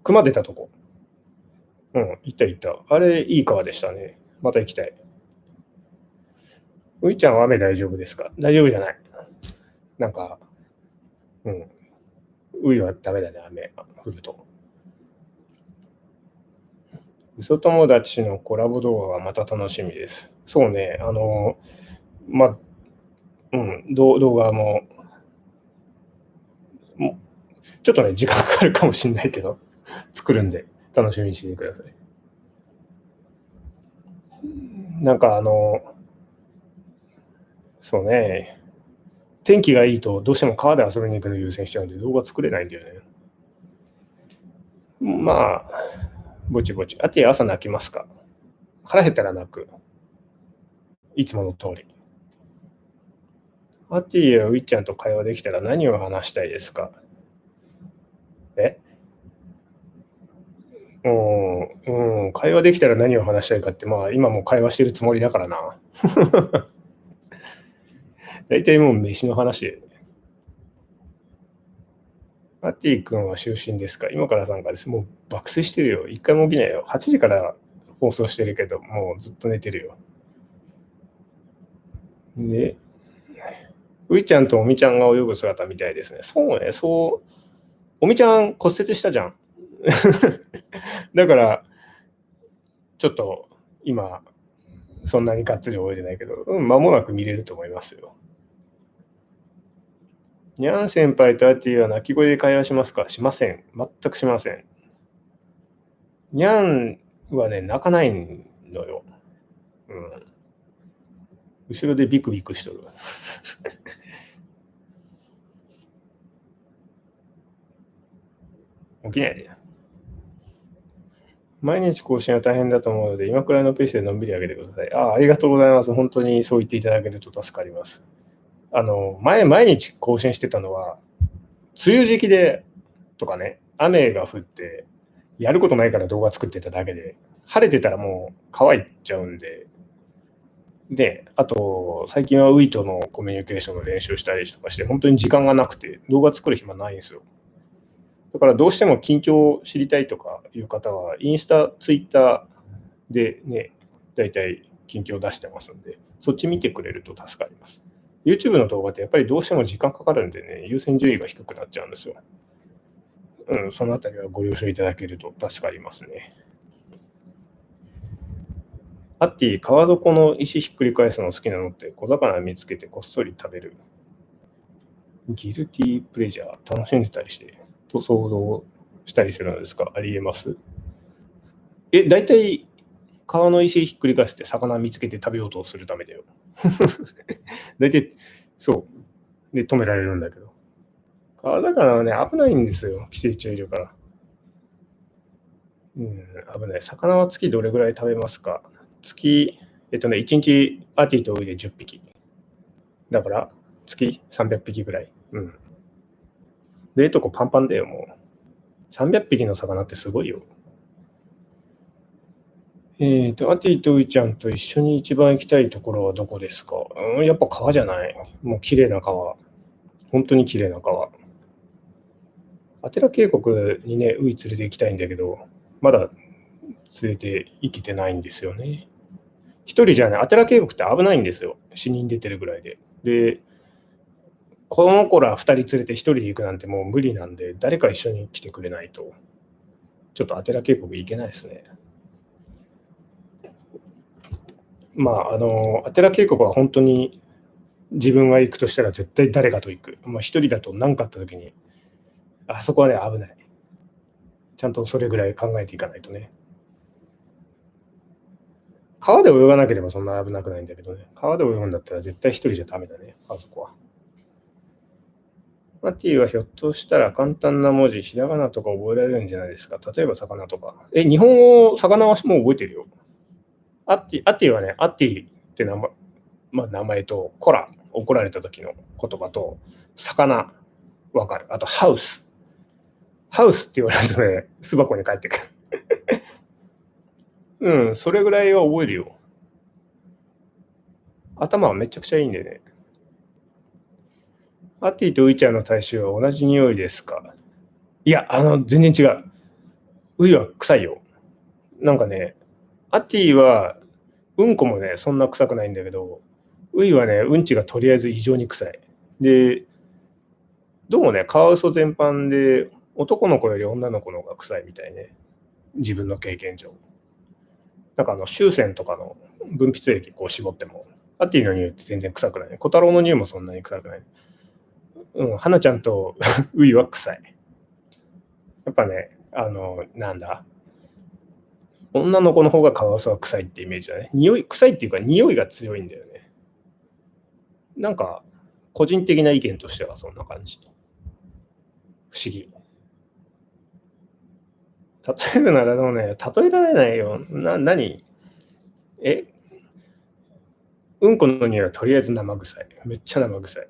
A: 熊出たとこ。行った。あれ、いい川でしたね。また行きたい。ういちゃんは雨大丈夫ですか？大丈夫じゃない。なんか、ういはダメだね、雨が降ると。嘘友達のコラボ動画がまた楽しみです。そうね、動画もちょっとね、時間かかるかもしれないけど、作るんで、楽しみにしててください。なんかそうね、天気がいいとどうしても川で遊びに行くの優先しちゃうんで動画作れないんだよね。まあ、ぼちぼち。あて朝泣きますか？腹減ったら泣く。いつもの通り。アティやウィッちゃんと会話できたら何を話したいですか？会話できたら何を話したいかって、まあ今も会話してるつもりだからな。大体もう飯の話で。アティ君は就寝ですか？今から参加です。もう爆睡してるよ。一回も起きないよ。8時から放送してるけど、もうずっと寝てるよ。で、ういちゃんとおみちゃんが泳ぐ姿みたいですね。そうね、そう。おみちゃん骨折したじゃん。だから、ちょっと今、そんなにがっつり泳いでないけど、間もなく見れると思いますよ。にゃん先輩とアティは鳴き声で会話しますか？しません。全くしません。にゃんはね、泣かないのよ。後ろでビクビクしとる。起きないで。毎日更新は大変だと思うので、今くらいのペースでのんびり上げてください。ありがとうございます。本当にそう言っていただけると助かります。毎日更新してたのは、梅雨時期でとかね、雨が降って、やることないから動画作ってただけで、晴れてたらもう乾いちゃうんで、で、あと、最近はウイとのコミュニケーションの練習したりとかして、本当に時間がなくて、動画作る暇ないんですよ。だからどうしても近況を知りたいとかいう方は、インスタ、ツイッターでね、だいたい近況を出してますんで、そっち見てくれると助かります。YouTube の動画ってやっぱりどうしても時間かかるんでね、優先順位が低くなっちゃうんですよ。そのあたりはご了承いただけると助かりますね。アッティ、川底の石ひっくり返すの好きなのって小魚見つけてこっそり食べる。ギルティープレジャー、楽しんでたりして、と想像したりするのですか？ありえます？大体川の石ひっくり返して魚見つけて食べようとするためだよ。大体、そう。で、止められるんだけど。川魚はね、危ないんですよ。寄生虫いるから。危ない。魚は月どれぐらい食べますか？月、1日アティとウイで10匹。だから、月300匹ぐらい。冷凍庫パンパンだよ、もう。300匹の魚ってすごいよ。アティとウイちゃんと一緒に一番行きたいところはどこですか？やっぱ川じゃない。もう綺麗な川。本当に綺麗な川。アテラ渓谷にね、ウイ連れて行きたいんだけど、まだ連れて行けてないんですよね。一人じゃね、アテラ渓谷って危ないんですよ。死人出てるぐらいで。で、この子ら2人連れて1人で行くなんてもう無理なんで、誰か一緒に来てくれないと、ちょっとアテラ渓谷行けないですね。アテラ渓谷は本当に自分が行くとしたら絶対誰かと行く。一人だと何かあった時に、あそこはね、危ない。ちゃんとそれぐらい考えていかないとね。川で泳がなければそんな危なくないんだけどね。川で泳ぐんだったら絶対一人じゃダメだね、あそこは。マティはひょっとしたら簡単な文字、ひらがなとか覚えられるんじゃないですか。例えば魚とか。日本語、魚はもう覚えてるよ。アティはね、アティって名前と、コラ、怒られた時の言葉と、魚、わかる。あと、ハウス。ハウスって言われるとね、巣箱に帰ってくる。それぐらいは覚えるよ。頭はめちゃくちゃいいんでね。アティとウイちゃんの体臭は同じ匂いですか？いや、全然違う。ウイは臭いよ。なんかね、アティは、うんこもね、そんな臭くないんだけど、ウイはね、うんちがとりあえず異常に臭い。で、どうもね、カワウソ全般で、男の子より女の子の方が臭いみたいね。自分の経験上。なんか臭腺とかの分泌液こう絞っても、アティの匂いって全然臭くない。小太郎の匂いもそんなに臭くない。花ちゃんとウイは臭い。やっぱね、なんだ。女の子の方がカワウソは臭いってイメージだね。臭いっていうか匂いが強いんだよね。なんか、個人的な意見としてはそんな感じ。不思議。例えるなら例えられないよ。何うんこの匂いはとりあえず生臭い。めっちゃ生臭い。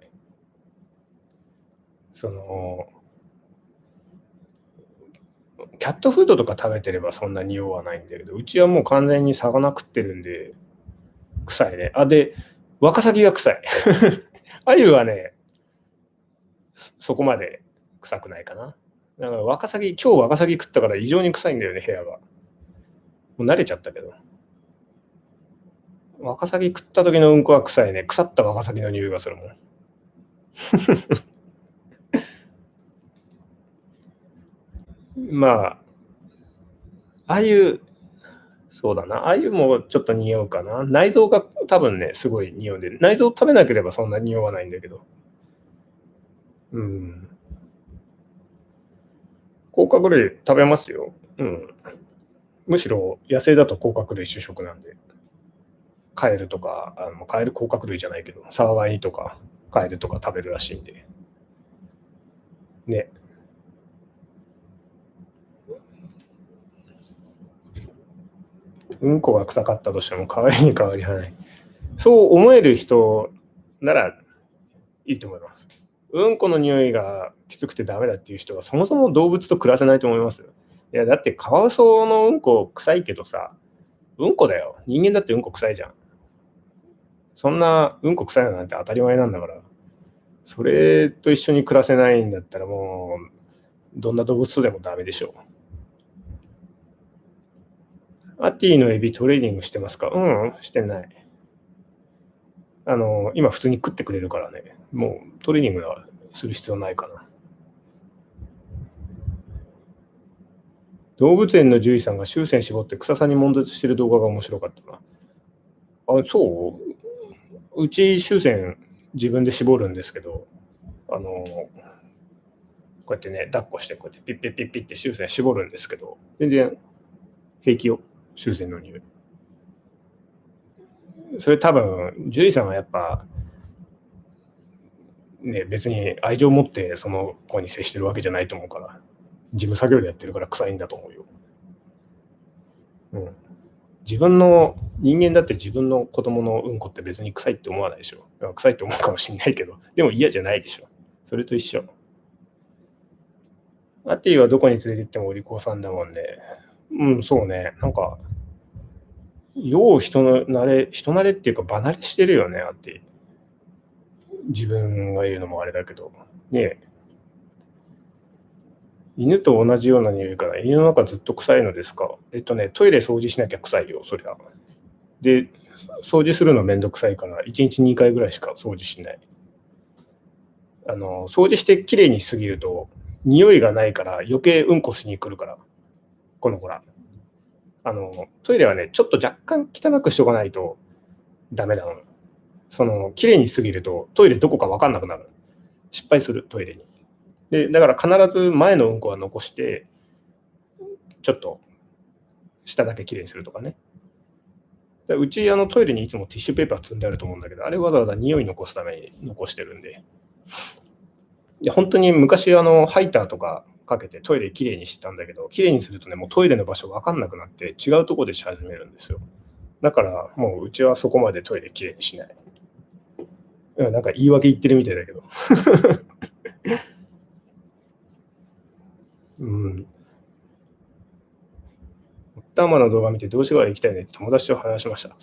A: キャットフードとか食べてればそんな匂わないんだけど、うちはもう完全に魚食ってるんで、臭いね。で、ワカサギが臭い。アユはね、そこまで臭くないかな。だから今日ワカサギ食ったから異常に臭いんだよね、部屋が。もう慣れちゃったけど。ワカサギ食った時のうんこは臭いね。腐ったワカサギの匂いがするもん。そうだな。鮎もちょっと匂うかな。内臓が多分ね、すごい匂うんで、内臓食べなければそんな匂わないんだけど。甲殻類食べますよ。むしろ野生だと甲殻類主食なんで。カエルとか、カエル甲殻類じゃないけど、サワワニとかカエルとか食べるらしいんで。ね。うんこが臭かったとしても可愛いに変わりはない。そう思える人ならいいと思います。うんこの匂いがきつくてダメだっていう人はそもそも動物と暮らせないと思いますよ。いや、だってカワウソのうんこ臭いけどさ、うんこだよ。人間だってうんこ臭いじゃん。そんなうんこ臭いのなんて当たり前なんだから。それと一緒に暮らせないんだったらもう、どんな動物とでもダメでしょう。アティのエビトレーニングしてますか？してない。今普通に食ってくれるからね。もうトレーニングはする必要ないかな。動物園の獣医さんが終線絞って臭さに悶絶してる動画が面白かったな。そううち終線自分で絞るんですけど、こうやってね、抱っこして、こうやってピッピッピッピッって終線絞るんですけど、全然平気よ、終線の匂い。それ多分、獣医さんはやっぱ、ね、別に愛情を持ってその子に接してるわけじゃないと思うから、事務作業でやってるから臭いんだと思うよ。人間だって自分の子供のうんこって別に臭いって思わないでしょ。臭いって思うかもしれないけど、でも嫌じゃないでしょ。それと一緒。アティはどこに連れて行ってもお利口さんだもんね。うん、そうね。なんか、よう人慣れっていうか、離れしてるよね、アティ。自分が言うのもあれだけど。ねえ。犬と同じような匂いから、犬の中ずっと臭いのですか？トイレ掃除しなきゃ臭いよ、そりゃ。で、掃除するのめんどくさいから、1日2回ぐらいしか掃除しない。掃除してきれいにしすぎると、匂いがないから余計うんこしに来るから、この子ら。トイレはね、ちょっと若干汚くしとかないとダメなの。きれいにしすぎると、トイレどこか分かんなくなる。失敗する、トイレに。で、だから必ず前のうんこは残して、ちょっと下だけきれいにするとかね。うちトイレにいつもティッシュペーパー積んであると思うんだけど、あれわざわざ匂い残すために残してるんで。いや本当に昔ハイターとかかけてトイレきれいにしてたんだけど、きれいにするとね、もうトイレの場所分かんなくなって違うところでし始めるんですよ。だからもううちはそこまでトイレきれいにしない。なんか言い訳言ってるみたいだけど。うん。ダーマの動画見て動詞が行きたいねって友達と話しました。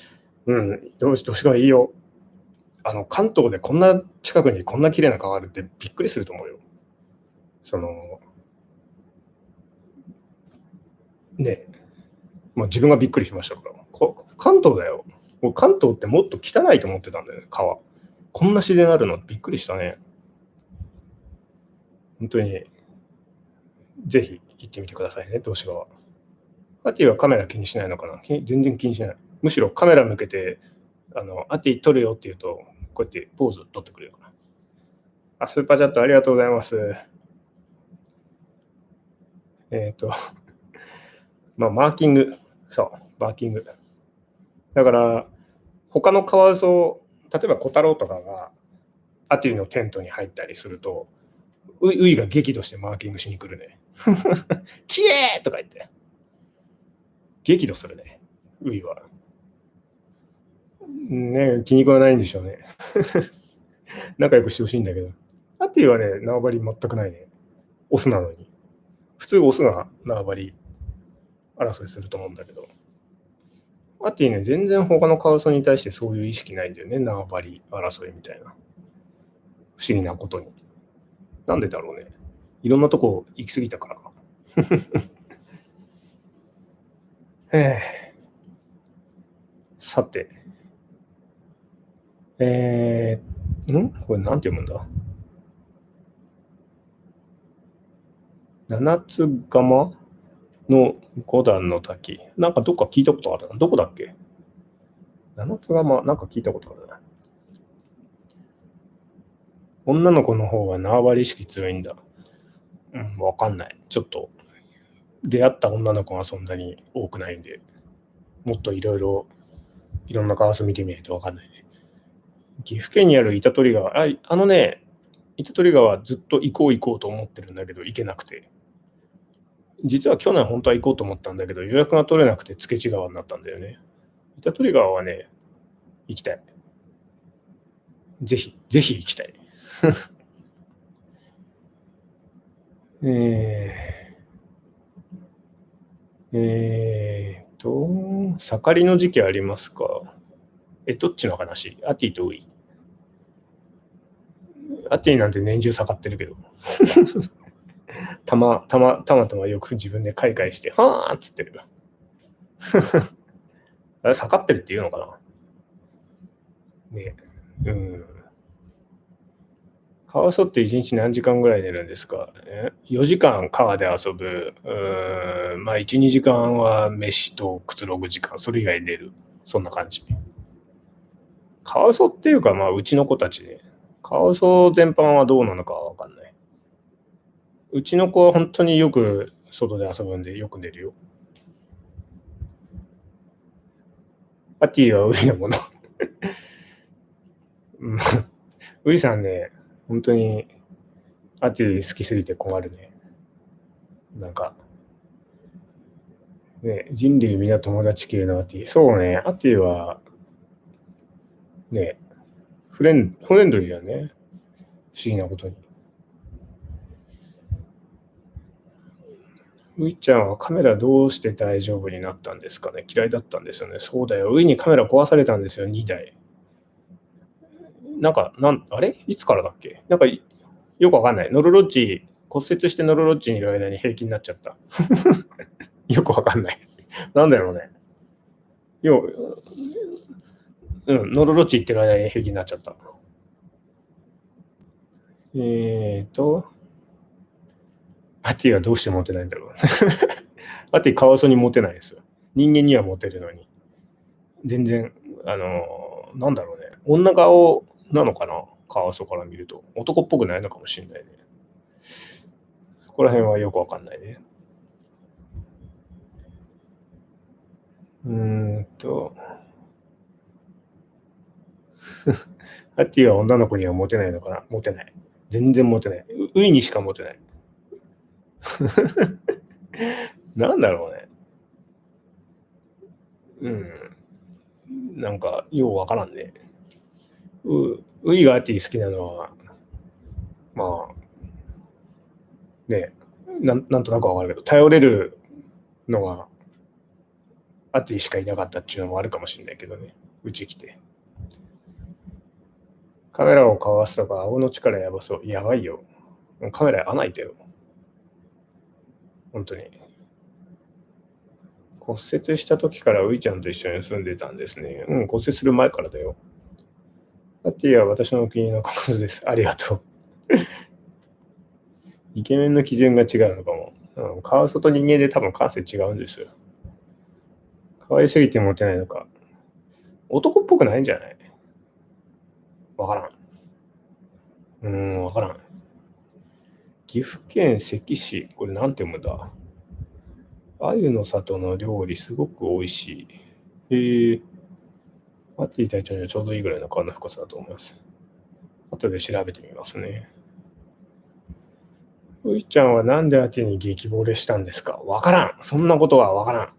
A: うん、動詞がいいよ。関東でこんな近くにこんな綺麗な川あるってびっくりすると思うよ。ね、もう自分がびっくりしましたから。関東だよ。もう関東ってもっと汚いと思ってたんだよね、川。こんな自然あるのびっくりしたね。本当に、ぜひ行ってみてくださいね、動詞川。アティはカメラ気にしないのかな？全然気にしない。むしろカメラ向けて、アティ撮るよって言うと、こうやってポーズ撮ってくれるかな。スーパーチャットありがとうございます。マーキング。そう、マーキング。だから、他のカワウソ、例えば小太郎とかが、アティのテントに入ったりすると、ウイが激怒してマーキングしに来るね。キエーとか言って。激怒するね、ウイは。ね気に食わないんでしょうね。仲良くしてほしいんだけど。アティはね、縄張り全くないね。オスなのに。普通オスが縄張り争いすると思うんだけど。アティね、全然他のカワウソに対してそういう意識ないんだよね。縄張り争いみたいな。不思議なことに。なんでだろうね。いろんなとこ行き過ぎたから。さて。これなんて読むんだ？七つ釜の五段の滝。なんかどっか聞いたことあるな。どこだっけ？七つ釜、なんか聞いたことあるな。女の子の方が縄張り意識強いんだ。わかんない。ちょっと、出会った女の子がそんなに多くないんで、もっといろんなカワウソ見てみないとわかんないね。岐阜県にある板取川。板取川ずっと行こうと思ってるんだけど、行けなくて。実は去年本当は行こうと思ったんだけど、予約が取れなくて付地川になったんだよね。板取川はね、行きたい。ぜひ行きたい。盛りの時期ありますか？どっちの話？アティとウイ。アティなんて年中盛ってるけど。たまよく自分で開会して、はーっつってる。あれ、盛ってるって言うのかな？ねえ。カワウソって1日何時間ぐらい寝るんですか？4時間川で遊ぶ。1、2時間は飯とくつろぐ時間。それ以外寝る。そんな感じ。カワウソっていうか、うちの子たちね。カワウソ全般はどうなのかはわかんない。うちの子は本当によく外で遊ぶんでよく寝るよ。パティはウイのもの。ウイさんね、本当にアティ好きすぎて困るね。なんか、ね、人類皆友達系のアティ。そうね、アティは、ね、フレンドリーだね。不思議なことに。ういちゃんはカメラどうして大丈夫になったんですかね。嫌いだったんですよね。そうだよ。ういにカメラ壊されたんですよ、2台。あれいつからだっけ。よくわかんない。ノルロッチ、骨折してノルロッチにいる間に平気になっちゃった。よくわかんない。なんだろうね。ノルロッチ行ってる間に平気になっちゃった。アティはどうしてモテないんだろう。アティカワウソにモテないですよ。人間にはモテるのに。全然、なんだろうね。女顔なのかな、カワウソから見ると。男っぽくないのかもしれないね。そこら辺はよくわかんないね。アティは女の子にはモテないのかな。モテない。全然モテない。ウイにしかモテない。なんだろうね。なんか、ようわからんね。ウイがアティ好きなのは、まあ、ね、なんとなくわかるけど、頼れるのがアティしかいなかったっていうのもあるかもしれないけどね。うち来て。カメラをかわすとか、顎の力やばそう。やばいよ。カメラ穴開いたよ。本当に。骨折した時からウイちゃんと一緒に住んでたんですね。骨折する前からだよ。アティは私のお気に入りの彼女です。ありがとう。イケメンの基準が違うのかも。カワウソと人間で多分感性違うんですよ。可愛すぎてモテないのか。男っぽくないんじゃない？わからん。わからん。岐阜県関市、これなんて読むんだ？鮎の里の料理すごく美味しい。アティ隊長にはちょうどいいぐらいの川の深さだと思います。後で調べてみますね。ういちゃんはなんでアティに激惚れしたんですか？わからん。そんなことはわからん。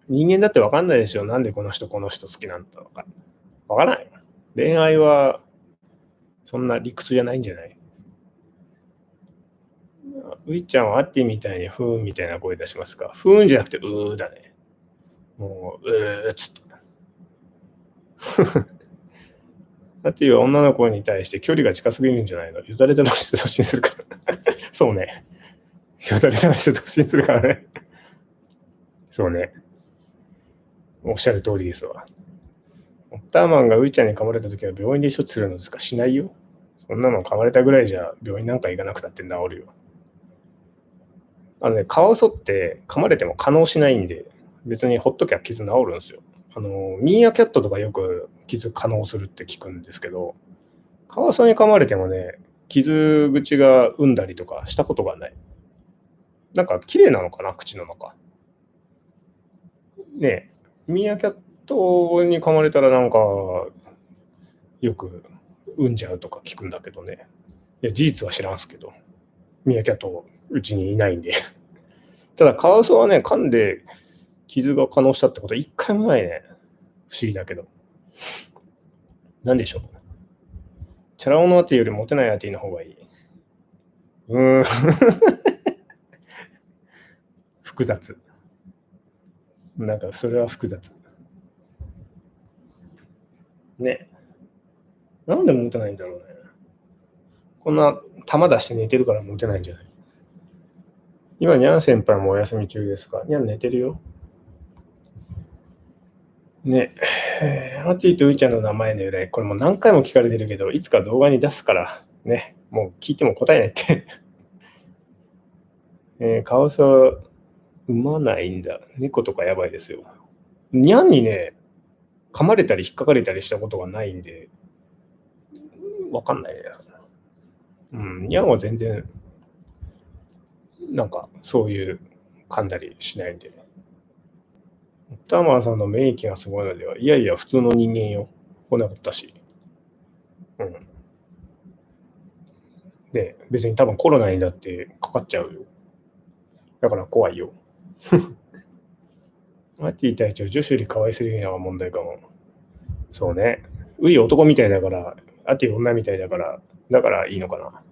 A: 人間だってわかんないですよ。なんでこの人好きなんだとか。わからない。恋愛はそんな理屈じゃないんじゃない？ういちゃんはアッティみたいにふーんみたいな声出しますか？ふーんじゃなくてうーだね。もう、っつって。アッティは女の子に対して距離が近すぎるんじゃないの？よだれ垂らして突進するから。そうね。よだれ垂らして突進するからね。そうね。おっしゃる通りですわ。オッターマンがういちゃんに噛まれた時は病院で処置するのですか？しないよ。そんなの噛まれたぐらいじゃ病院なんか行かなくたって治るよ。カワウソって噛まれても可能しないんで、別にほっときゃ傷治るんですよ。ミーアキャットとかよく傷可能するって聞くんですけど、カワウソに噛まれてもね、傷口が産んだりとかしたことがない。なんか綺麗なのかな、口の中。ねえ、ミーアキャットに噛まれたらなんか、よく産んじゃうとか聞くんだけどね。いや、事実は知らんすけど、ミーアキャットうちにいないんで。ただカワウソはね、噛んで傷が可能したってことは一回もないね。不思議だけど。なんでしょう。チャラ男のアティよりモテないアティの方がいい。複雑。なんかそれは複雑。ね。なんでモテないんだろうね。こんな球出して寝てるからモテないんじゃない？今、ニャン先輩もお休み中ですか？ニャン寝てるよ。ね。アティとウイちゃんの名前の由来、これも何回も聞かれてるけど、いつか動画に出すから、ね。もう聞いても答えないって。カワウソは産まないんだ。猫とかやばいですよ。ニャンにね、噛まれたり引っかかれたりしたことがないんで、わかんないね。ニャンは全然、なんか、そういう噛んだりしないんで。ターマンさんの免疫がすごいのでは、いやいや、普通の人間よ。来なかったし。で、別に多分コロナにだってかかっちゃうよ。だから怖いよ。アティ隊長、女子より可愛すぎるのが問題かも。そうね。ウイ男みたいだから、アティ女みたいだから、だからいいのかな。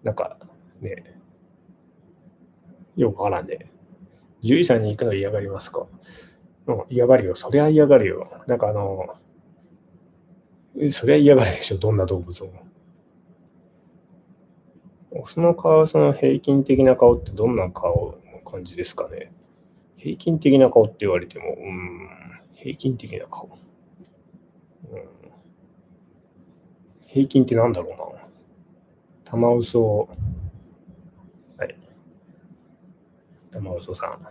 A: なんか、ね、よくわからんね。獣医さんに行くの嫌がりますか？嫌がるよ。そりゃ嫌がるよ。なんかそりゃ嫌がるでしょ。どんな動物も。オスのカワウソの平均的な顔ってどんな顔の感じですかね。平均的な顔って言われても、平均的な顔。平均ってなんだろうな。タマウソ、はい。タマウソさん。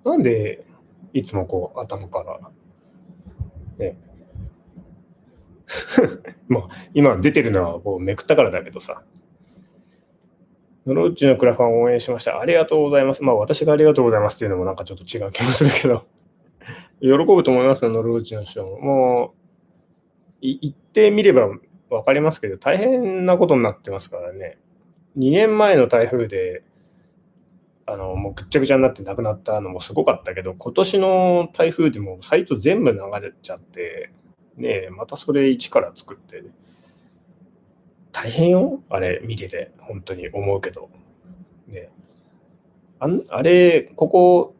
A: なんで、いつもこう、頭から、ね。まあ、今出てるのはこうめくったからだけどさ。ノロッチのクラファンを応援しました。ありがとうございます。まあ、私がありがとうございますっていうのもなんかちょっと違う気もするけど。喜ぶと思いますよ、ノロッチの人も。もう、言ってみれば分かりますけど、大変なことになってますからね。2年前の台風で、もうぐっちゃぐちゃになって亡くなったのもすごかったけど、今年の台風でもサイト全部流れちゃって、ねえ、またそれ一から作って、大変よ、あれ見てて、本当に思うけど。ね、あれ、ここ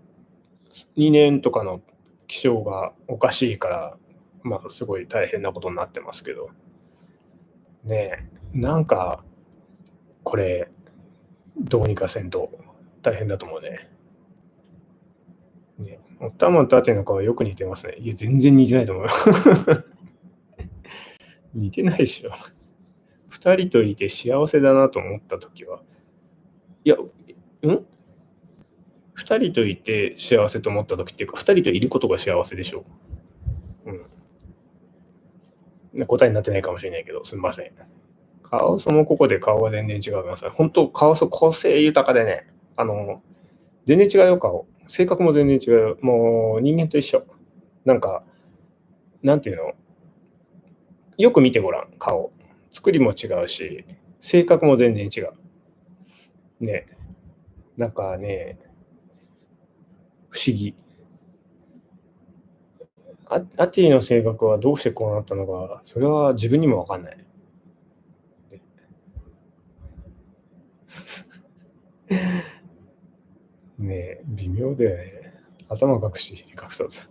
A: 2年とかの気象がおかしいから、まあ、すごい大変なことになってますけど、ねえ、なんか、これ、どうにかせんと大変だと思うね。ね、頭と縦の顔よく似てますね。いや、全然似てないと思うよ。似てないでしょ。2人といて幸せだなと思ったときは、いや、2人といて幸せと思ったときっていうか、2人といることが幸せでしょ。答えになってないかもしれないけど、すみません。カワウソもここで顔が全然違います。本当、カワウソ個性豊かでね、全然違うよ、顔。性格も全然違う。もう人間と一緒。なんか、なんていうの、よく見てごらん、顔。作りも違うし、性格も全然違う。ね。なんかね、不思議。アティの性格はどうしてこうなったのか、それは自分にもわかんない。ねえ、微妙だよね。頭隠し、尻隠さず。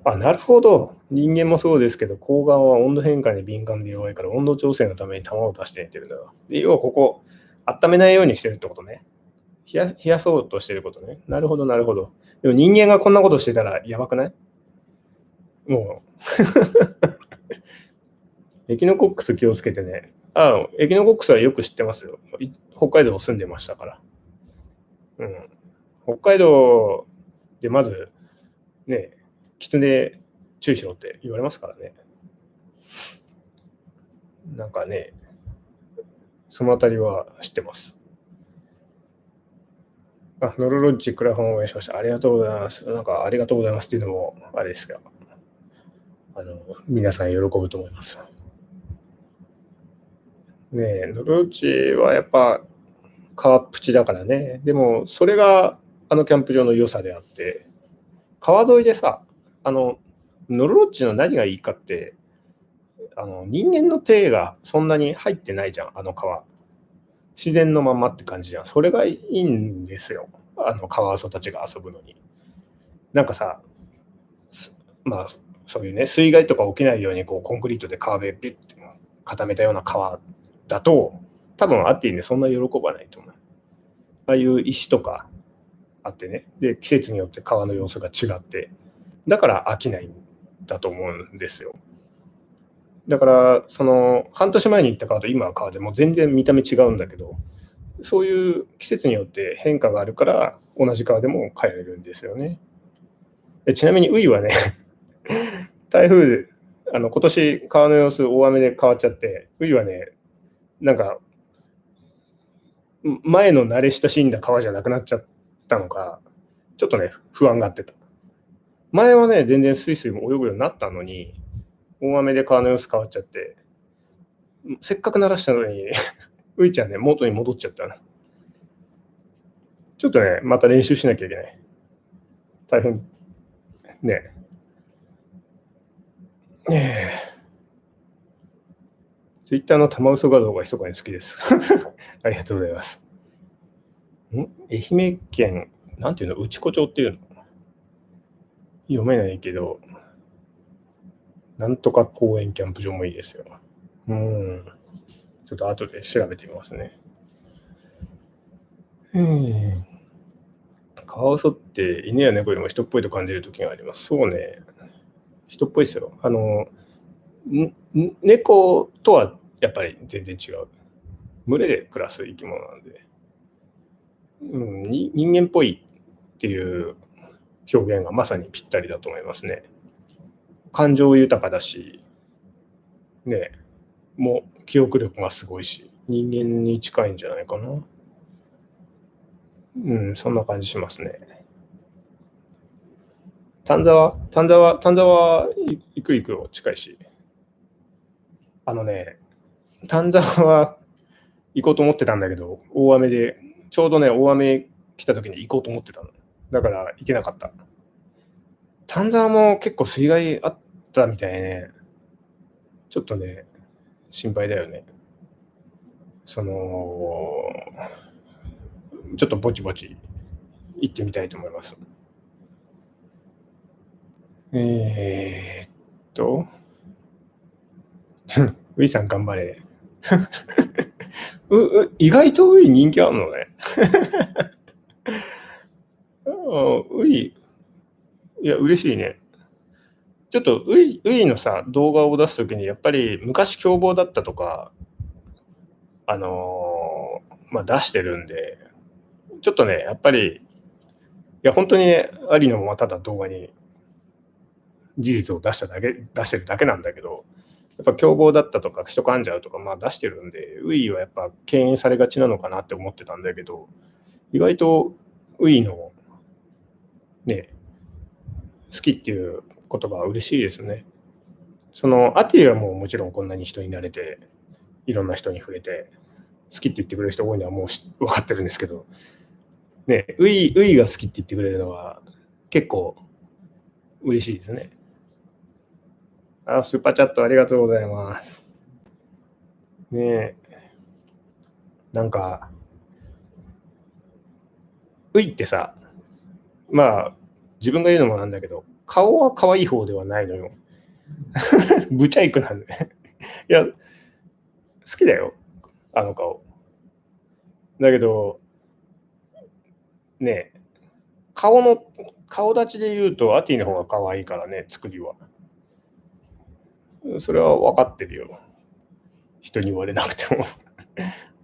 A: なるほど。人間もそうですけど、睾丸は温度変化に敏感で弱いから、温度調整のために玉を出して寝てるんだよ。で、要はここ、温めないようにしてるってことね。冷やそうとしてることね。なるほど、なるほど。でも人間がこんなことしてたらやばくない？もう、エキノコックス気をつけてね。エキノコックスはよく知ってますよ。北海道住んでましたから。北海道でまず、ね、キツネ注意しろって言われますからね。なんかね、そのあたりは知ってます。ノロロッチクラファンを応援しました。ありがとうございます。なんかありがとうございますっていうのもあれですが、皆さん喜ぶと思います。ねえ、ノロロッチはやっぱ川っぷちだからね。でもそれがキャンプ場の良さであって、川沿いでさ、ノロロッチの何がいいかって、人間の手がそんなに入ってないじゃん、あの川。自然のままって感じじゃん。それがいいんですよ。カワウソたちが遊ぶのに。なんかさ、まあ、そういうね、水害とか起きないようにこうコンクリートで川辺ビッて固めたような川だと、多分アッティね、そんな喜ばないと思う。ああいう石とかあってね、で、季節によって川の様子が違って、だから飽きないんだと思うんですよ。だから、その、半年前に行った川と今は川でもう全然見た目違うんだけど、そういう季節によって変化があるから、同じ川でも帰れるんですよね。ちなみに、ウイはね、台風、今年川の様子、大雨で変わっちゃって、ウイはね、なんか、前の慣れ親しんだ川じゃなくなっちゃったのか、ちょっとね、不安がってた。前はね、全然スイスイも泳ぐようになったのに、大雨で川の様子変わっちゃって、せっかく慣らしたのに、ウイちゃんね、元に戻っちゃったの。ちょっとね、また練習しなきゃいけない。大変。ね。ツイッターの玉嘘画像が密かに好きです。ありがとうございます。愛媛県、なんていうの、内子町っていうの読めないけど、なんとか公園キャンプ場もいいですよ。ちょっと後で調べてみますね。カワウソって犬や猫よりも人っぽいと感じる時があります。そうね。人っぽいですよ。猫とはやっぱり全然違う。群れで暮らす生き物なんで、人間っぽいっていう表現がまさにぴったりだと思いますね。感情豊かだし、ね、もう記憶力がすごいし、人間に近いんじゃないかな。そんな感じしますね。丹沢行くよ、近いし。丹沢は行こうと思ってたんだけど、大雨で、ちょうどね、大雨来た時に行こうと思ってたの。だから行けなかった。丹沢も結構水害あったみたいね。ちょっとね、心配だよね。ちょっとぼちぼち行ってみたいと思います。ウイさん頑張れ。意外とウイ人気あるのね。ウイ、いや、嬉しいね。ちょっとウイのさ、動画を出すときに、やっぱり昔凶暴だったとか、出してるんで、ちょっとね、やっぱり、いや、本当にね、ありのままただ動画に事実を出してるだけなんだけど、やっぱ凶暴だったとか、人噛んじゃうとか、出してるんで、ウイはやっぱ敬遠されがちなのかなって思ってたんだけど、意外とウイのね、好きっていう言葉は嬉しいですね。アティはもうもちろんこんなに人に慣れて、いろんな人に触れて、好きって言ってくれる人多いのはもう分かってるんですけど、ね、ウイが好きって言ってくれるのは結構嬉しいですね。スーパーチャットありがとうございます。ねえ、なんか、ウイってさ、自分が言うのもなんだけど、顔は可愛い方ではないのよ。ブチャイクなんで。いや、好きだよ、あの顔。だけど、ねえ、顔立ちで言うと、アティの方が可愛いからね、作りは。それは分かってるよ。人に言われなくても。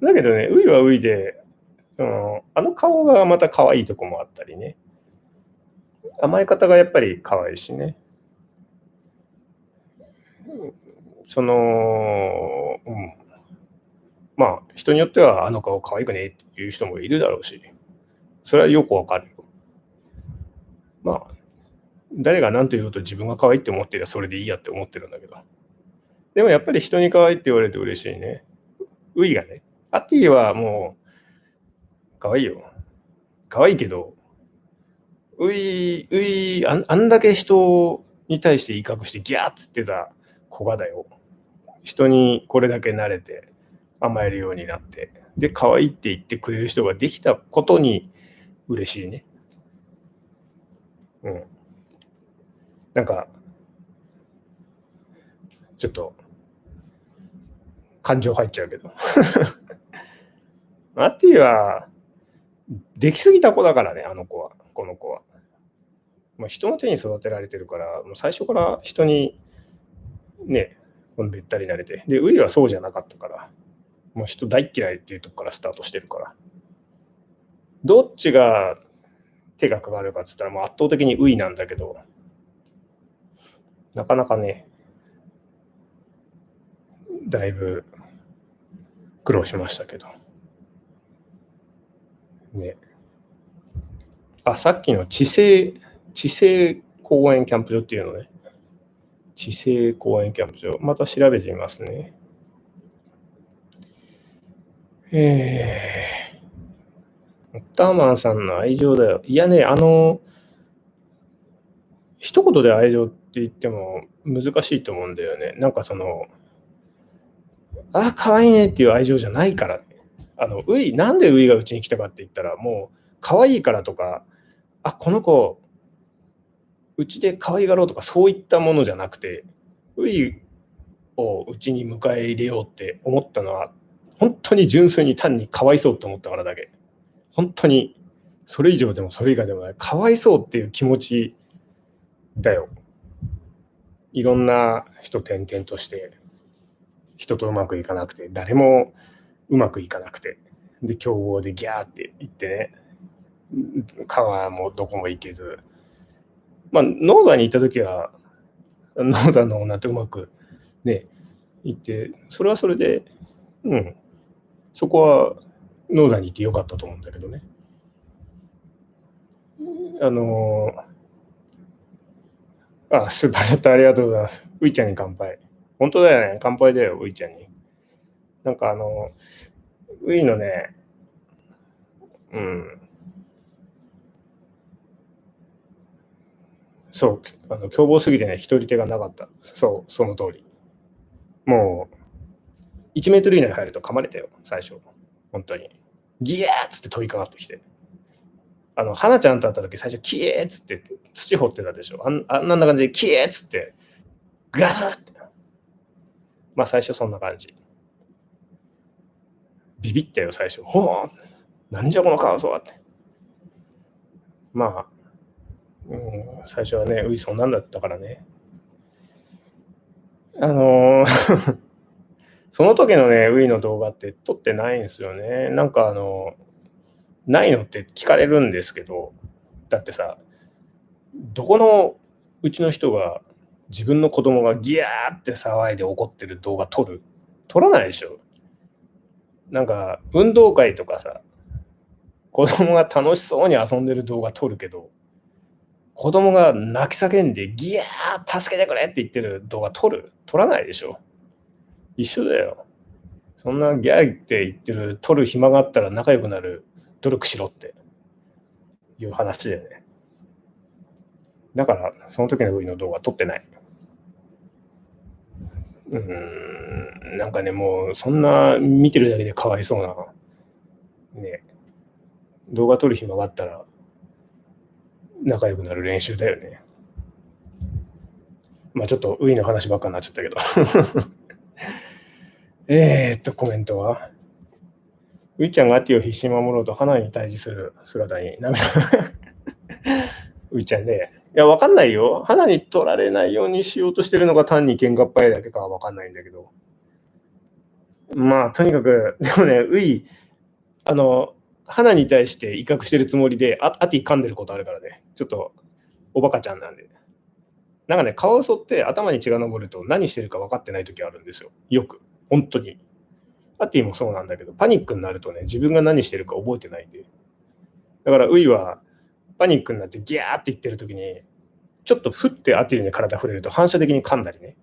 A: だけどね、ウイはウイで、あの顔がまた可愛いとこもあったりね。甘え方がやっぱり可愛いしね。人によってはあの顔可愛くねっていう人もいるだろうし、それはよくわかるよ。誰が何と言おうと自分が可愛いって思ってりゃそれでいいやって思ってるんだけど。でもやっぱり人に可愛いって言われると嬉しいね。ウイがね。アティはもう可愛いよ。可愛いけど、あんだけ人に対して威嚇してギャーっつってた子がだよ。人にこれだけ慣れて甘えるようになって、で、可愛いって言ってくれる人ができたことに嬉しいね。なんか、ちょっと、感情入っちゃうけど。アティは、できすぎた子だからね、この子は。人の手に育てられてるから、もう最初から人にね、べったり慣れて。で、ウイはそうじゃなかったから、もう人大嫌いっていうとこからスタートしてるから。どっちが手がかかるかっつったらもう圧倒的にウイなんだけど、なかなかね、だいぶ苦労しましたけど。ね。さっきの地勢公園キャンプ場っていうのね。地勢公園キャンプ場。また調べてみますね。オッターマンさんの愛情だよ。いやね、一言で愛情って言っても難しいと思うんだよね。なんか可愛いねっていう愛情じゃないからね。なんでウイがうちに来たかって言ったら、もう可愛いからとか、この子うちで可愛がろうとかそういったものじゃなくて、ウイをうちに迎え入れようって思ったのは、本当に純粋に単にかわいそうと思ったからだけ。本当にそれ以上でもそれ以外でもない、かわいそうっていう気持ちだよ。いろんな人転々として人とうまくいかなくて、誰もうまくいかなくて、で競合でギャーって言ってね、川もどこも行けず、ノーザに行った時はノーザの女とうまくね行って、それはそれでそこはノーザに行ってよかったと思うんだけどね。スーパーチャットありがとうございます。ウイちゃんに乾杯。本当だよね。乾杯だよ、ウイちゃんに。なんかウイのね、そう、凶暴すぎてね、一人手がなかった。そう、その通り。もう、1メートル以内に入ると噛まれたよ、最初。本当に。ギヤーっつって飛びかかってきて。花ちゃんと会った時、最初、キエーっつって土掘ってたでしょ。あんな感じで、キエーっつって、ガーって。最初そんな感じ。ビビったよ、最初。ほーなんじゃこのカワウソはって。最初はね、ウイそんなんだったからね。その時のね、ウイの動画って撮ってないんですよね。なんかないのって聞かれるんですけど、だってさ、どこのうちの人が自分の子供がギヤーって騒いで怒ってる動画撮らないでしょ。なんか運動会とかさ、子供が楽しそうに遊んでる動画撮るけど、子供が泣き叫んでギヤー助けてくれって言ってる動画撮らないでしょ。一緒だよ。そんなギャーって言ってる撮る暇があったら仲良くなる努力しろっていう話だよね。だからその時のウイの動画撮ってない。なんかね、もうそんな見てるだけでかわいそうなね、動画撮る暇があったら仲良くなる練習だよね。ちょっとウイの話ばっかになっちゃったけどコメントはウイちゃんがアティを必死に守ろうと花に対峙する姿に涙ウイちゃんね、いや分かんないよ。花に取られないようにしようとしてるのが単に喧嘩っ早いだけかは分かんないんだけど、とにかくでもね、ウイ花に対して威嚇してるつもりでアティ噛んでることあるからね、ちょっとおバカちゃんなんで。なんかね、カワウソって頭に血が上ると何してるか分かってない時あるんですよ。よく。本当に。アティもそうなんだけど、パニックになるとね、自分が何してるか覚えてないんで。だからウイはパニックになってギャーって言ってる時に、ちょっとふってアティに体触れると反射的に噛んだりね。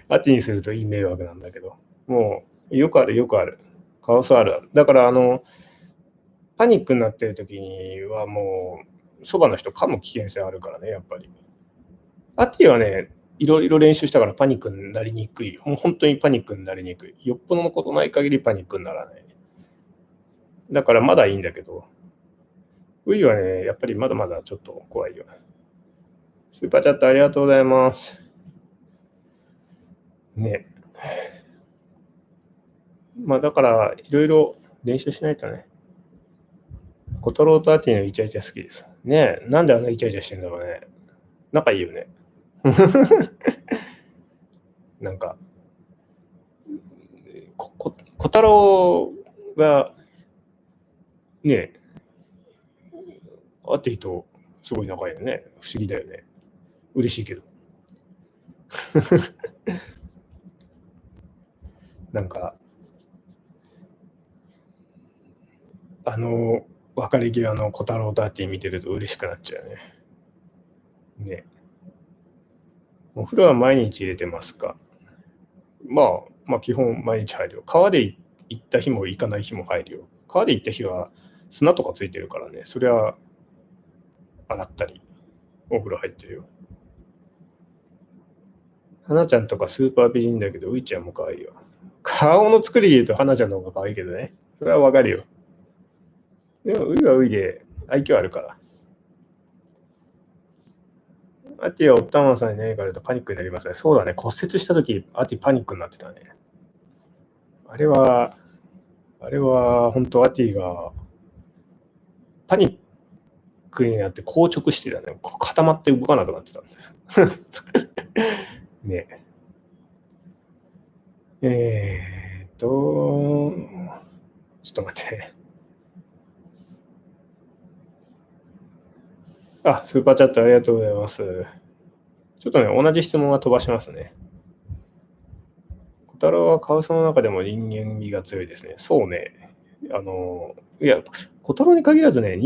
A: アティにするといい迷惑なんだけど、もうよくあるよくある。カワウソあるある。だからパニックになってる時にはもうそばの人噛む危険性あるからね、やっぱり。アティはね、いろいろ練習したからパニックになりにくい。もう本当にパニックになりにくい。よっぽどのことない限りパニックにならない。だからまだいいんだけど、ウイはね、やっぱりまだまだちょっと怖いよ。スーパーチャットありがとうございます。ね。だからいろいろ練習しないとね。小太郎とアティのイチャイチャ好きです。ねえ、なんであんなイチャイチャしてんだろうね。仲いいよね。なんか、小太郎が、ねえ、アティとすごい仲いいよね。不思議だよね。嬉しいけど。なんか、別れ際の小太郎とアティ見てると嬉しくなっちゃうね。ね。お風呂は毎日入れてますか？基本毎日入るよ。川で行った日も行かない日も入るよ。川で行った日は砂とかついてるからね、それは洗ったりお風呂入ってるよ。花ちゃんとかスーパー美人だけど、ういちゃんも可愛いよ。顔の作りで言うと花ちゃんの方が可愛いけどね。それはわかるよ。でも、ういはういで愛嬌あるから。アティはおったまさんに何かあるとパニックになりますね。そうだね。骨折したとき、アティパニックになってたね。あれは本当アティがパニックになって硬直してたね。固まって動かなくなってたんですよ。ねちょっと待ってね。あ、スーパーチャットありがとうございます。ちょっとね、同じ質問は飛ばしますね。小太郎はカワウソの中でも人間味が強いですね。そうね。いや、小太郎に限らずね、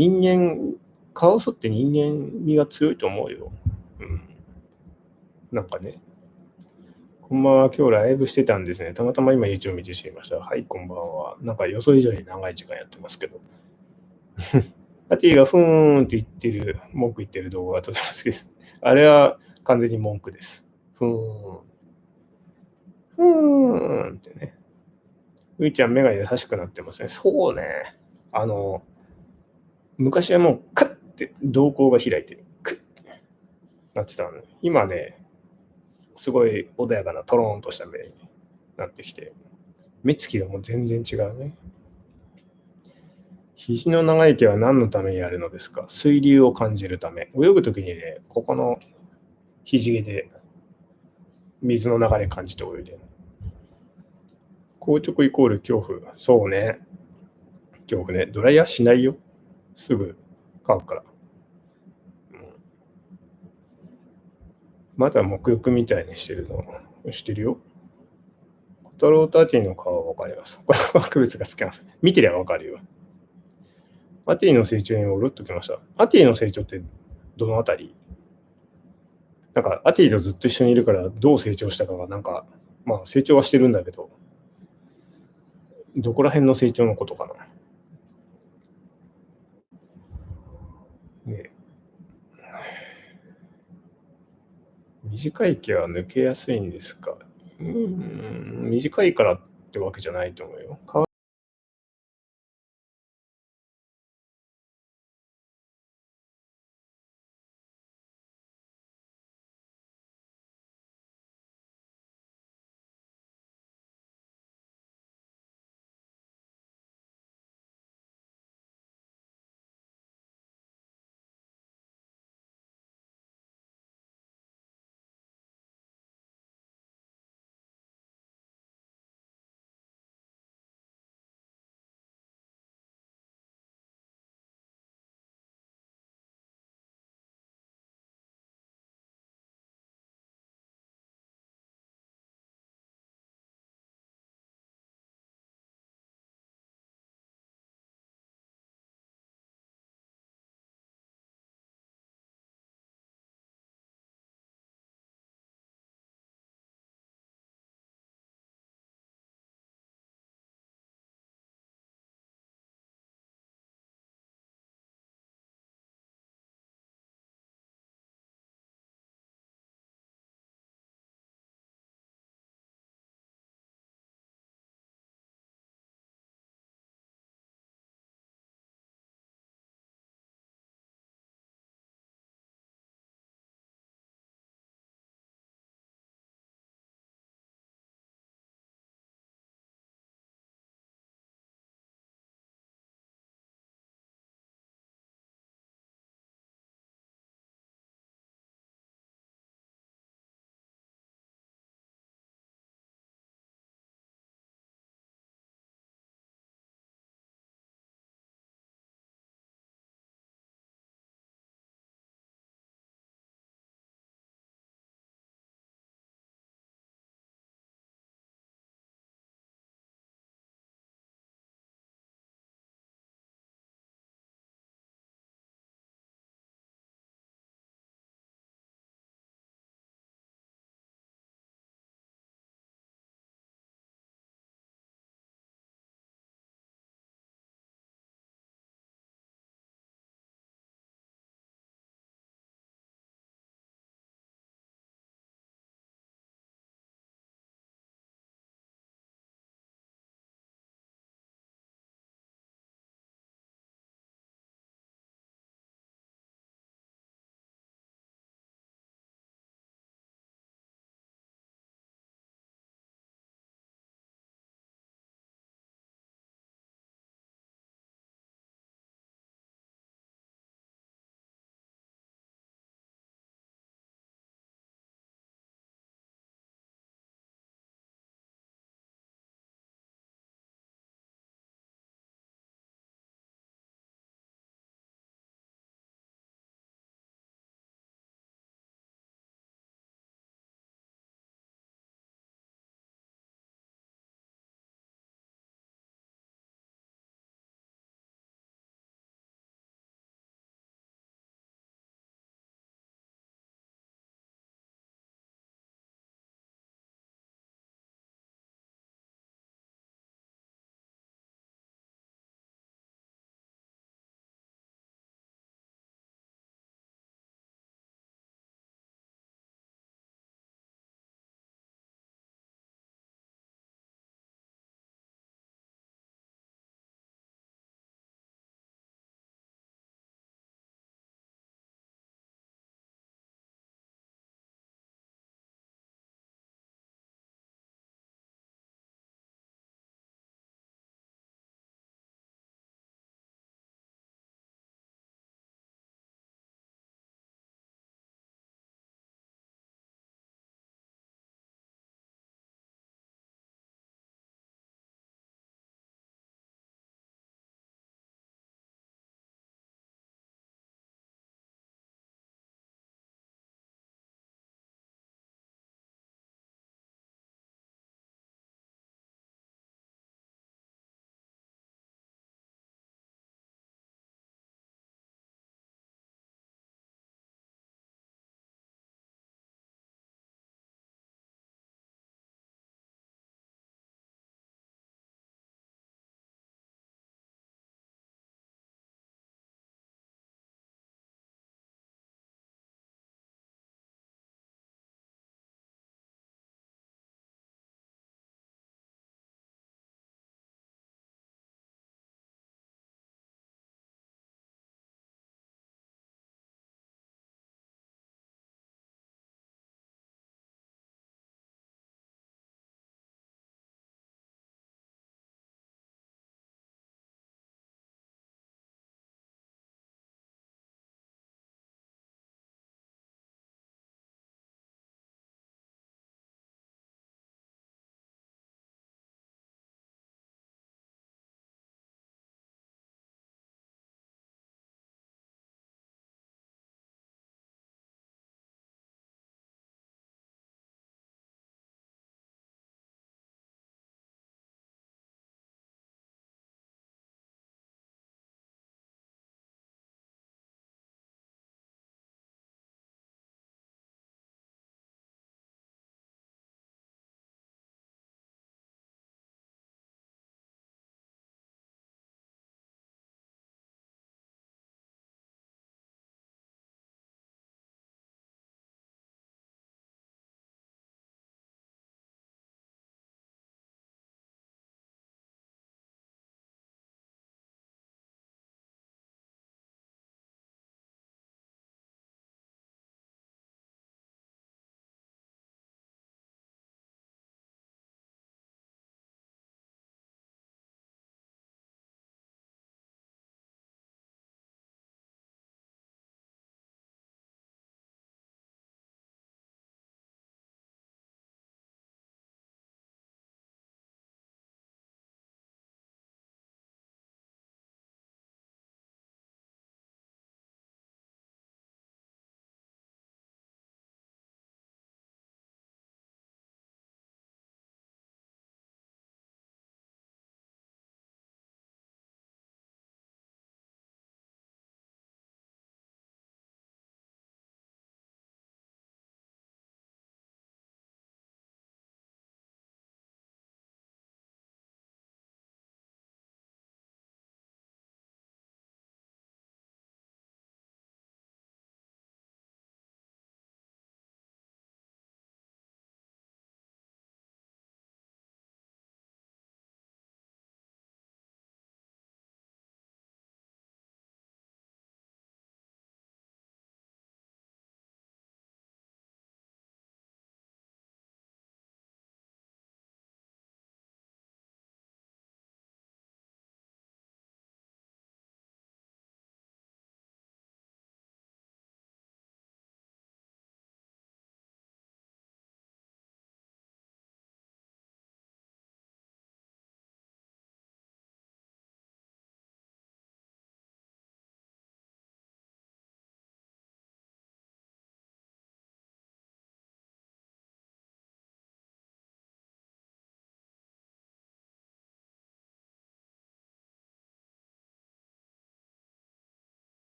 A: カワウソって人間味が強いと思うよ。うん。なんかね。こんばんは、今日ライブしてたんですね。たまたま今 YouTube 見てしまいました。はい、こんばんは。なんか予想以上に長い時間やってますけど。パティがふーんって文句言ってる動画がとても好きです。あれは完全に文句です。ふーん。ふーんってね。ういちゃん目が優しくなってますね。そうね。昔はもうクッって瞳孔が開いてクッってなってたの。今ね、すごい穏やかなトローンとした目になってきて、目つきがもう全然違うね。肘の長い毛は何のためにあるのですか？水流を感じるため。泳ぐときにね、ここの肘毛で水の流れ感じて泳いでる。硬直イコール恐怖。そうね。恐怖ね。ドライヤーしないよ。すぐ乾くから。まだ沐浴みたいにしてるの。してるよ。小太郎とアティの顔はわかります。これは区別がつきます。見てりゃわかるよ。アティの成長に戻ってきました。アティの成長ってどのあたり？なんかアティとずっと一緒にいるからどう成長したかがなんか、まあ成長はしてるんだけど、どこら辺の成長のことかな。ね、短い毛は抜けやすいんですか？短いからってわけじゃないと思うよ。